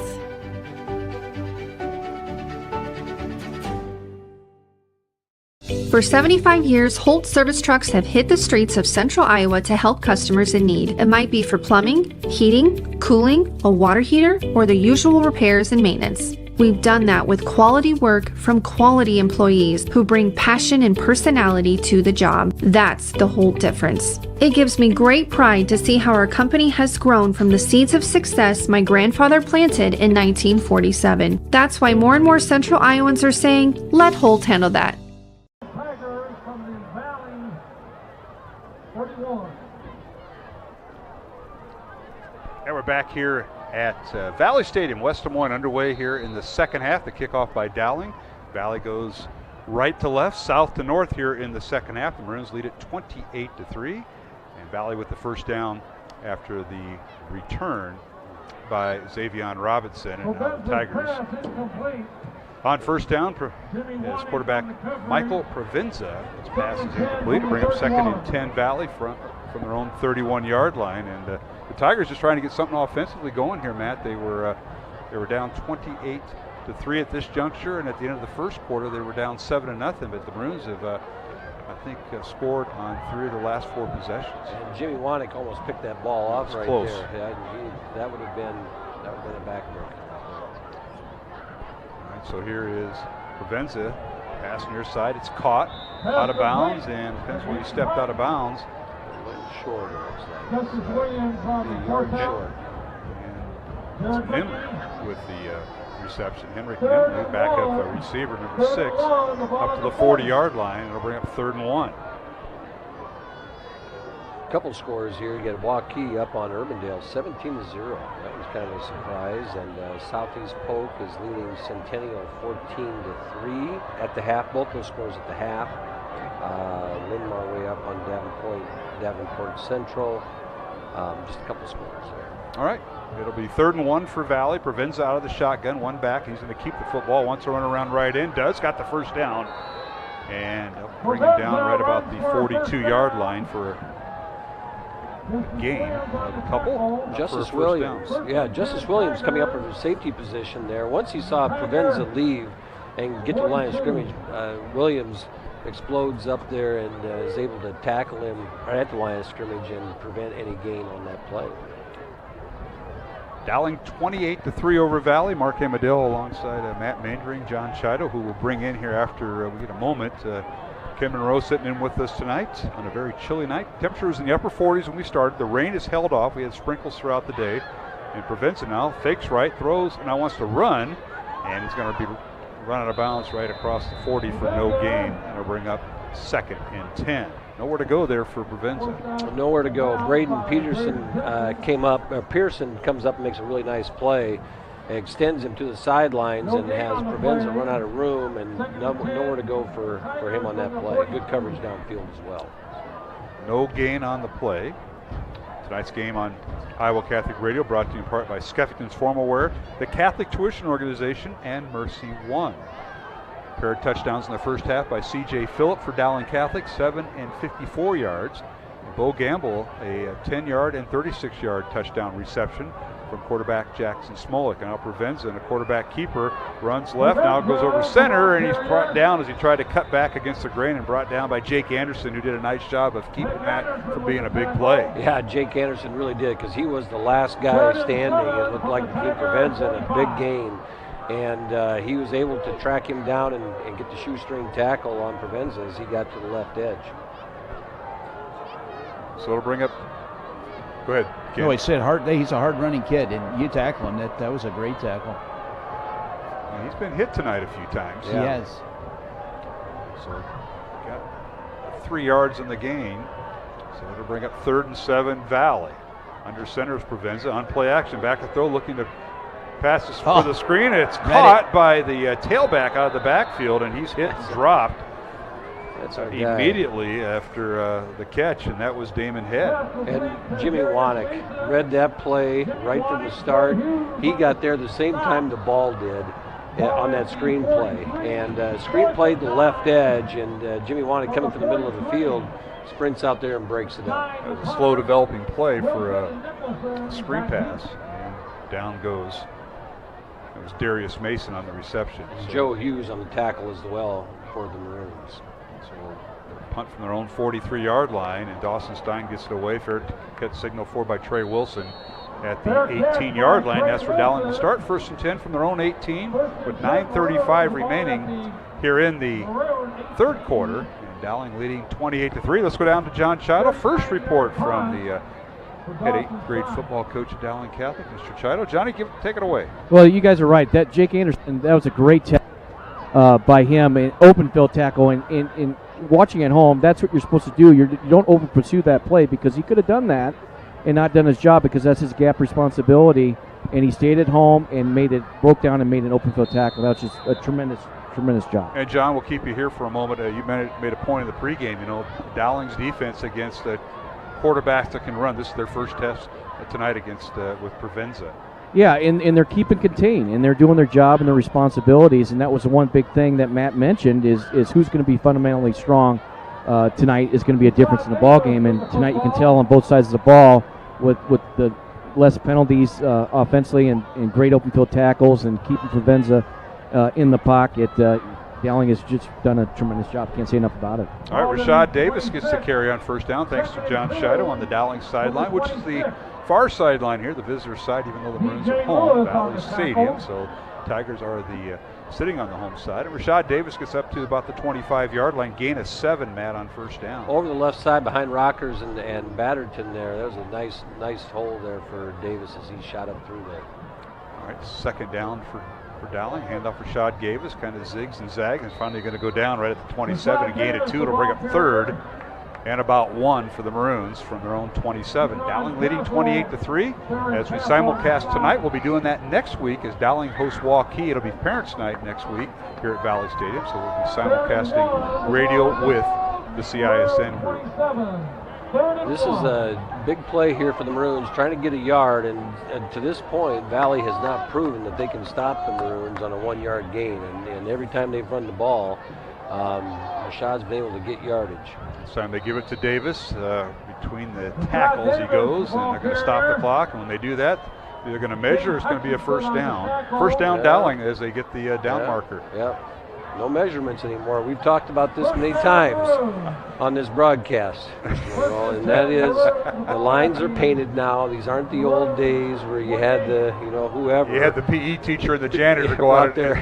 For 75 years, Holt service trucks have hit the streets of central Iowa to help customers in need. It might be for plumbing, heating, cooling, a water heater, or the usual repairs and maintenance. We've done that with quality work from quality employees who bring passion and personality to the job. That's the Holt difference. It gives me great pride to see how our company has grown from the seeds of success my grandfather planted in 1947. That's why more and more central Iowans are saying, let Holt handle that. And we're back here at Valley Stadium, West Des Moines, underway here in the second half. The kickoff by Dowling. Valley goes right to left, south to north here in the second half. The Maroons lead it 28-3. And Valley with the first down after the return by Xavion Robinson. And now the Tigers on first down is quarterback Michael Provenza. His pass is incomplete to bring up 2nd and 10 Valley from their own 31-yard line. And the Tigers just trying to get something offensively going here, Matt. They were down 28-3 at this juncture, and at the end of the first quarter they were down 7-0. But the Maroons have, I think, scored on 3 of the last 4 possessions. And Jimmy Wanek almost picked that ball off right close. there. Yeah, that would have been a backbreaker. All right, so here is Provenza, pass near side. It's caught out of bounds, and depends when he stepped out of bounds. Short, it looks like. Short. And Henry with the reception. Henry backup receiver, number 6, up to the 40-yard line. It'll bring up 3rd and 1. A couple scores here. You got Waukee up on Urbandale, 17-0. That was kind of a surprise. And Southeast Polk is leading Centennial 14-3 at the half. Both those scores at the half. Linmar way up on Davenport Central. Just a couple scores there. All right. It'll be 3rd and 1 for Valley. Provenza out of the shotgun, one back. He's going to keep the football. Wants to run around right in. Does. Got the first down. And they'll bring him down right about the 42-yard line for a gain of a couple. Justice Williams. Yeah, Justice Williams coming up from the safety position there. Once he saw Provenza leave and get to the line of scrimmage, Williams explodes up there and is able to tackle him right at the line of scrimmage and prevent any gain on that play. Dowling 28-3 over Valley. Mark Amadale alongside Matt Maindring, John Chido, who will bring in here after we get a moment. Ken Monroe sitting in with us tonight on a very chilly night. Temperature was in the upper 40s when we started. The rain has held off. We had sprinkles throughout the day. And Provenza now fakes right, throws, and now wants to run, and he's going to be run out of bounds right across the 40 for no gain, and it'll bring up 2nd and 10. Nowhere to go there for Provenza. Nowhere to go. Braden Peterson Pearson comes up and makes a really nice play, extends him to the sidelines, and has Provenza run out of room, and nowhere to go for him on that play. Good coverage downfield as well. No gain on the play. Tonight's game on Iowa Catholic Radio brought to you in part by Skeffington's Formal Wear, the Catholic Tuition Organization, and Mercy One. A pair of touchdowns in the first half by C.J. Phillip for Dowling Catholic, 7 and 54 yards. Bo Gamble, a 10-yard and 36-yard touchdown reception from quarterback Jackson Smolik. And now Provenza, and a quarterback keeper, runs left, now goes over center, and he's brought down as he tried to cut back against the grain, and brought down by Jake Anderson, who did a nice job of keeping that from being a big play. Yeah, Jake Anderson really did, because he was the last guy standing. It looked like between Provenza and a big gain. And he was able to track him down and get the shoestring tackle on Provenza as he got to the left edge. So it'll bring up. Go ahead, Ken. No, he said he's a hard running kid, and you tackle him. That was a great tackle. And he's been hit tonight a few times. Yeah. He has. So got 3 yards in the gain. So it'll bring up 3rd and 7 Valley. Under center is Provenza on play action. Back to throw, looking to pass this for the screen. It's caught by the tailback out of the backfield, and he's hit and dropped. That's our immediately after the catch, and that was Damon Head. And Jimmy Wannick read that play right from the start. He got there the same time the ball did on that screen play. And screen played the left edge, and Jimmy Wannick, coming from the middle of the field, sprints out there and breaks it up. It was a slow developing play for a screen pass, and down goes. It was Darius Mason on the reception. Joe Hughes on the tackle as well for the Maroons. So punt from their own 43-yard line, and Dawson Stein gets it away. Fair cut signal for by Trey Wilson at the 18-yard line. That's where Dowling will start. 1st and 10 from their own 18 with 9:35 remaining here in the 3rd quarter. And Dowling leading 28-3. Let's go down to John Chido. First report from the head 8th grade football coach at Dowling Catholic, Mr. Chido. Johnny, take it away. Well, you guys are right. That Jake Anderson, that was a great tackle by him, an open field tackle. And watching at home, that's what you're supposed to do. You don't over pursue that play, because he could have done that and not done his job, because that's his gap responsibility. And he stayed at home and broke down and made an open field tackle. That was just a tremendous job. And John, we'll keep you here for a moment. You made a point in the pregame. Dowling's defense against the quarterbacks that can run. This is their first test tonight against with Provenza. Yeah, and they're keeping contained, and they're doing their job and their responsibilities. And that was the one big thing that Matt mentioned is who's going to be fundamentally strong tonight is going to be a difference in the ball game. And tonight you can tell on both sides of the ball with the less penalties offensively and great open field tackles and keeping Provenza in the pocket. Dowling has just done a tremendous job. Can't say enough about it. All right, Rashad Davis gets the carry on first down, thanks to John Chido on the Dowling sideline, which is the far sideline here, the visitor side, even though the Maroons are home, Valley Stadium. So Tigers are the sitting on the home side. And Rashad Davis gets up to about the 25-yard line, gain of 7, Matt, on first down. Over the left side behind Rockers and Batterton there. That was a nice hole there for Davis as he shot up through there. All right, 2nd down for Dowling. Handoff for Rashad Davis, kind of zigs and zags, and finally going to go down right at the 27. A gain of 2. It'll bring up 3rd and about 1 for the Maroons from their own 27. Dowling leading 28-3. As we simulcast tonight, we'll be doing that next week as Dowling hosts Waukee. It'll be Parents' Night next week here at Valley Stadium, so we'll be simulcasting radio with the CISN group. This is a big play here for the Maroons, trying to get a yard, and to this point, Valley has not proven that they can stop the Maroons on a 1-yard gain, and every time they've run the ball, Rashad's been able to get yardage. This time they give it to Davis. Between the tackles he goes, and they're going to stop the clock, and when they do that, they're going to measure. It's going to be a first down. First down Dowling as they get the down marker. Yep. No measurements anymore. We've talked about this many times on this broadcast. And that is, the lines are painted now. These aren't the old days where you had the, whoever. You had the PE teacher and the janitor go out there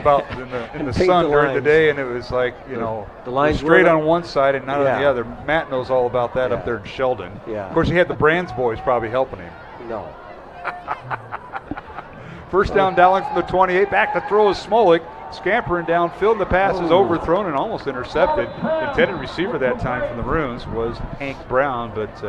in the sun during the day, and it was like, the lines straight on one side and not on the other. Matt knows all about that up there in Sheldon. Yeah. Of course, he had the Brands boys probably helping him. No. First down, Dowling from the 28. Back to throw is Smolik. Scampering downfield, the pass is overthrown and almost intercepted. Intended receiver that time from the Maroons was Hank Brown, but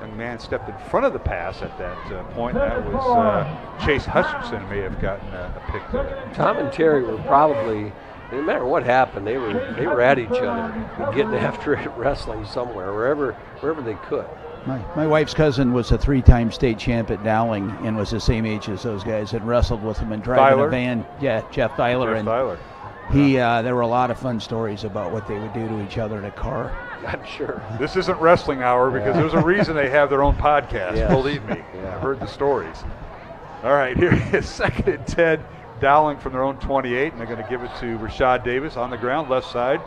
young man stepped in front of the pass at that point. That was Chase Hutchinson may have gotten a pick there. Tom and Terry were probably, no matter what happened, they were at each other, getting after it, wrestling somewhere, wherever they could. My wife's cousin was a 3-time state champ at Dowling and was the same age as those guys, and wrestled with them and driving a van. Yeah, Jeff Thyler. There were a lot of fun stories about what they would do to each other in a car. I'm sure. This isn't Wrestling Hour because there's a reason they have their own podcast. Yes. Believe me, I've heard the stories. All right, here is 2nd and 10. Dowling from their own 28, and they're going to give it to Rashad Davis on the ground, left side.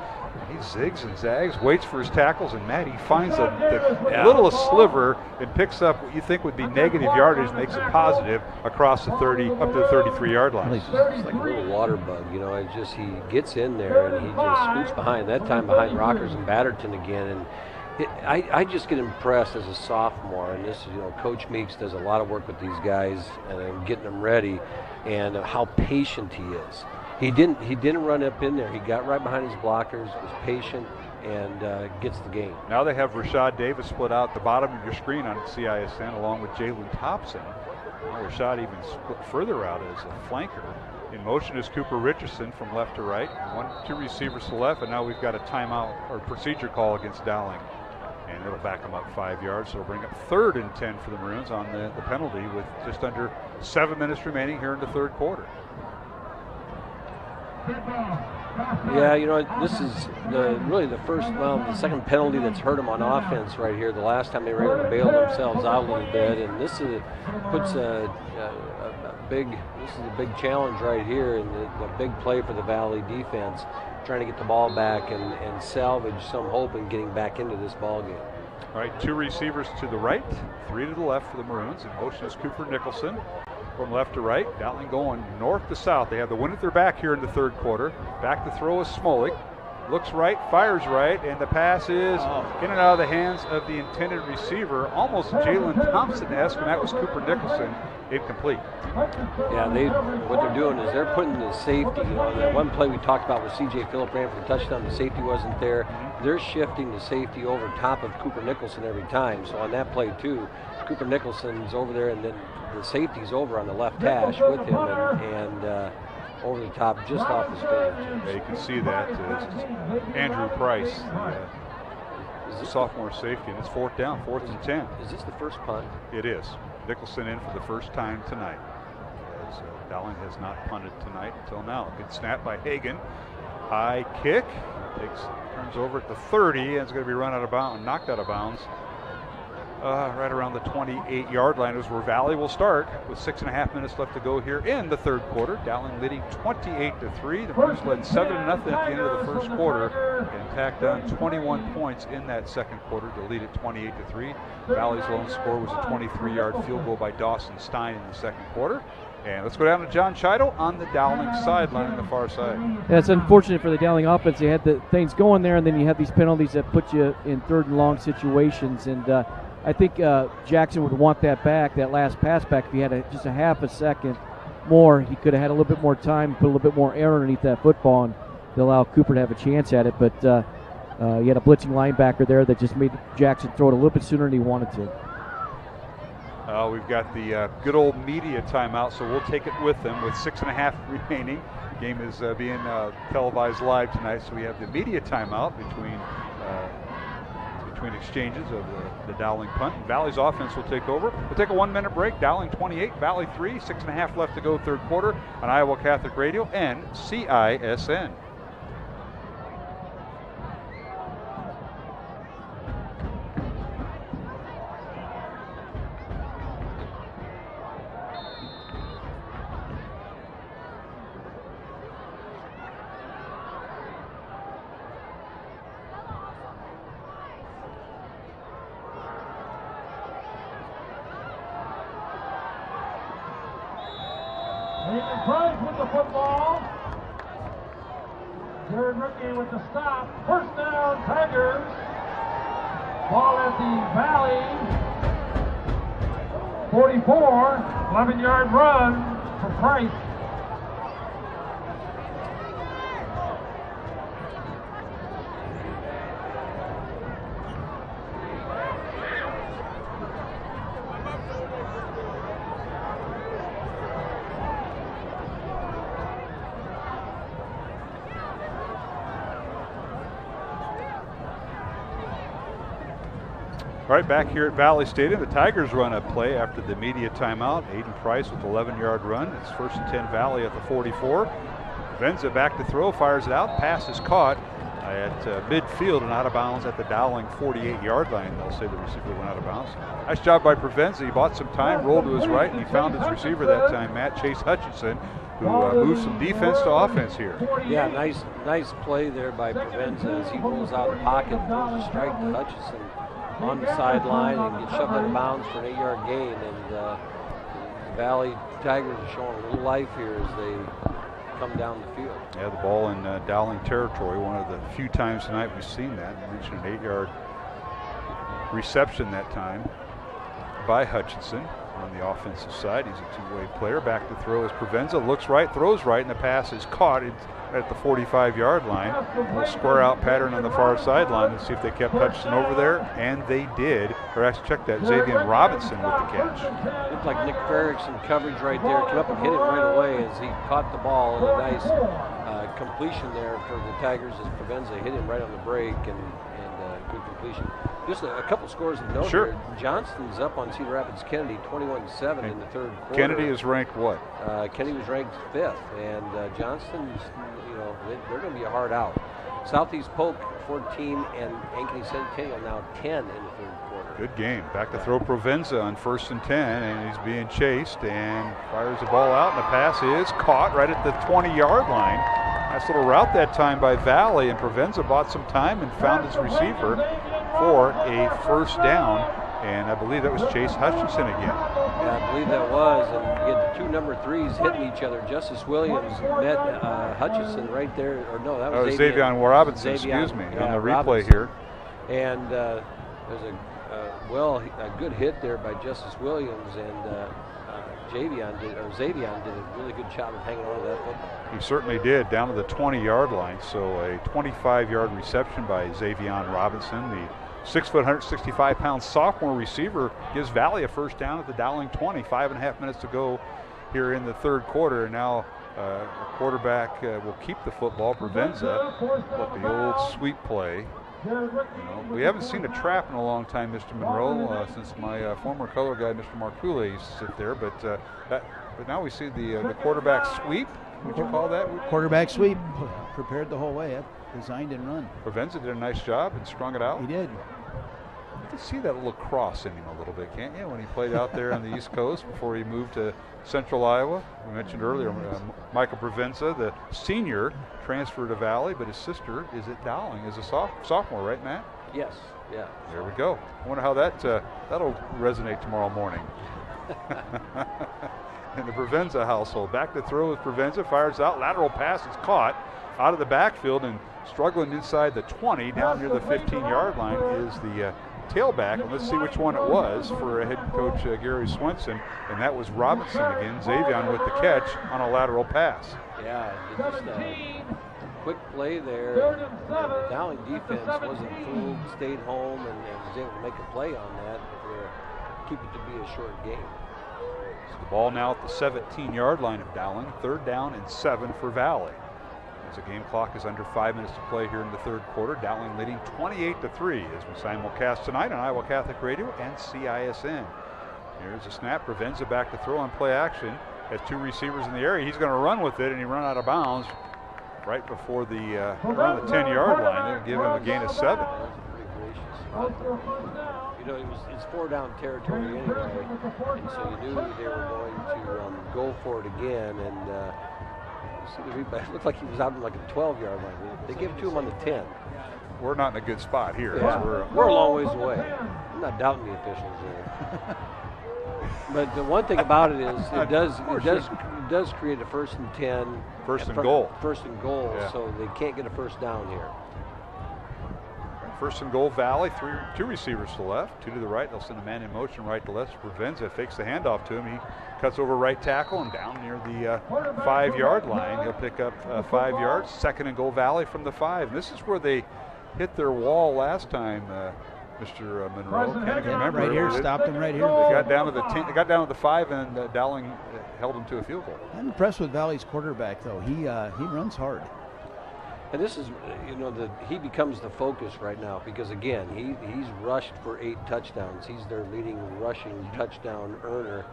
He zigs and zags, waits for his tackles, and Matt, he finds the littlest sliver and picks up what you think would be negative yardage, makes it positive across the 30, up to the 33-yard line. It's like a little water bug, you know. It's just he gets in there and he just scoots behind. That time behind Rockers and Batterton again, and I just get impressed as a sophomore, and this, you know, Coach Meeks does a lot of work with these guys and getting them ready, and how patient he is. He didn't run up in there. He got right behind his blockers, was patient, and gets the game. Now they have Rashad Davis split out at the bottom of your screen on CISN along with Jalen Thompson. Now Rashad even split further out as a flanker. In motion is Cooper Richardson from left to right. 2 receivers to left, and now we've got a timeout or procedure call against Dowling. And it'll back them up 5 yards, so it'll bring up 3rd and 10 for the Maroons on the penalty with just under 7 minutes remaining here in the 3rd quarter. Yeah, you know, this is really the second penalty that's hurt them on offense right here. The last time they were able to bail themselves out a little bit, and this puts a big challenge right here, and the big play for the Valley defense, trying to get the ball back and salvage some hope in getting back into this ball game. All right, 2 receivers to the right, 3 to the left for the Maroons. In motion is Cooper Nicholson. From left to right, Dowling going north to south. They have the wind at their back here in the 3rd quarter. Back to throw is Smolik. Looks right, fires right, and the pass is in and out of the hands of the intended receiver. Almost Jalen Thompson-esque, and that was Cooper Nicholson. Incomplete. Yeah, what they're doing is they're putting the safety. You know, that one play we talked about where C.J. Phillip ran for a touchdown, the safety wasn't there. They're shifting the safety over top of Cooper Nicholson every time. So on that play too, Cooper Nicholson's over there, and then the safety's over on the left hash with him, and over the top, just off his fingertips. Yeah, you can see that. Andrew Price, the sophomore safety, and it's 4th down, 4th and 10. Is this the first punt? It is. Nicholson in for the first time tonight. As Dowling has not punted tonight until now. Good snap by Hagan. High kick. Turns over at the 30, and it's going to be run out of bounds, knocked out of bounds. Right around the 28-yard line is where Valley will start with 6.5 minutes left to go here in the 3rd quarter. Dowling leading 28-3. The Maroons led 7-0 at the end of the 1st quarter and tacked on 21 points in that 2nd quarter to lead it 28-3. Valley's lone score was a 23-yard field goal by Dawson Stein in the 2nd quarter. And let's go down to John Chido on the Dowling sideline on the far side. Yeah, it's unfortunate for the Dowling offense. They had the things going there, and then you have these penalties that put you in 3rd and long situations. And I think Jackson would want that back, that last pass back. If he had just a half a second more, he could have had a little bit more time, put a little bit more air underneath that football, and to allow Cooper to have a chance at it. But he had a blitzing linebacker there that just made Jackson throw it a little bit sooner than he wanted to. We've got the good old media timeout, so we'll take it with them with 6.5 remaining. The game is being televised live tonight, so we have the media timeout between exchanges of the Dowling punt. Valley's offense will take over. We'll take a 1-minute break. Dowling 28, Valley 3, 6.5 left to go 3rd quarter on Iowa Catholic Radio and CISN. Price with the football. Jared Rookie with the stop. 1st down, Tigers. Ball at the Valley. 44. 11-yard run for Price. All right, back here at Valley Stadium, the Tigers run a play after the media timeout. Aiden Price with 11-yard run. It's 1st and 10 Valley at the 44. Venza back to throw, fires it out. Pass is caught at midfield and out of bounds at the Dowling 48-yard line. They'll say the receiver went out of bounds. Nice job by Provenza. He bought some time, rolled to his right, and he found his receiver that time, Matt Chase Hutchinson, who moved some defense to offense here. Yeah, nice play there by Provenza as he rolls out of the pocket, throws a strike to Hutchinson on the sideline and gets shoved out of bounds for an 8-yard gain. And the Valley Tigers are showing a little life here as they come down the field. Yeah, the ball in Dowling territory. One of the few times tonight we've seen that. Reaching an 8-yard reception that time by Hutchinson on the offensive side. He's a two-way player. Back to throw as Provenza looks right, throws right, and the pass is caught at the 45-yard line. A square out pattern on the far sideline. Let's see if they kept Hutchinson over there, and they did. Or actually, check that, Xavier Robinson with the catch. Looked like Nick Farrick's in coverage right there. Came up and hit it right away as he caught the ball, and a nice completion there for the Tigers as Provenza hit him right on the break, and good completion. Just a couple scores of note here. Johnston's up on Cedar Rapids Kennedy 21-7 in the third quarter. Kennedy is ranked what? Kennedy was ranked 5th, and Johnston's, they're going to be a hard out. Southeast Polk 14 and Ankeny Centennial now 10 in the third quarter. Good game. Back to throw Provenza on 1st and 10, and he's being chased and fires the ball out, and the pass is caught right at the 20-yard line. Nice little route that time by Valley, and Provenza bought some time and found his receiver for a 1st down, and I believe that was Chase Hutchinson again. Yeah, I believe that was, and you had the two number 3s hitting each other. Justice Williams met Hutchinson right there, or no, that was Xavier Robinson, excuse me, on the replay here. And there's a good hit there by Justice Williams, and Xavier did a really good job of hanging on to that football. He certainly did, down to the 20-yard line. So a 25-yard reception by Xavier Robinson. The 6 foot, 165-pound sophomore receiver gives Valley a 1st down at the Dowling 20. 5.5 minutes to go here in the third quarter. And now a quarterback will keep the football. Provenza, but the old sweep play. We haven't seen a trap in a long time, Mr. Monroe, since my former color guy, Mr. Marcule, used to sit there. But now we see the quarterback sweep. Would you call that? Quarterback sweep, prepared the whole way, designed and run. Provenza did a nice job and strung it out. He did. You can see that little cross in him a little bit, can't you, when he played out there on the East Coast before he moved to Central Iowa. We mentioned earlier Michael Provenza, the senior, transferred to Valley, but his sister is at Dowling as a sophomore, right, Matt? Yes, yeah. There we go. I wonder how that'll resonate tomorrow morning. In the Provenza household. Back to throw with Provenza, fires out, lateral pass is caught out of the backfield, and struggling inside the 20 down near the 15-yard line is the tailback, and let's see which one it was for head coach Gary Swenson, and that was Robinson again. Xavier with the catch on a lateral pass. Yeah, just a quick play there. The Dowling defense wasn't fooled, stayed home, and was able to make a play on that to keep it to be a short game. So the ball now at the 17-yard line of Dowling. 3rd down and 7 for Valley. As the game clock is under 5 minutes to play here in the third quarter. Dowling leading 28-3 as we simulcast tonight on Iowa Catholic Radio and CISN. Here's a snap. Provenza back to throw on play action. Has 2 receivers in the area. He's going to run with it, and he run out of bounds right before the around the 10-yard line. They'll give him a gain of 7. It's 4-down territory anyway, and so you knew they were going to go for it again. And you see the replay. It looked like he was out in like a 12-yard line. They gave it to him on the 10. We're not in a good spot here. Yeah, we're a long ways away. I'm not doubting the officials there. But the one thing about it is it does create a 1st and 10. First and goal. First and goal, yeah. So they can't get a 1st down here. First and goal, Valley. Two receivers to the left, two to the right. They'll send a man in motion right to left. Provenza fakes the handoff to him. He cuts over right tackle and down near the 5-yard line. He'll pick up 5 yards. Second and goal, Valley from the 5. And this is where they hit their wall last time, Mr. Monroe. Can't remember. Right here, stopped him right here. They got down to the 10, they got down to the 5, and Dowling held him to a field goal. I'm impressed with Valley's quarterback, though. He runs hard. And this is, he becomes the focus right now because, again, he's rushed for 8 touchdowns. He's their leading rushing touchdown earner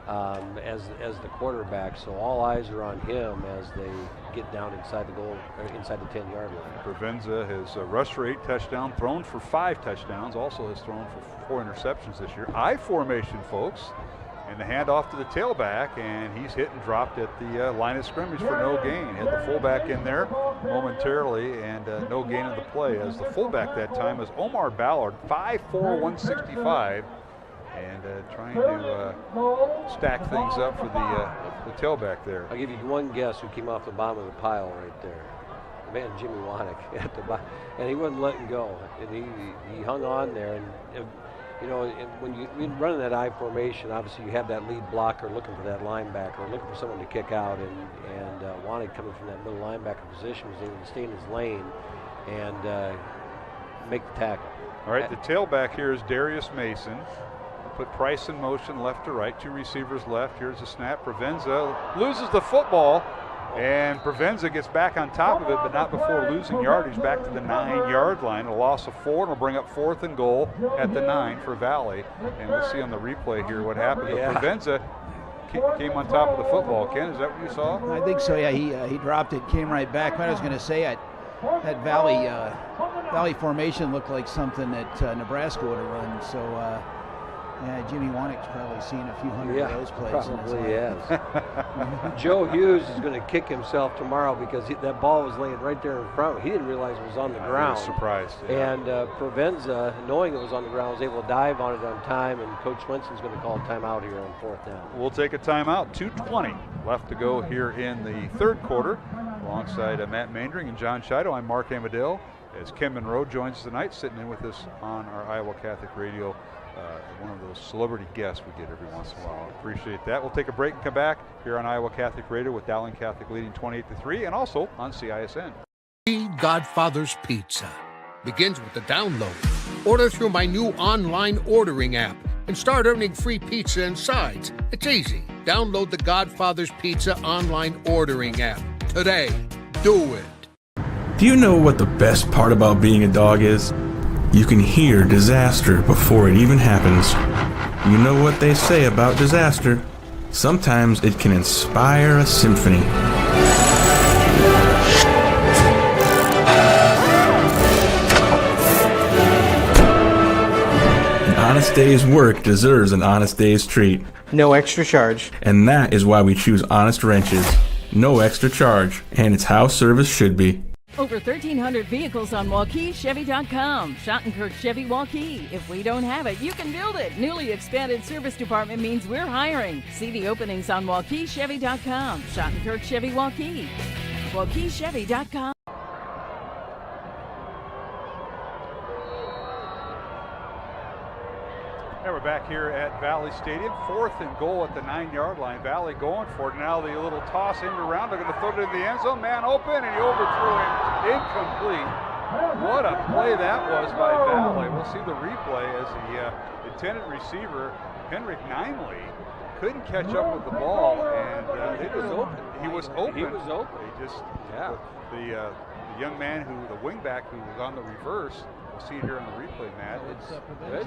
as the quarterback. So all eyes are on him as they get down inside the goal, inside the 10-yard line. Provenza has rushed for 8 touchdowns, thrown for 5 touchdowns, also has thrown for 4 interceptions this year. I formation, folks. And the handoff to the tailback, and he's hit and dropped at the line of scrimmage for no gain. Had the fullback in there momentarily, and no gain in the play. As the fullback that time was Omar Ballard, 5'4", 165, and trying to stack things up for the tailback there. I'll give you one guess who came off the bottom of the pile right there. Man, Jimmy Wanick at the bottom, and he wasn't letting go, and he hung on there. And when you're running that I formation, obviously you have that lead blocker looking for that linebacker, looking for someone to kick out, and Wanick coming from that middle linebacker position was able to stay in his lane and make the tackle. All right, the tailback here is Darius Mason. Put Price in motion left to right, 2 receivers left. Here's the snap. Provenza loses the football, and Provenza gets back on top of it, but not before losing yardage back to the 9-yard line. A loss of 4, and will bring up 4th and goal at the 9 for Valley. And we'll see on the replay here what happened. But Provenza came on top of the football. Ken, is that what you saw? I think so, yeah. He dropped it, came right back. What I was going to say, that Valley formation looked like something that Nebraska would have run. So, Jimmy Wanick's probably seen a few hundred of those plays. Probably has. Joe Hughes is going to kick himself tomorrow because that ball was laying right there in front. He didn't realize it was on the ground. I was surprised. Yeah. And Provenza, knowing it was on the ground, was able to dive on it on time, and Coach Swenson's going to call a timeout here on 4th down. We'll take a timeout. 2:20 left to go here in the 3rd quarter. Alongside Matt Maindring and John Chido, I'm Mark Amadale. As Ken Monroe joins us tonight, sitting in with us on our Iowa Catholic Radio. One of those celebrity guests we get every once in a while. Appreciate that. We'll take a break and come back here on Iowa Catholic Radio with Dowling Catholic leading 28-3, and also on CISN. Godfather's Pizza begins with the download. Order through my new online ordering app and start earning free pizza and sides. It's easy. Download the Godfather's Pizza online ordering app today. Do it. Do you know what the best part about being a dog is? You can hear disaster before it even happens. You know what they say about disaster. Sometimes it can inspire a symphony. An honest day's work deserves an honest day's treat. No extra charge. And that is why we choose Honest Wrenches. No extra charge. And it's how service should be. Over 1,300 vehicles on WaukeeChevy.com. Schottenkirk Chevy Waukee. If we don't have it, you can build it. Newly expanded service department means we're hiring. See the openings on WaukeeChevy.com. Schottenkirk Chevy Waukee. WaukeeChevy.com. And we're back here at Valley Stadium. 4th and goal at the 9-yard line. Valley going for it. Now the little toss in around. They're going to throw it in the end zone. Man open, and he overthrew it. Incomplete. What a play that was by Valley. We'll see the replay as the intended receiver, Henrik Nimley, couldn't catch up with the ball, and he was open. He was open. He was open. He just, the young man the wingback who was on the reverse. We'll see it here on the replay, Matt. It's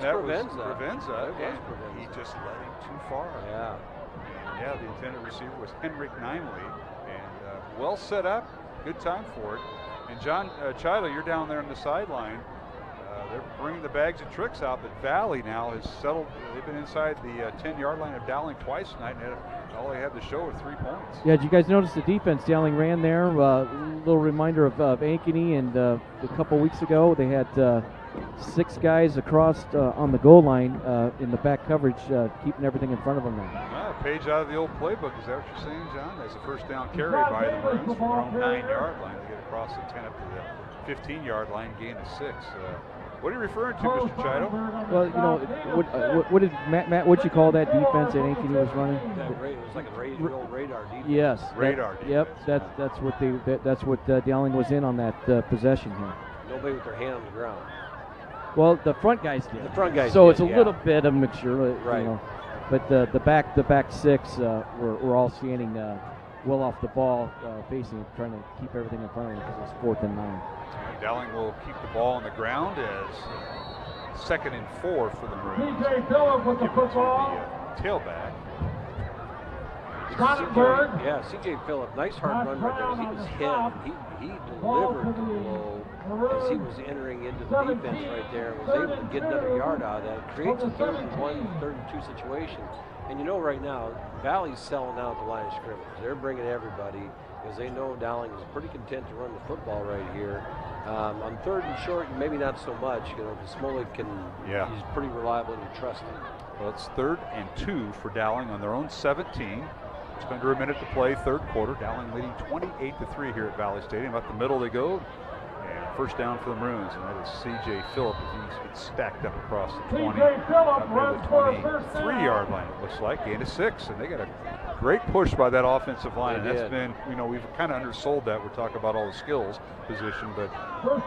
Provenza. He just led him too far. Yeah. The intended receiver was Henrik Nimley, and well set up. Good time for it. And John Chido, you're down there on the sideline. They're bringing the bags of tricks out, but Valley now has settled. They've been inside the 10-yard line of Dowling twice tonight, and all they had to show were 3 points. Yeah, did you guys notice the defense Dowling ran there? A little reminder of Ankeny, and a couple weeks ago they had 6 guys across on the goal line in the back coverage, keeping everything in front of them now. Page out of the old playbook. Is that what you're saying, John? There's a first down carry by the Maroons from their own 9-yard line to get across the 10 up to the 15-yard line, gain of 6. What are you referring to, Mr. Chido? Well, you know, what did Matt? What'd you call that defense that Ankeny was running? It was like the old radar defense. Yes. Radar defense. Yep. That's what Dowling was in on that possession here. Nobody with their hand on the ground. Well, the front guys did. The front guys. So did, it's a little bit of mixture, right? You know, but the back six were all standing well off the ball, facing it, trying to keep everything in front of them because it's 4th and 9. Dowling will keep the ball on the ground as 2nd and 4 for the Maroons. CJ Phillip with the football. The tailback. CJ Phillip, nice hard run right there. He was hit. He delivered the blow as he was entering into the defense right there. Was able to get another yard out of that. It creates a 3rd and 1, 3rd and 2 situation. And you know right now, Valley's selling out the line of scrimmage. They're bringing everybody because they know Dowling is pretty content to run the football right here. On 3rd and short, maybe not so much. You know, Smolik he's pretty reliable and you trust him. Well, it's 3rd and 2 for Dowling on their own 17. Just under a minute to play, 3rd quarter. Dowling leading 28-3 here at Valley Stadium. Up the middle they go. And first down for the Maroons, and that is C.J. Phillip as he gets stacked up across the 20, up near the 23-yard line, it looks like, gain of 6. And they got a great push by that offensive line. And that's been, you know, we've kind of undersold that. We're talking about all the skills position, but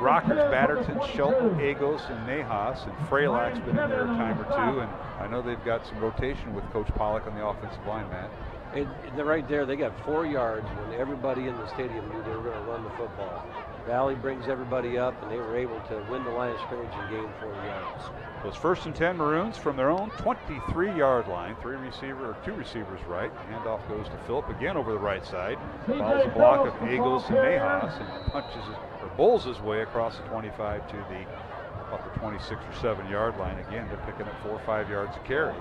Rockers, Batterton, Shelton, Agos, and Nahas, and Freylak's been in there a time or two. And I know they've got some rotation with Coach Pollock on the offensive line, Matt. And they're right there. They got 4 yards when everybody in the stadium knew they were going to run the football. Valley brings everybody up, and they were able to win the line of scrimmage and gain 4 yards. So it's 1st and 10 Maroons from their own 23-yard line. 2 receivers right. Handoff goes to Phillip again over the right side. Follows a block of Agos and Nahas and bowls his way across the 25 to about the 26 or 7-yard line. Again, they're picking up 4 or 5 yards a carry.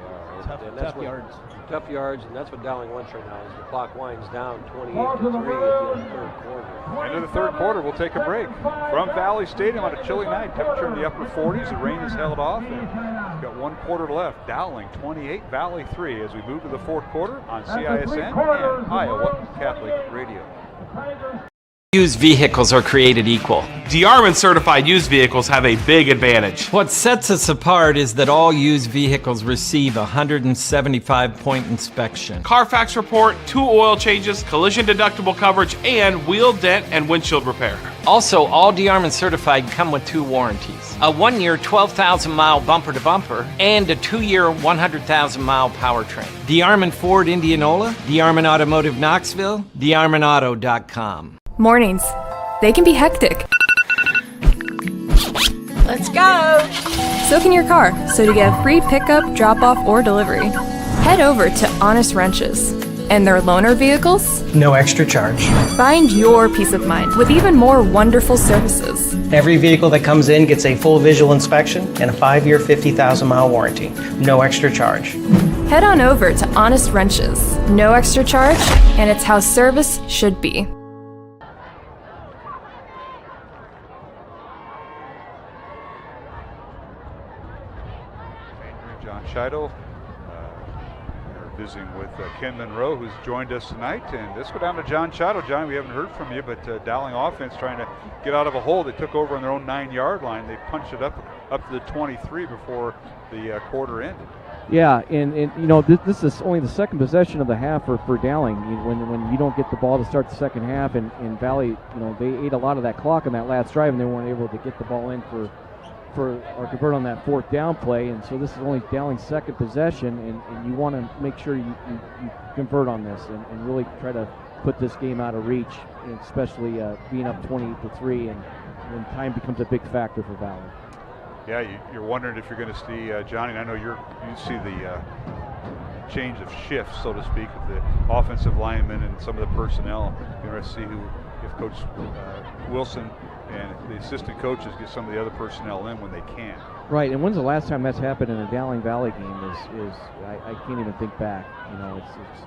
Tough yards, and that's what Dowling wants right now. As the clock winds down, 28-3 at the end of the 3rd quarter. End of the 3rd quarter, we'll take a break. From Valley Stadium on a chilly night, temperature in the upper 40s. The rain is held off, and we've got 1 quarter left. Dowling 28, Valley 3. As we move to the 4th quarter on CISN and Iowa Catholic Radio. Used vehicles are created equal. DeArmond certified used vehicles have a big advantage. What sets us apart is that all used vehicles receive a 175-point inspection. Carfax report, 2 oil changes, collision deductible coverage, and wheel dent and windshield repair. Also, all DeArmond certified come with 2 warranties. A 1-year 12,000-mile bumper-to-bumper and a 2-year 100,000-mile powertrain. DeArmond Ford Indianola, DeArmond Automotive Knoxville, DeArmondAuto.com. Mornings, they can be hectic. Let's go! So can your car. So to get a free pickup, drop-off, or delivery, head over to Honest Wrenches. And their loaner vehicles? No extra charge. Find your peace of mind with even more wonderful services. Every vehicle that comes in gets a full visual inspection and a 5-year, 50,000-mile warranty. No extra charge. Head on over to Honest Wrenches. No extra charge, and it's how service should be. Shido, we're visiting with Ken Monroe, who's joined us tonight. And let's go down to John Shido. John, we haven't heard from you, but Dowling offense trying to get out of a hole. They took over on their own 9-yard line. They punched it up to the 23 before the quarter ended. Yeah, and you know, this is only the 2nd possession of the half for Dowling. When you don't get the ball to start the 2nd half, and Valley, you know, they ate a lot of that clock on that last drive, and they weren't able to get the ball in or convert on that 4th down play, and so this is only Dowling's 2nd possession, and you want to make sure you convert on this and really try to put this game out of reach, and especially being up 28-3, and when time becomes a big factor for Valley. Yeah, you're wondering if you're going to see Johnny. And I know you see the change of shifts, so to speak, of the offensive linemen and some of the personnel. You're going to see if Coach Wilson and the assistant coaches get some of the other personnel in when they can. Right, and when's the last time that's happened in a Dowling Valley game? I can't even think back. You know,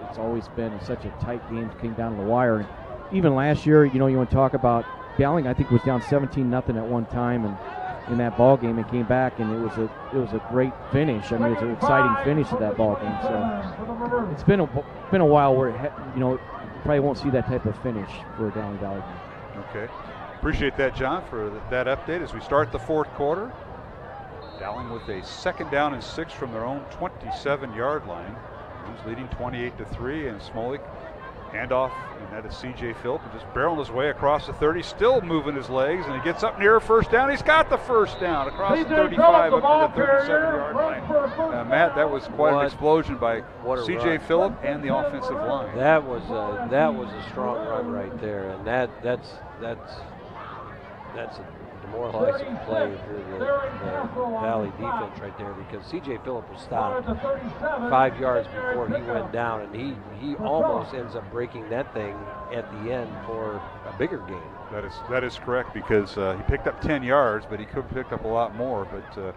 it's always been such a tight game, came down to the wire. And even last year, you know, you want to talk about Dowling. I think was down 17-0 at one time, and in that ball game, and came back, and it was a great finish. I mean, it was an exciting finish to that ball game. So it's been a while where you know, probably won't see that type of finish for a Dowling Valley game. Okay. Appreciate that, John, for that update as we start the 4th quarter. Dowling with a 2nd down and 6 from their own 27-yard line. Who's leading 28-3, and Smolik handoff, and that is C.J. Phillip, just barreling his way across the 30, still moving his legs, and he gets up near first down. He's got the first down across the 35 up to the 37-yard line. Matt, that was quite an explosion by C.J. Phillip and the offensive line. That was a strong run right there, and that's a demoralizing play for the Valley defense right there, because C.J. Phillip was stopped 5 yards before he went down, and he almost ends up breaking that thing at the end for a bigger gain. That is correct, because he picked up 10 yards, but he could have picked up a lot more. But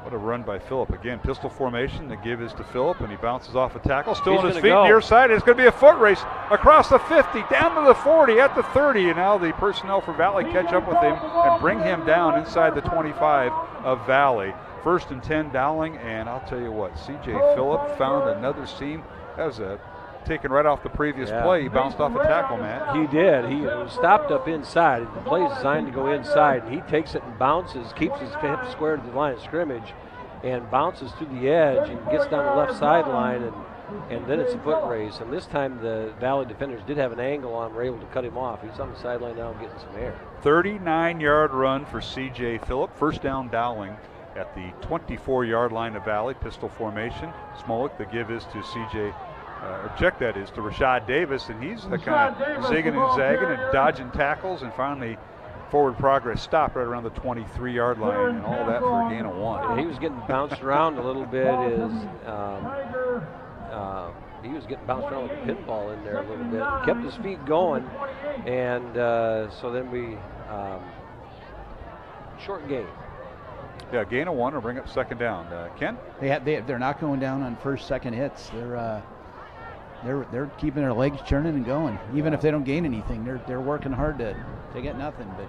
what a run by Phillip. Again, pistol formation. The give is to Phillip, and he bounces off a tackle. Still on his feet, near side. It's going to be a foot race across the 50, down to the 40, at the 30, and now the personnel for Valley catch up with him and bring him down inside the 25 of Valley. 1st and 10 Dowling, and I'll tell you what, C.J. Phillip found another seam. That was taken right off the previous play. He bounced off a tackle, Matt. He did. He was stopped up inside. The play is designed to go inside, and he takes it and bounces, keeps his hip square to the line of scrimmage, and bounces to the edge and gets down the left sideline, and then it's a foot race. And this time the Valley defenders did have an angle on, were able to cut him off. He's on the sideline now getting some air. 39-yard run for C.J. Phillip. 1st down Dowling at the 24-yard line of Valley. Pistol formation. Smolik, the give is to C.J. Check that is to Rashad Davis, and he's the kind of zigging and zagging and dodging tackles, and finally forward progress stopped right around the 23-yard line, and all that for a gain of 1. And he was getting bounced around a little bit. He was getting bounced around like a pinball in there a little bit. He kept his feet going, and so then we short gain. Yeah, gain of 1 will bring up 2nd down. Ken? They're not going down on 1st, 2nd hits. They're keeping their legs churning and going. Even if they don't gain anything, they're working hard to get nothing. But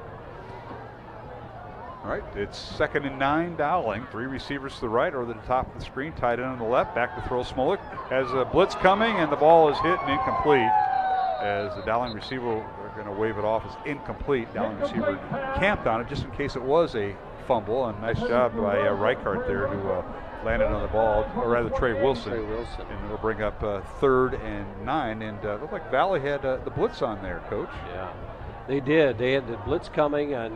all right, it's 2nd and 9 Dowling. 3 receivers to the right or to the top of the screen, tight end on the left. Back to throw. Smolik has a blitz coming, and the ball is hit and incomplete. As the Dowling receiver, they're going to wave it off as incomplete. Dowling receiver camped on it just in case it was a fumble, and nice job by Reichart there, who landed on the ball, or rather Trey Wilson. And it'll bring up 3rd and 9, and it looked like Valley had the blitz on there, Coach. Yeah, they did. They had the blitz coming, and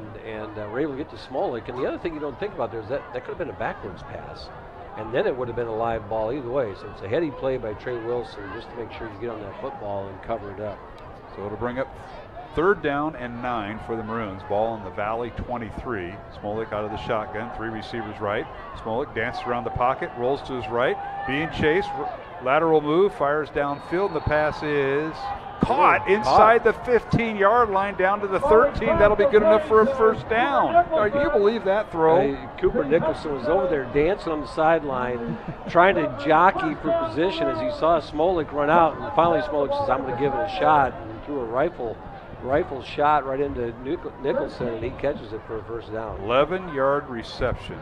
were able to get to Smolik. And the other thing you don't think about there is that could have been a backwards pass, and then it would have been a live ball either way. So it's a heady play by Trey Wilson just to make sure you get on that football and cover it up. So it'll bring up 3rd down and 9 for the Maroons. Ball on the Valley 23. Smolik out of the shotgun. 3 receivers right. Smolik dances around the pocket, rolls to his right, being chased. Lateral move, fires downfield, and the pass is caught inside the 15-yard line down to the 13. That'll be good enough for a 1st down. Can you believe that throw? Cooper Nicholson was over there dancing on the sideline, trying to jockey for position as he saw Smolik run out, and finally Smolik says, "I'm going to give it a shot," and threw a rifle shot right into Nicholson, and he catches it for a 1st down. 11-yard reception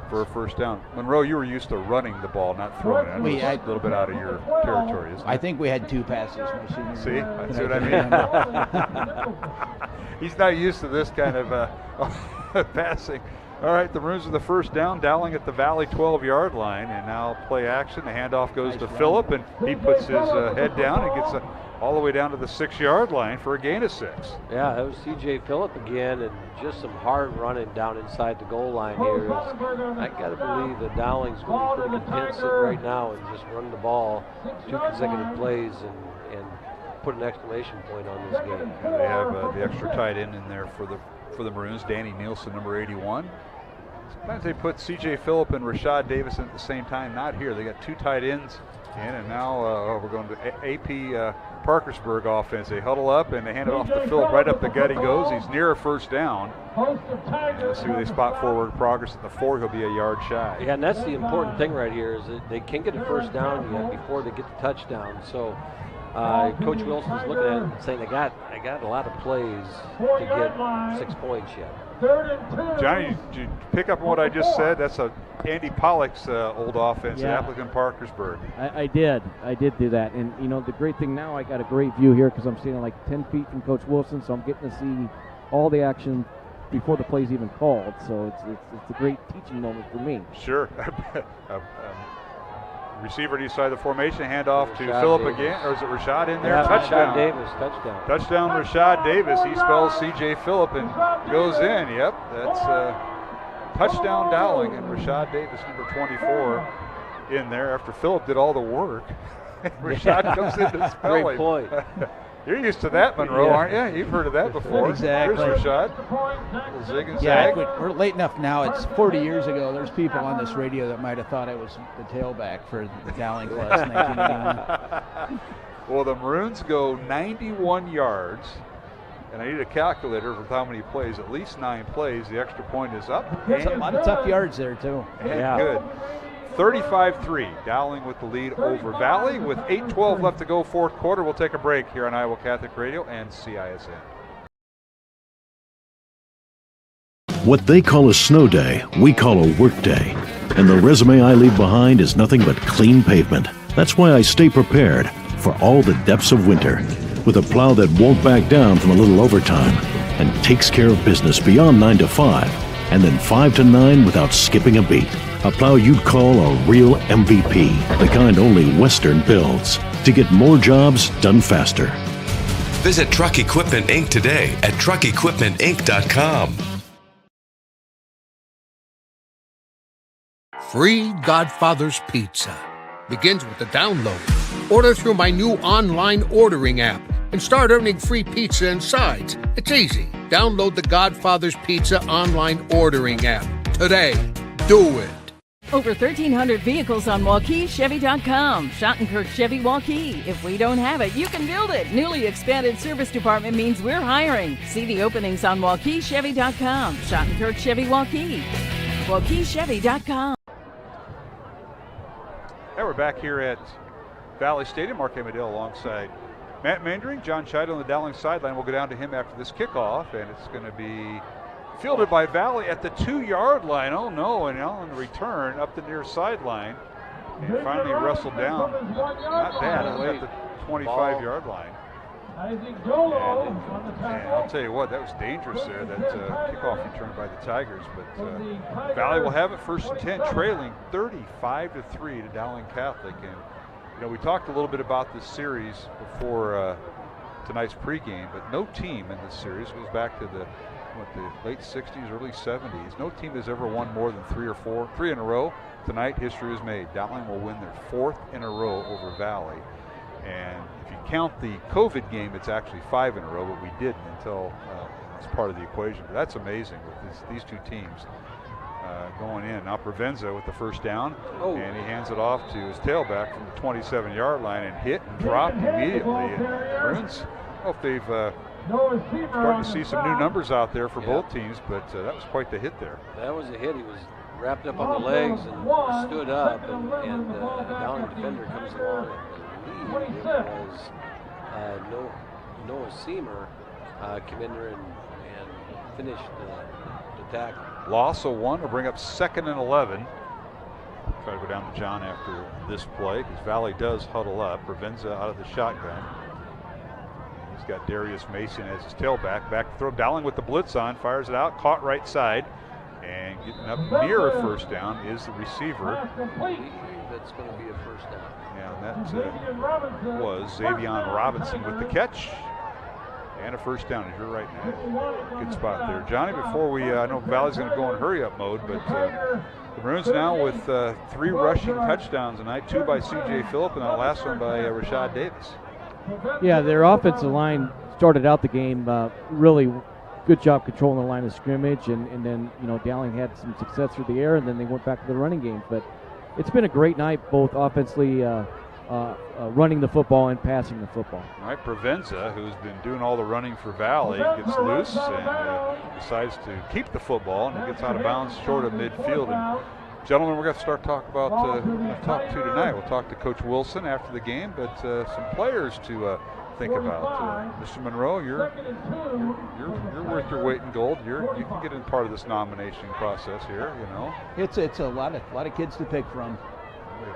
for a 1st down. Monroe, you were used to running the ball, not throwing it. I know it's a little bit out of your territory, isn't it? I think we had 2 passes my senior year. See? That's what I mean. He's not used to this kind of passing. All right, the Maroons are the 1st down. Dowling at the Valley 12-yard line, and now play action. The handoff goes to Phillip, and he puts his head down and gets all the way down to the 6-yard line for a gain of 6. Yeah, that was C.J. Phillip again, and just some hard running down inside the goal line here. I got to believe that Dowling's going to be pretty content sitting right now and just run the ball 2 consecutive plays and put an exclamation point on this game. Yeah, they have the extra tight end in there for the Maroons, Danny Nielsen, number 81. Sometimes they put C.J. Phillip and Rashad Davis in at the same time. Not here. They got 2 tight ends in, and now we're going to AP Parkersburg offense. They huddle up and they hand it off to Phillip. Right up the gut he goes. He's near a 1st down. Let's see who they spot forward progress at the 4. He'll be a yard shy. Yeah, and that's the important thing right here is that they can't get a 1st down yet before they get the touchdown. So Coach Wilson's looking at it and saying, I got a lot of plays to get 6 points yet. Johnny, did you pick up on what I just said? That's Andy Pollock's old offense at Appleton Parkersburg. I did do that. And, you know, the great thing now, I got a great view here because I'm standing like 10 feet from Coach Wilson, so I'm getting to see all the action before the play's even called. So it's a great teaching moment for me. Sure. Receiver to each side of the formation, handoff to Rashad Phillip Davis. again, or is it Rashad in there? Yeah, Touchdown. Rashad Davis, touchdown. Touchdown, Rashad Davis. He spells C.J. Phillip and goes in. Yep, that's touchdown Dowling, and Rashad Davis, number 24, in there after Phillip did all the work. Rashad comes in to spell him. Great point. You're used to that, Monroe, aren't you? You've heard of that before. Exactly. Here's Rashad. Little zig and Yeah, zag. we're late enough now. It's 40 years ago. There's people on this radio that might have thought I was the tailback for the Dowling class in 1989. Well, the Maroons go 91 yards, and I need a calculator for how many plays. At least 9 plays. The extra point is up. There's a lot of tough yards there, too. And good. 35-3, Dowling with the lead over Valley. With 8:12 left to go, fourth quarter. We'll take a break here on Iowa Catholic Radio and CISN. What they call a snow day, we call a work day. And the resume I leave behind is nothing but clean pavement. That's why I stay prepared for all the depths of winter. With a plow that won't back down from a little overtime and takes care of business beyond 9 to 5 and then 5 to 9 without skipping a beat. A plow you'd call a real MVP, the kind only Western builds, to get more jobs done faster. Visit Truck Equipment Inc. today at truckequipmentinc.com. Free Godfather's Pizza begins with the download. Order through my new online ordering app and start earning free pizza and sides. It's easy. Download the Godfather's Pizza online ordering app today. Do it. Over 1,300 vehicles on WaukeeChevy.com. Schottenkirk Chevy Waukee. If we don't have it, you can build it. Newly expanded service department means we're hiring. See the openings on WaukeeChevy.com. Schottenkirk Chevy Waukee. WaukeeChevy.com. And we're back here at Valley Stadium. Mark Amadale alongside Matt Mandering. John Chido on the Dowling sideline. We'll go down to him after this kickoff, and it's going to be fielded by Valley at the 2-yard line. Oh no, and on the return up the near sideline. And finally wrestled down. Not bad, at the 25-yard line. And I'll tell you what, that was dangerous there, that kickoff return by the Tigers. But Valley will have it first and 10, trailing 35-3 to Dowling Catholic. And you know, we talked a little bit about this series before tonight's pregame, but no team in this series goes back to the late 60s, early 70s. No team has ever won more than 3 in a row. Tonight, history is made. Dowling will win their 4th in a row over Valley. And if you count the COVID game, it's actually 5 in a row, but we didn't until it's part of the equation. But that's amazing with these two teams going in. Now Provenza with the first down, and he hands it off to his tailback from the 27-yard line and hit and dropped immediately. And Maroons, I don't know if they've starting to see some new numbers out there for both teams, but that was quite the hit there. That was a hit. He was wrapped up on the legs and stood up, and the Dowling defender comes along and lead. It was Noah Seamer came in there and finished the tackle. Loss of 1 will bring up 2nd and 11. Try to go down to John after this play because Valley does huddle up. Provenza out of the shotgun. He's got Darius Mason as his tailback. Back to throw. Dowling with the blitz on. Fires it out. Caught right side. And getting up near a first down is the receiver. That's going to be a first down. Yeah, and that was Xavion Robinson with the catch. And a first down, as you're right now. Good spot there. Johnny, before we, I know Valley's going to go in hurry-up mode, but the Maroons now with 3 rushing touchdowns tonight, 2 by C.J. Phillip, and that last one by Rashad Davis. Yeah, their offensive line started out the game really good job controlling the line of scrimmage, and then, you know, Dowling had some success through the air, and then they went back to the running game. But it's been a great night, both offensively, running the football and passing the football. All right, Provenza, who's been doing all the running for Valley, gets loose and decides to keep the football, and gets out of bounds short of midfield. And gentlemen, we're going to start talk about talk to tonight. We'll talk to Coach Wilson after the game, but some players to think about. Mr. Monroe, you're worth your weight in gold. You can get in part of this nomination process here. You know, it's a lot of kids to pick from.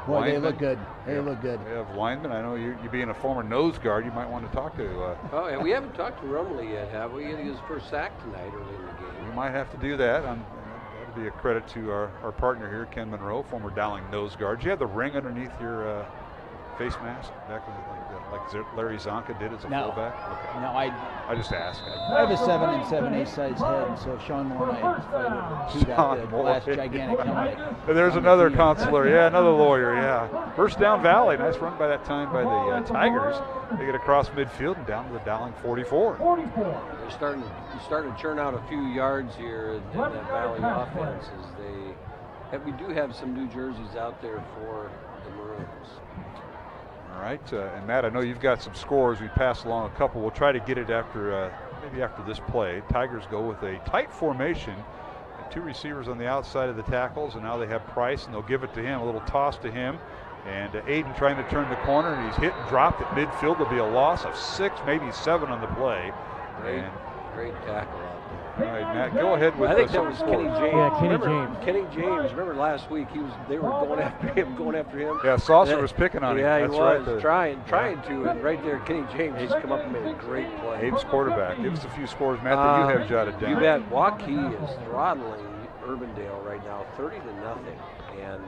Boy, they look good. They look good. We have linemen. I know you being a former nose guard, you might want to talk to. Oh, and we haven't talked to Rumley yet, have we? He had his first sack tonight early in the game. We might have to do that. That'd be a credit to our partner here, Ken Monroe, former Dowling nose guard. Do you have the ring underneath your face mask back like Larry Zonka did as a fullback? Okay. No, I just asked. I have a 7 and 7/8 size head, so Sean Moore and I decided to that the last gigantic helmet. There's another consular, another lawyer, First down Valley, nice run by that time by the Tigers. They get across midfield and down to the Dowling 44. They're starting to churn out a few yards here in that Valley offense we do have some new jerseys out there for the Maroons. All right, and Matt, I know you've got some scores. We passed along a couple. We'll try to get it after maybe after this play. Tigers go with a tight formation. Two receivers on the outside of the tackles, and now they have Price, and they'll give it to him, a little toss to him. And Aiden trying to turn the corner, and he's hit and dropped at midfield. There'll be a loss of 6, maybe 7 on the play. Great tackle out there. All right, Matt, go ahead with I think that was Kenny James. Yeah, Kenny James. Remember last week they were going after him. Yeah, Saucer was picking on him. Yeah, That's he was right, trying to, and right there, Kenny James just come up and made a great play. Abe's quarterback. Give us a few scores, Matt, that you have jotted down. You bet. Waukee is throttling Urbandale right now, 30-0, and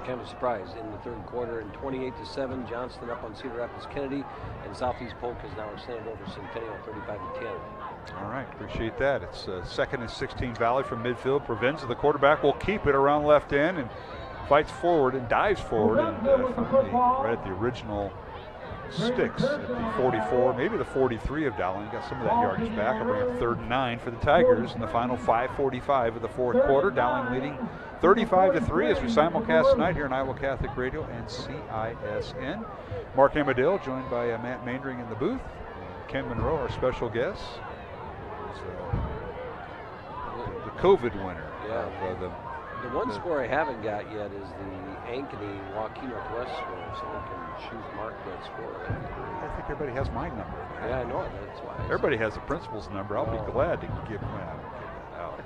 kind of a surprise in the third quarter. And 28-7, Johnston up on Cedar Rapids Kennedy, and Southeast Polk has now extended over Centennial, 35-10. All right, appreciate that. It's 2nd and 16 Valley from midfield. Provenza, the quarterback, will keep it around left end and fights forward and dives forward and finally right at the original sticks at the 44, maybe the 43 of Dowling. Got some of that yardage back. I'll bring up 3rd and 9 for the Tigers in the final 5:45 of the fourth quarter. Dowling leading 35-3 as we simulcast tonight here on Iowa Catholic Radio and CISN. Mark Amadale joined by Matt Maindring in the booth. And Ken Monroe, our special guest. The COVID winner. Yeah. The one score I haven't got yet is the Ankeny Waukee Northwest score. If someone can choose Mark that score, that'd be great. I think everybody has my number. Yeah, I know. That's why. Everybody has the principal's number. I'll be glad to give that out.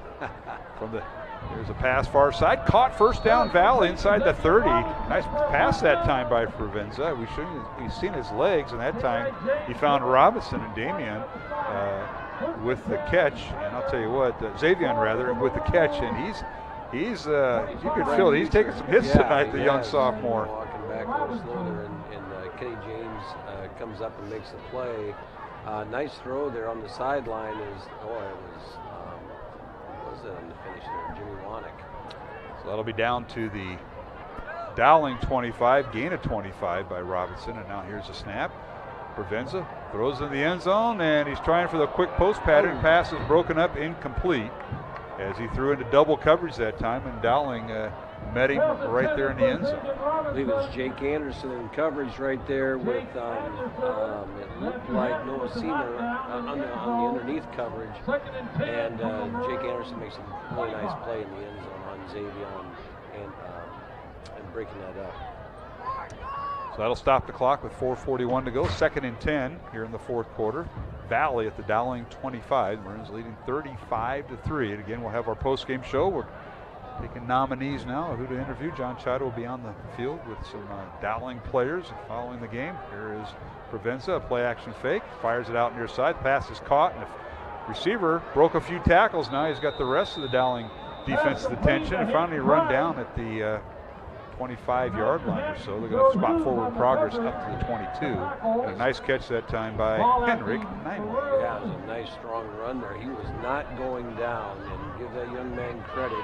There's a pass far side. Caught first down Valley inside the 30. Nice pass that time by Provenza. We've seen his legs, and that time he found Robinson and Damian with the catch. And I'll tell you what, Xavion rather, with the catch, and he's you can feel it. He's taking some hits tonight, the young sophomore. Walking back a little slow there, and Kenny James comes up and makes the play. Nice throw there on the sideline was it on the finish there? Jimmy Wanick. So that'll be down to the Dowling 25, gain of 25 by Robinson, and now here's a snap. Provenza throws in the end zone, and he's trying for the quick post pattern. Pass is broken up, incomplete, as he threw into double coverage that time, and Dowling met him right there in the end zone. I believe it was Jake Anderson in coverage right there with, it looked like Noah Seamer on the underneath coverage, and Jake Anderson makes a really nice play in the end zone on Xavion and breaking that up. So that'll stop the clock with 4:41 to go. 2nd and 10 here in the fourth quarter. Valley at the Dowling 25. Maroons leading 35-3. And again, we'll have our post-game show. We're taking nominees now of who to interview. John Chido will be on the field with some Dowling players following the game. Here is Provenza, a play-action fake. Fires it out near side. Pass is caught, and the receiver broke a few tackles. Now he's got the rest of the Dowling defense's attention and finally run down at the 25-yard line or so. They're going to spot forward progress up to the 22. And a nice catch that time by Henrik Neinwald. Yeah, it was a nice strong run there. He was not going down, and give that young man credit.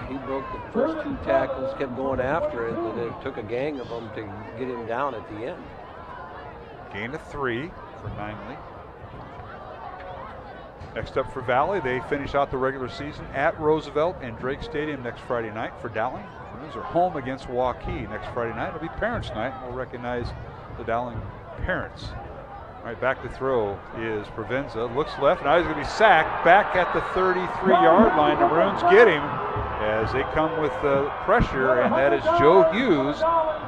He broke the first 2 tackles, kept going after it, and it took a gang of them to get him down at the end. Gain of 3 for Neinwald. Next up for Valley, they finish out the regular season at Roosevelt and Drake Stadium next Friday night. For Dowling, Maroons are home against Waukee next Friday night. It'll be Parents' Night, and we'll recognize the Dowling parents. All right, back to throw is Provenza. Looks left, now he's going to be sacked back at the 33-yard line. The Maroons get him as they come with pressure, and that is Joe Hughes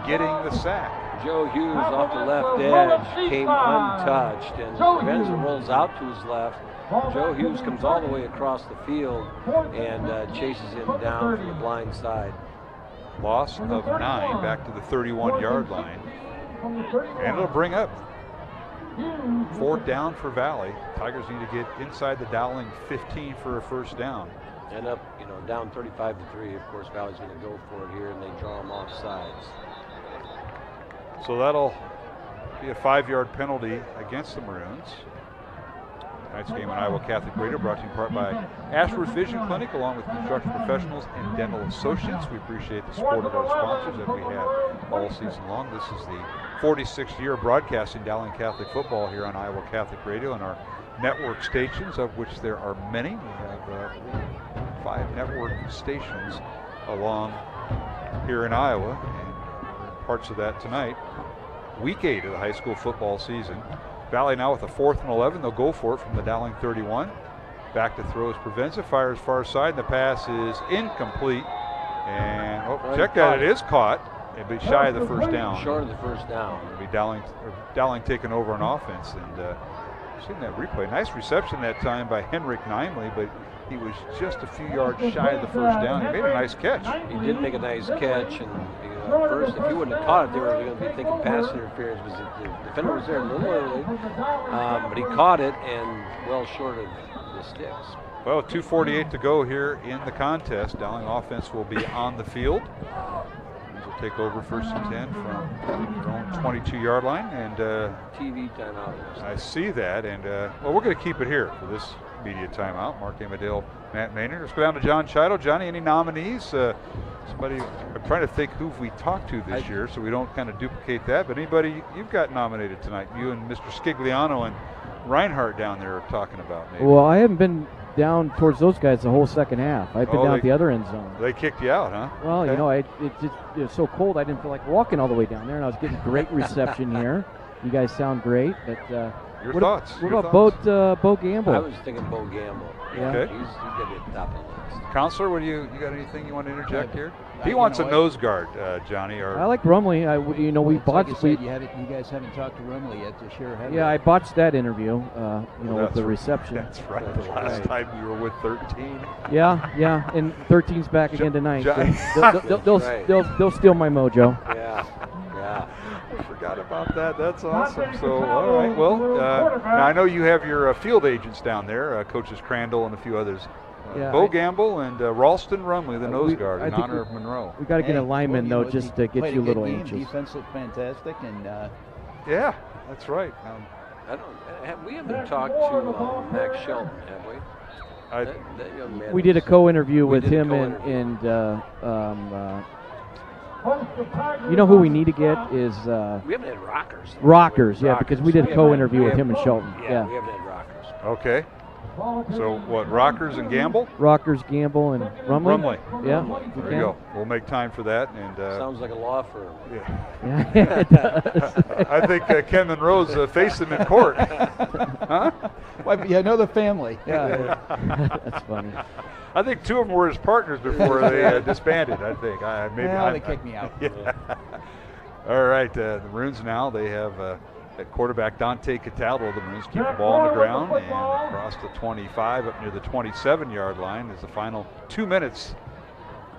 getting the sack. Joe Hughes off the left edge came untouched, and Provenza rolls out to his left. Joe Hughes comes all the way across the field and chases him down from the blind side. Loss of 9 back to the 31-yard line. And it'll bring up 4th down for Valley. Tigers need to get inside the Dowling 15 for a first down. And up, down 35-3. Of course, Valley's going to go for it here, and they draw them off sides. So that'll be a 5-yard penalty against the Maroons. Tonight's game on Iowa Catholic Radio brought to you in part by Ashworth Vision Clinic, along with Construction Professionals and Dental Associates. We appreciate the support of our sponsors that we have all season long. This is the 46th year broadcasting Dowling Catholic football here on Iowa Catholic Radio and our network stations, of which there are many. We have 5 network stations along here in Iowa, and parts of that tonight. Week 8 of the high school football season. Valley now with a 4th and 11. They'll go for it from the Dowling 31. Back to throw is Provenza, fires far side, and the pass is incomplete. And check that, it is caught. It'll be shy of the first down. Short of the first down. It'll be Dowling taking over on offense. And seen that replay. Nice reception that time by Henrik Nimley, but he was just a few yards shy of the first down. He made a nice catch. He did make a nice catch, and first, if he wouldn't have caught it, they were going to be thinking pass interference because the defender was there a little early, but he caught it and well short of the sticks. Well, 2:48 to go here in the contest. Dowling offense will be on the field. Will take over 1st and 10 from their own 22-yard line, and TV timeout. I see that, and well, we're going to keep it here for this media timeout. Mark Amadale, Matt Maynard. Let's go down to John Chido. Johnny, any nominees? Somebody, I'm trying to think who we talked to this year, so we don't kind of duplicate that. But anybody you've got nominated tonight? You and Mr. Scigliano and Reinhardt down there are talking about maybe. Well, I haven't been down towards those guys the whole second half. I've been down at the other end zone. They kicked you out, huh? Well, it was so cold I didn't feel like walking all the way down there, and I was getting great reception here. You guys sound great, but your thoughts? What about Bo Gamble? I was thinking Bo Gamble. Yeah. Okay. He's going to be at the top of the list. Counselor, what do you got anything you want to interject here? He wants a nose guard, Johnny. Or I like Rumley. We botched. Like you guys haven't talked to Rumley yet to share. Yeah, I botched that interview. With the reception. That's right. The last time you were with 13. Yeah, and 13's back again tonight. They'll steal my mojo. Yeah. I forgot about that. That's awesome. So, all right. Well, now I know you have your field agents down there, coaches Crandall and a few others. Bo Gamble and Ralston Rumley, the nose guard, in honor of Monroe. We got to get a lineman, though, just to get you little angels. Defense looked fantastic, and yeah, that's right. We haven't talked to Max Shelton, have we? That young man. We did a co-interview with him and you know who we need to get is we haven't had Rockers. Rockers, yeah, because we did a co-interview with him and Shelton. Yeah, we haven't had Rockers. Okay. So what? Rockers and Gamble? Rockers, Gamble, and Rumley. Yeah. There you go. We'll make time for that. And sounds like a law firm. Yeah. It does. I think Ken Monroe's faced him in court. Huh? Well, yeah, I know the family. Yeah. That's funny. I think 2 of them were his partners before they disbanded. I think. They kicked me out. Yeah. All right. The Maroons now they have. At quarterback Dante Cataldo, the Maroons keep the ball on the ground and across the 25 up near the 27-yard line is the final 2 minutes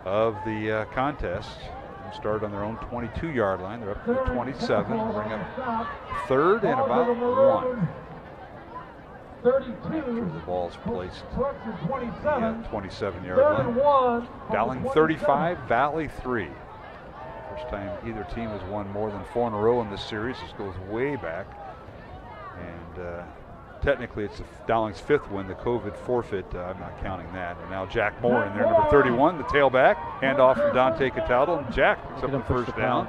of the contest. They start on their own 22-yard line. They're up to the 27. Bring up 3rd and about 1. After the ball's placed at the 27-yard line. Dowling 35, Valley 3. First time either team has won more than 4 in a row in this series. This goes way back. And technically it's Dowling's 5th win. The COVID forfeit, I'm not counting that. And now Jack Moore in there, number 31, the tailback. Handoff from Dante Cataldo, and Jack picks up the first down.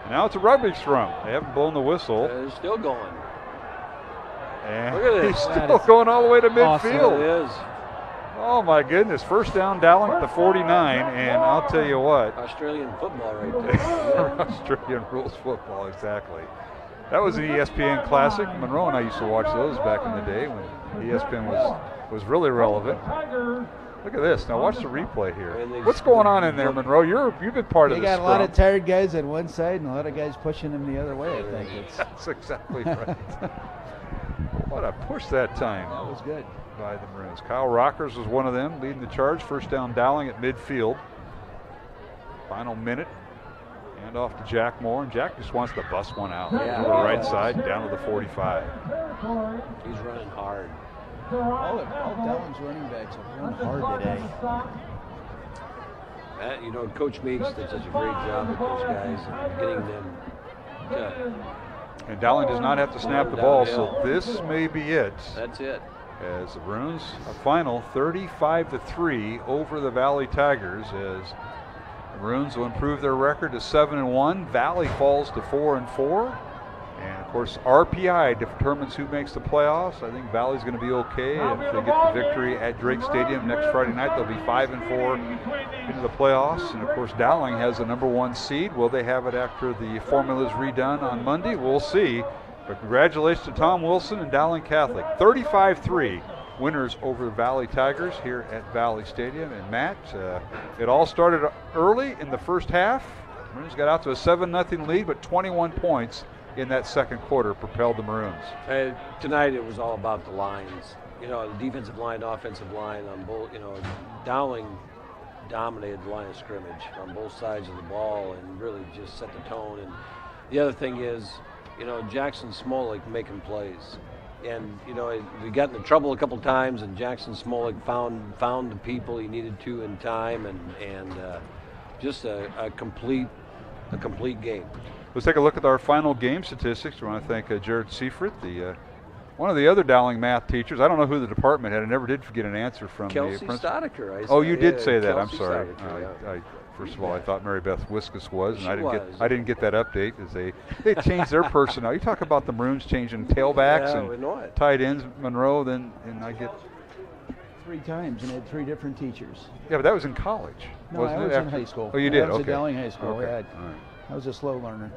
And now it's a rugby scrum. They haven't blown the whistle. They're still going. And look at this. He's still going all the way to midfield. Awesome. It is. Oh my goodness, first down Dowling at the 49, and I'll tell you what. Australian football right there. Australian rules football, exactly. That was an ESPN classic. Monroe and I used to watch those back in the day when ESPN was really relevant. Look at this. Now watch the replay here. What's going on in there, Monroe? You've been part of this. They got a lot of tired guys on one side and a lot of guys pushing them the other way, I think. That's exactly right. What a push that time. That was good. By the Maroons. Kyle Rockers was one of them, leading the charge. First down Dowling at midfield. Final minute. Hand off to Jack Moore, and Jack just wants to bust one out. Yeah. To the right side, down to the 45. He's running hard. All Dowling's running backs have run hard today. Coach Meeks does a great job with those guys and getting them to. And Dowling does not have to snap the ball, so this may be it. That's it. As the Maroons, a final 35-3 over the Valley Tigers, as the Maroons will improve their record to 7-1. Valley falls to 4-4. And of course, RPI determines who makes the playoffs. I think Valley's going to be okay if they get the victory at Drake Stadium next Friday night. They'll be 5-4 into the playoffs. And of course, Dowling has the #1 seed. Will they have it after the formula is redone on Monday? We'll see. But congratulations to Tom Wilson and Dowling Catholic. 35-3 winners over the Valley Tigers here at Valley Stadium. And Matt, it all started early in the first half. The Maroons got out to a 7-0 lead, but 21 points in that second quarter propelled the Maroons. Tonight it was all about the lines. The defensive line, offensive line on both. Dowling dominated the line of scrimmage on both sides of the ball and really just set the tone. And the other thing is, Jackson Smolik making plays. And, we got into trouble a couple times, and Jackson Smolik found the people he needed to in time, and just a complete game. Let's take a look at our final game statistics. We want to thank Jared Seifert, one of the other Dowling math teachers. I don't know who the department had. I never did get an answer from Kelsey the principal. Stodaker. Oh, you did say that. Kelsey I'm sorry. Stodaker, First of all, I thought Mary Beth Wiskus was, and I didn't get that update as they changed their personnel. You talk about the Maroons changing tailbacks and tight ends, Monroe. Then I get 3 times and had 3 different teachers. Yeah, but that was in college. No, wasn't I was it? in high school. Oh, you did. I was okay. at Dowling High School. Okay. All right. I was a slow learner.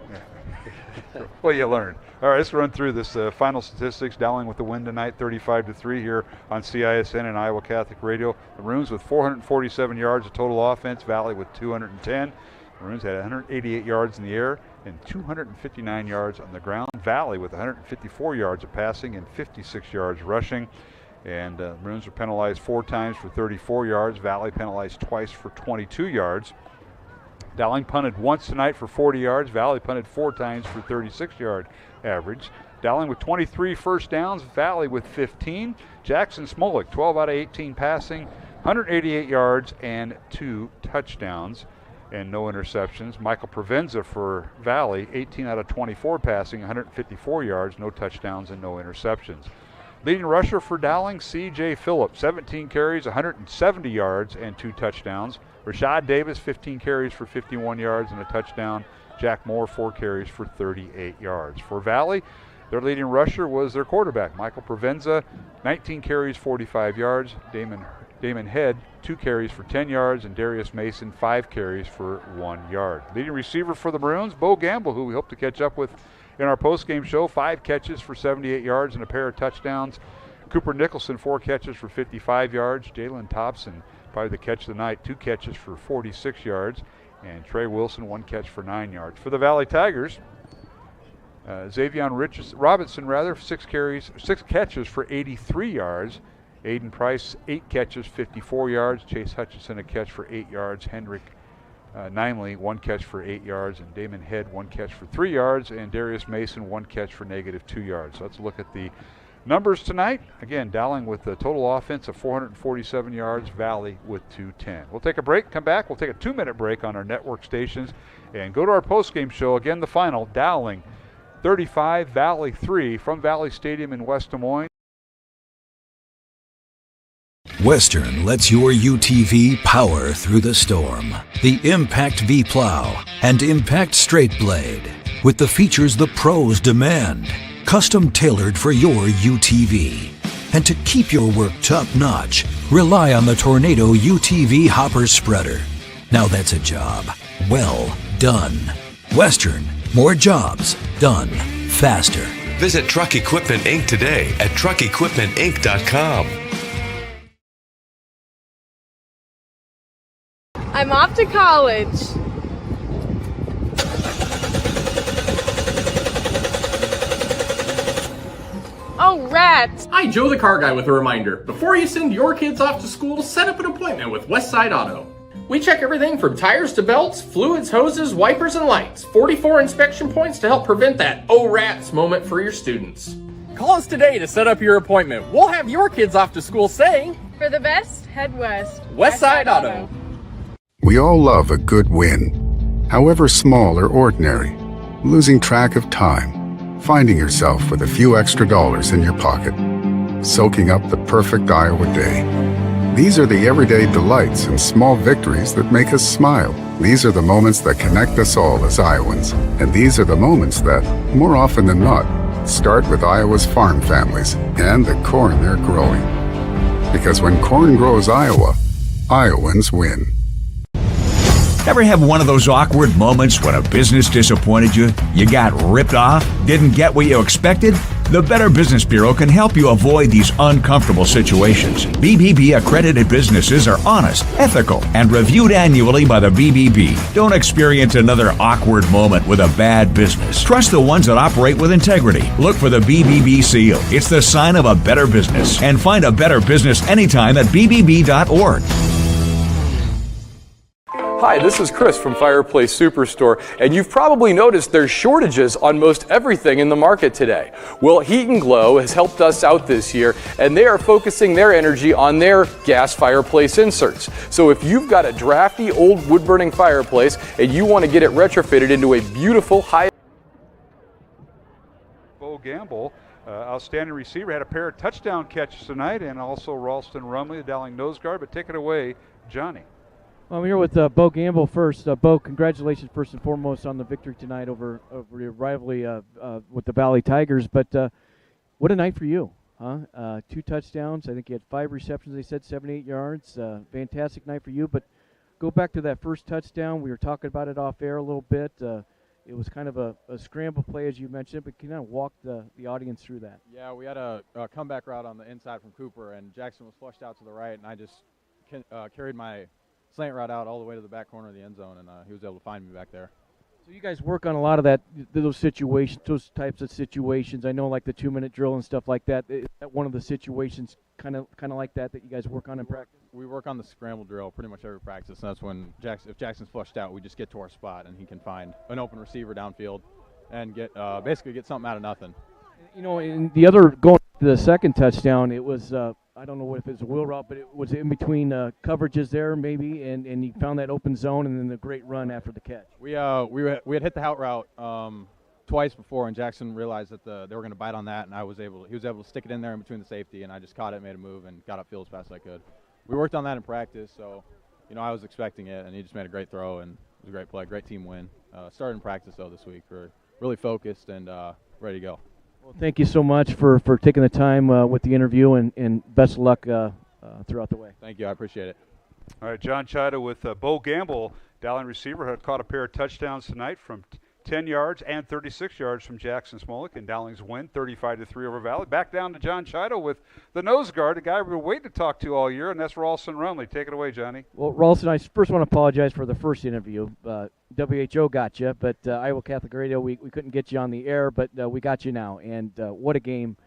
Yeah. Well, you learned. All right, let's run through this final statistics. Dowling with the win tonight, 35-3 here on CISN and Iowa Catholic Radio. The Maroons with 447 yards of total offense. Valley with 210. The Maroons had 188 yards in the air and 259 yards on the ground. Valley with 154 yards of passing and 56 yards rushing. And the Maroons were penalized 4 times for 34 yards. Valley penalized twice for 22 yards. Dowling punted once tonight for 40 yards. Valley punted 4 times for 36-yard average. Dowling with 23 first downs. Valley with 15. Jackson Smolik, 12 out of 18 passing, 188 yards and 2 touchdowns and no interceptions. Michael Provenza for Valley, 18 out of 24 passing, 154 yards, no touchdowns and no interceptions. Leading rusher for Dowling, C.J. Phillips, 17 carries, 170 yards and 2 touchdowns. Rashad Davis, 15 carries for 51 yards and a touchdown. Jack Moore, 4 carries for 38 yards. For Valley, their leading rusher was their quarterback, Michael Provenza, 19 carries, 45 yards. Damon Head, 2 carries for 10 yards, and Darius Mason, 5 carries for 1 yard. Leading receiver for the Maroons, Bo Gamble, who we hope to catch up with in our postgame show, 5 catches for 78 yards and a pair of touchdowns. Cooper Nicholson, 4 catches for 55 yards. Jalen Thompson, probably the catch of the night, 2 catches for 46 yards. And Trey Wilson, 1 catch for 9 yards. For the Valley Tigers, Xavion Robinson, 6 catches for 83 yards. Aiden Price, 8 catches, 54 yards. Chase Hutchinson, a catch for 8 yards. Hendrick Nimely, 1 catch for 8 yards. And Damon Head, 1 catch for 3 yards. And Darius Mason, 1 catch for -2 yards. So let's look at the numbers tonight. Again, Dowling with a total offense of 447 yards, Valley with 210. We'll take a break, come back. We'll take a 2-minute break on our network stations and go to our postgame show. Again, the final, Dowling 35, Valley 3 from Valley Stadium in West Des Moines. Western lets your UTV power through the storm. The Impact V Plow and Impact Straight Blade with the features the pros demand. Custom tailored for your UTV. And to keep your work top-notch, rely on the Tornado UTV Hopper Spreader. Now that's a job well done. Western, more jobs done faster. Visit Truck Equipment Inc. today at truckequipmentinc.com. I'm off to college. Oh, rats! Hi, Joe the Car Guy with a reminder. Before you send your kids off to school, set up an appointment with Westside Auto. We check everything from tires to belts, fluids, hoses, wipers, and lights. 44 inspection points to help prevent that "oh rats" moment for your students. Call us today to set up your appointment. We'll have your kids off to school saying, For the best, head west. Westside Auto. We all love a good win, however small or ordinary. Losing track of time, finding yourself with a few extra dollars in your pocket, soaking up the perfect Iowa day. These are the everyday delights and small victories that make us smile. These are the moments that connect us all as Iowans. And these are the moments that, more often than not, start with Iowa's farm families and the corn they're growing. Because when corn grows Iowa, Iowans win. Ever have one of those awkward moments when a business disappointed you? You got ripped off? Didn't get what you expected? The Better Business Bureau can help you avoid these uncomfortable situations. BBB accredited businesses are honest, ethical, and reviewed annually by the BBB. Don't experience another awkward moment with a bad business. Trust the ones that operate with integrity. Look for the BBB seal. It's the sign of a better business. And find a better business anytime at bbb.org. Hi, this is Chris from Fireplace Superstore, and you've probably noticed there's shortages on most everything in the market today. Well, Heat and Glow has helped us out this year, and they are focusing their energy on their gas fireplace inserts. So if you've got a drafty old wood-burning fireplace and you want to get it retrofitted into a beautiful high... Bo Gamble, outstanding receiver, had a pair of touchdown catches tonight, and also Ralston Rumley, the Dowling nose guard. But take it away, Johnny. Well, I'm here with Bo Gamble first. Bo, congratulations first and foremost on the victory tonight over your rivalry with the Valley Tigers. But what a night for you, huh? 2 touchdowns. I think you had 5 receptions. They said 78 yards. Fantastic night for you. But go back to that first touchdown. We were talking about it off air a little bit. It was kind of a scramble play, as you mentioned, but can you kind of walk the audience through that? Yeah, we had a comeback route on the inside from Cooper, and Jackson was flushed out to the right, and I just carried my slant route out all the way to the back corner of the end zone, and he was able to find me back there. So you guys work on a lot of those situations, those types of situations. I know, like the 2-minute drill and stuff like that. Is that one of the situations kind of like that you guys work on in practice? We work on the scramble drill pretty much every practice, and that's when if Jackson's flushed out, we just get to our spot, and he can find an open receiver downfield and basically get something out of nothing. You know, in the other going to the second touchdown, it was I don't know if it's a wheel route, but it was in between coverages there maybe, and he found that open zone, and then the great run after the catch. We had hit the out route twice before, and Jackson realized that they were going to bite on that, and he was able to stick it in there in between the safety, and I just caught it, made a move, and got upfield as fast as I could. We worked on that in practice, so I was expecting it, and he just made a great throw, and it was a great play, great team win. Started in practice though this week. We're really focused and ready to go. Well, thank you so much for taking the time with the interview, and best of luck throughout the way. Thank you. I appreciate it. All right, John Chida with Bo Gamble, Dowling receiver, had caught a pair of touchdowns tonight from 10 yards and 36 yards from Jackson Smolik, and Dowling's win 35-3 over Valley. Back down to John Chida with the nose guard, the guy we've been waiting to talk to all year, and that's Ralston Rumley. Take it away, Johnny. Well, Ralston, I first want to apologize for the first interview. WHO got you, but Iowa Catholic Radio, we couldn't get you on the air, but we got you now. And what a game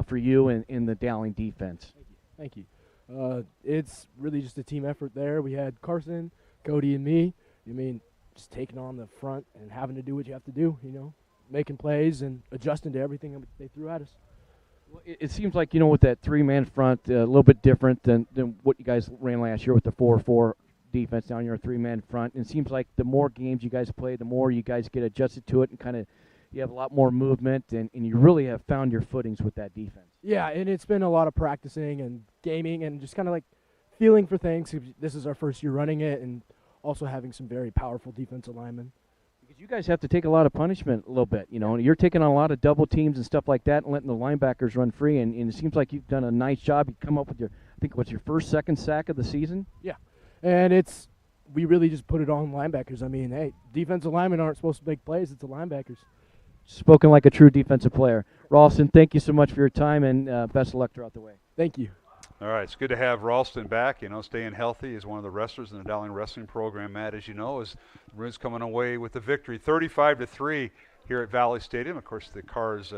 for you and in the Dowling defense. Thank you. It's really just a team effort there. We had Carson, Cody, and me. Just taking on the front and having to do what you have to do, making plays and adjusting to everything that they threw at us. Well, it seems like, with that 3-man front, a little bit different than what you guys ran last year with the 4-4 defense down here, a 3-man front. And it seems like the more games you guys play, the more you guys get adjusted to it, and kind of you have a lot more movement, and you really have found your footings with that defense. Yeah, and it's been a lot of practicing and gaming and just kind of like feeling for things. This is our first year running it, and also having some very powerful defensive linemen. Because you guys have to take a lot of punishment a little bit, and you're taking on a lot of double teams and stuff like that and letting the linebackers run free, and it seems like you've done a nice job. You come up with your second sack of the season? Yeah, and we really just put it on linebackers. Hey, defensive linemen aren't supposed to make plays. It's the linebackers. Spoken like a true defensive player. Ralston, thank you so much for your time, and best of luck throughout the way. Thank you. All right, it's good to have Ralston back. Staying healthy is one of the wrestlers in the Dowling wrestling program. Matt, as you know, is the Maroons coming away with the victory, 35-3 here at Valley Stadium. Of course, the Cars,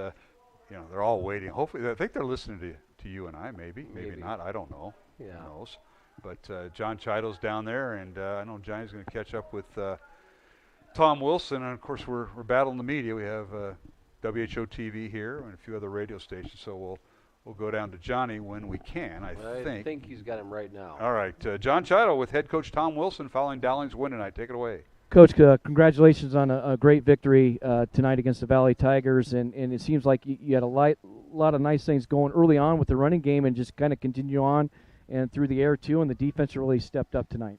they're all waiting. Hopefully, I think they're listening to you and I. Maybe not. I don't know. Yeah. Who knows? But John Chido's down there, and I know Johnny's going to catch up with Tom Wilson. And, of course, we're battling the media. We have WHO TV here and a few other radio stations, so we'll go down to Johnny when we can, I think he's got him right now. All right. John Chido with head coach Tom Wilson following Dowling's win tonight. Take it away. Coach, congratulations on a great victory tonight against the Valley Tigers, and it seems like you had a lot of nice things going early on with the running game and just kind of continue on and through the air too, and the defense really stepped up tonight.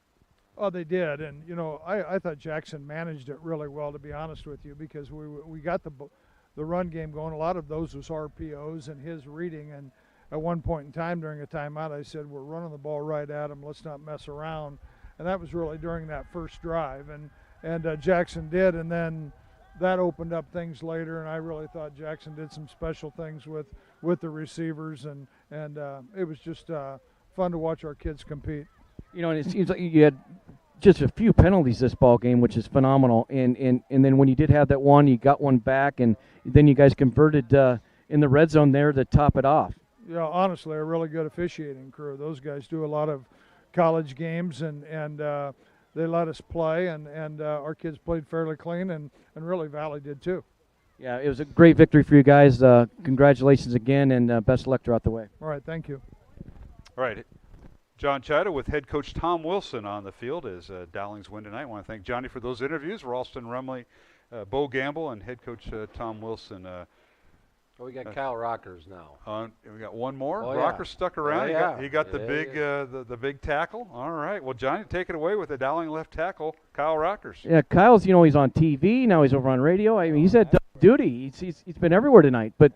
Oh, they did, and I thought Jackson managed it really well, to be honest with you, because we got the run game going. A lot of those was RPOs and his reading, and at one point in time during a timeout I said, we're running the ball right at him, let's not mess around, and that was really during that first drive, and Jackson did, and then that opened up things later, and I really thought Jackson did some special things with the receivers, and it was just fun to watch our kids compete. And it seems like you had just a few penalties this ball game, which is phenomenal, and then when you did have that one, you got one back, and then you guys converted in the red zone there to top it off. Yeah, honestly, a really good officiating crew. Those guys do a lot of college games, and they let us play, and our kids played fairly clean, and really Valley did too. Yeah, it was a great victory for you guys. Congratulations again, and best of luck throughout the way. All right, thank you. All right. John Chido with head coach Tom Wilson on the field as Dowling's win tonight. I want to thank Johnny for those interviews. Ralston Rumley, Bo Gamble, and head coach Tom Wilson. We got Kyle Rockers now. We got one more. Oh, Rocker stuck around. Yeah. He got the big tackle. All right. Well, Johnny, take it away with the Dowling left tackle, Kyle Rockers. Yeah, Kyle's he's on TV now. He's over on radio. I mean, he's at duty. He's been everywhere tonight. But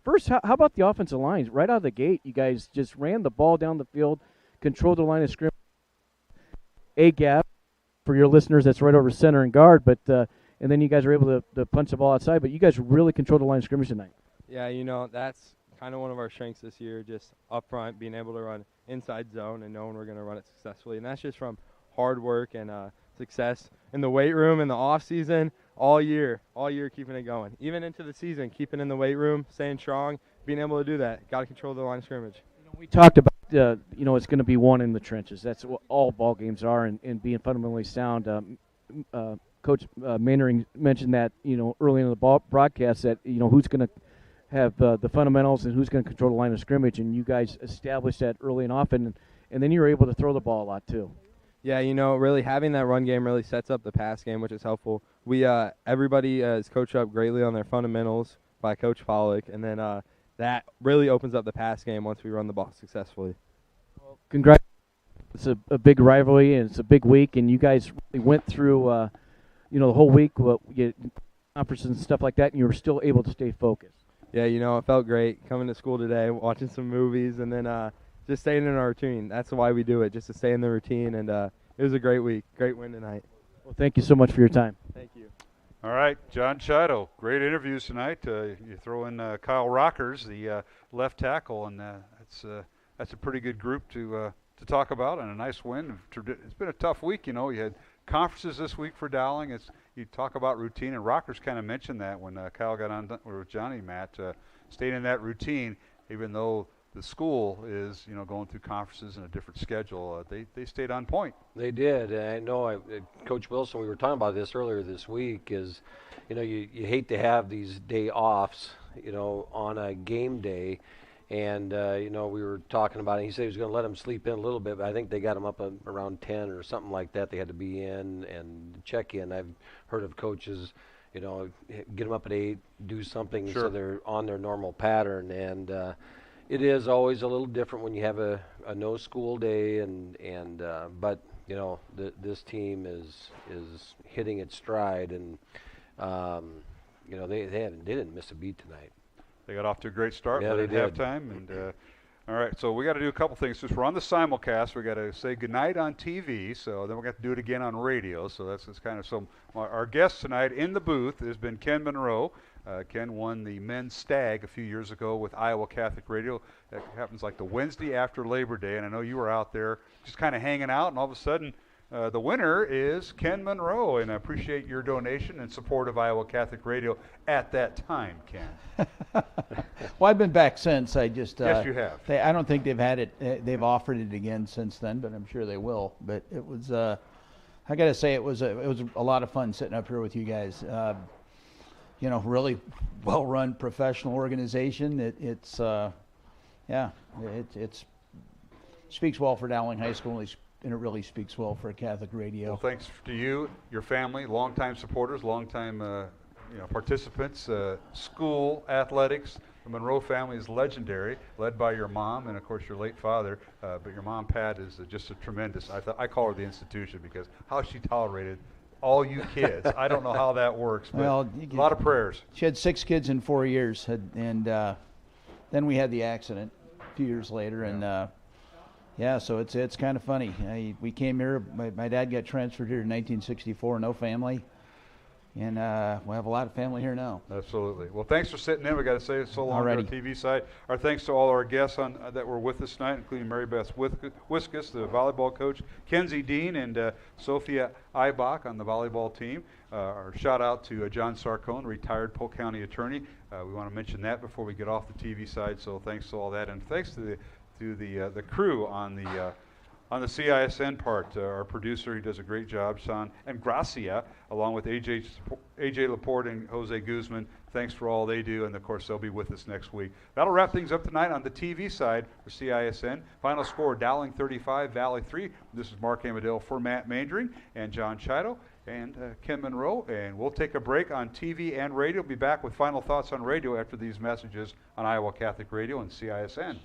first, how about the offensive lines? Right out of the gate, you guys just ran the ball down the field, controlled the line of scrimmage. A gap for your listeners. That's right over center and guard, but. And then you guys were able to punch the ball outside, but you guys really controlled the line of scrimmage tonight. Yeah, that's kind of one of our strengths this year, just up front, being able to run inside zone and knowing we're going to run it successfully. And that's just from hard work and success in the weight room, in the off season, all year keeping it going. Even into the season, keeping in the weight room, staying strong, being able to do that. Got to control the line of scrimmage. We talked about, it's going to be won in the trenches. That's what all ball games are, and being fundamentally sound. Coach Mainering mentioned that, early in the broadcast that, who's going to have the fundamentals and who's going to control the line of scrimmage, and you guys established that early and often, and then you were able to throw the ball a lot too. Yeah, really having that run game really sets up the pass game, which is helpful. We everybody is coached up greatly on their fundamentals by Coach Pollock, and then that really opens up the pass game once we run the ball successfully. Well, congrats. It's a big rivalry, and it's a big week, and you guys really went through the whole week, conferences and stuff like that, and you were still able to stay focused. Yeah, it felt great coming to school today, watching some movies, and then just staying in our routine. That's why we do it, just to stay in the routine, and it was a great week. Great win tonight. Well, thank you so much for your time. Thank you. All right, John Chido, great interviews tonight. You throw in Kyle Rockers, the left tackle, and that's a pretty good group to talk about, and a nice win. It's been a tough week, You had conferences this week for Dowling. You talk about routine, and Rockers kind of mentioned that when Kyle got on with Johnny, Matt, staying in that routine, even though the school is, going through conferences and a different schedule. They stayed on point. They did. I know, Coach Wilson, we were talking about this earlier this week, is, you hate to have these day offs, on a game day. And, we were talking about it. He said he was going to let them sleep in a little bit, but I think they got them up around 10 or something like that. They had to be in and check in. I've heard of coaches, get them up at 8, do something so they're on their normal pattern. And it is always a little different when you have a no school day. But, this team is hitting its stride. And, they didn't miss a beat tonight. They got off to a great start at halftime. And all right, so we got to do a couple things. Since we're on the simulcast, we got to say goodnight on TV. So then we got to do it again on radio. So that's kind of so. Our guest tonight in the booth has been Ken Monroe. Ken won the men's stag a few years ago with Iowa Catholic Radio. That happens like the Wednesday after Labor Day, and I know you were out there just kind of hanging out, and all of a sudden The winner is Ken Monroe, and I appreciate your donation and support of Iowa Catholic Radio at that time, Ken. Well, I've been back since. I just yes, you have. I don't think they've had it. They've offered it again since then, but I'm sure they will. But it was. I got to say, it was a lot of fun sitting up here with you guys. Really well-run professional organization. It's speaks well for Dowling High School, and it really speaks well for Catholic Radio. Well, thanks to you, your family, longtime supporters, longtime participants, school athletics. The Monroe family is legendary, led by your mom and, of course, your late father. But your mom, Pat, is just a tremendous. I call her the institution because how she tolerated all you kids. I don't know how that works, but well, a lot of prayers. She had 6 kids in 4 years, and then we had the accident a few years later, and so it's kind of funny. We came here. My dad got transferred here in 1964. No family. And we have a lot of family here now. Absolutely. Well, thanks for sitting in. We got to say so long Alrighty. on the TV side. Our thanks to all our guests that were with us tonight, including Mary Beth Wiskus, the volleyball coach, Kenzie Dean, and Sophia Eibach on the volleyball team. Our shout out to John Sarcone, retired Polk County attorney. We want to mention that before we get off the TV side. So thanks to all that, and thanks to the crew on the CISN part, our producer, he does a great job, Sean, and Gracia, along with AJ Laporte and Jose Guzman. Thanks for all they do, and of course they'll be with us next week. That'll wrap things up tonight on the TV side for CISN. Final score, Dowling 35, Valley 3. This is Mark Amadale for Matt Mandring and John Chido and Ken Monroe, and we'll take a break on TV and radio. We'll be back with final thoughts on radio after these messages on Iowa Catholic Radio and CISN.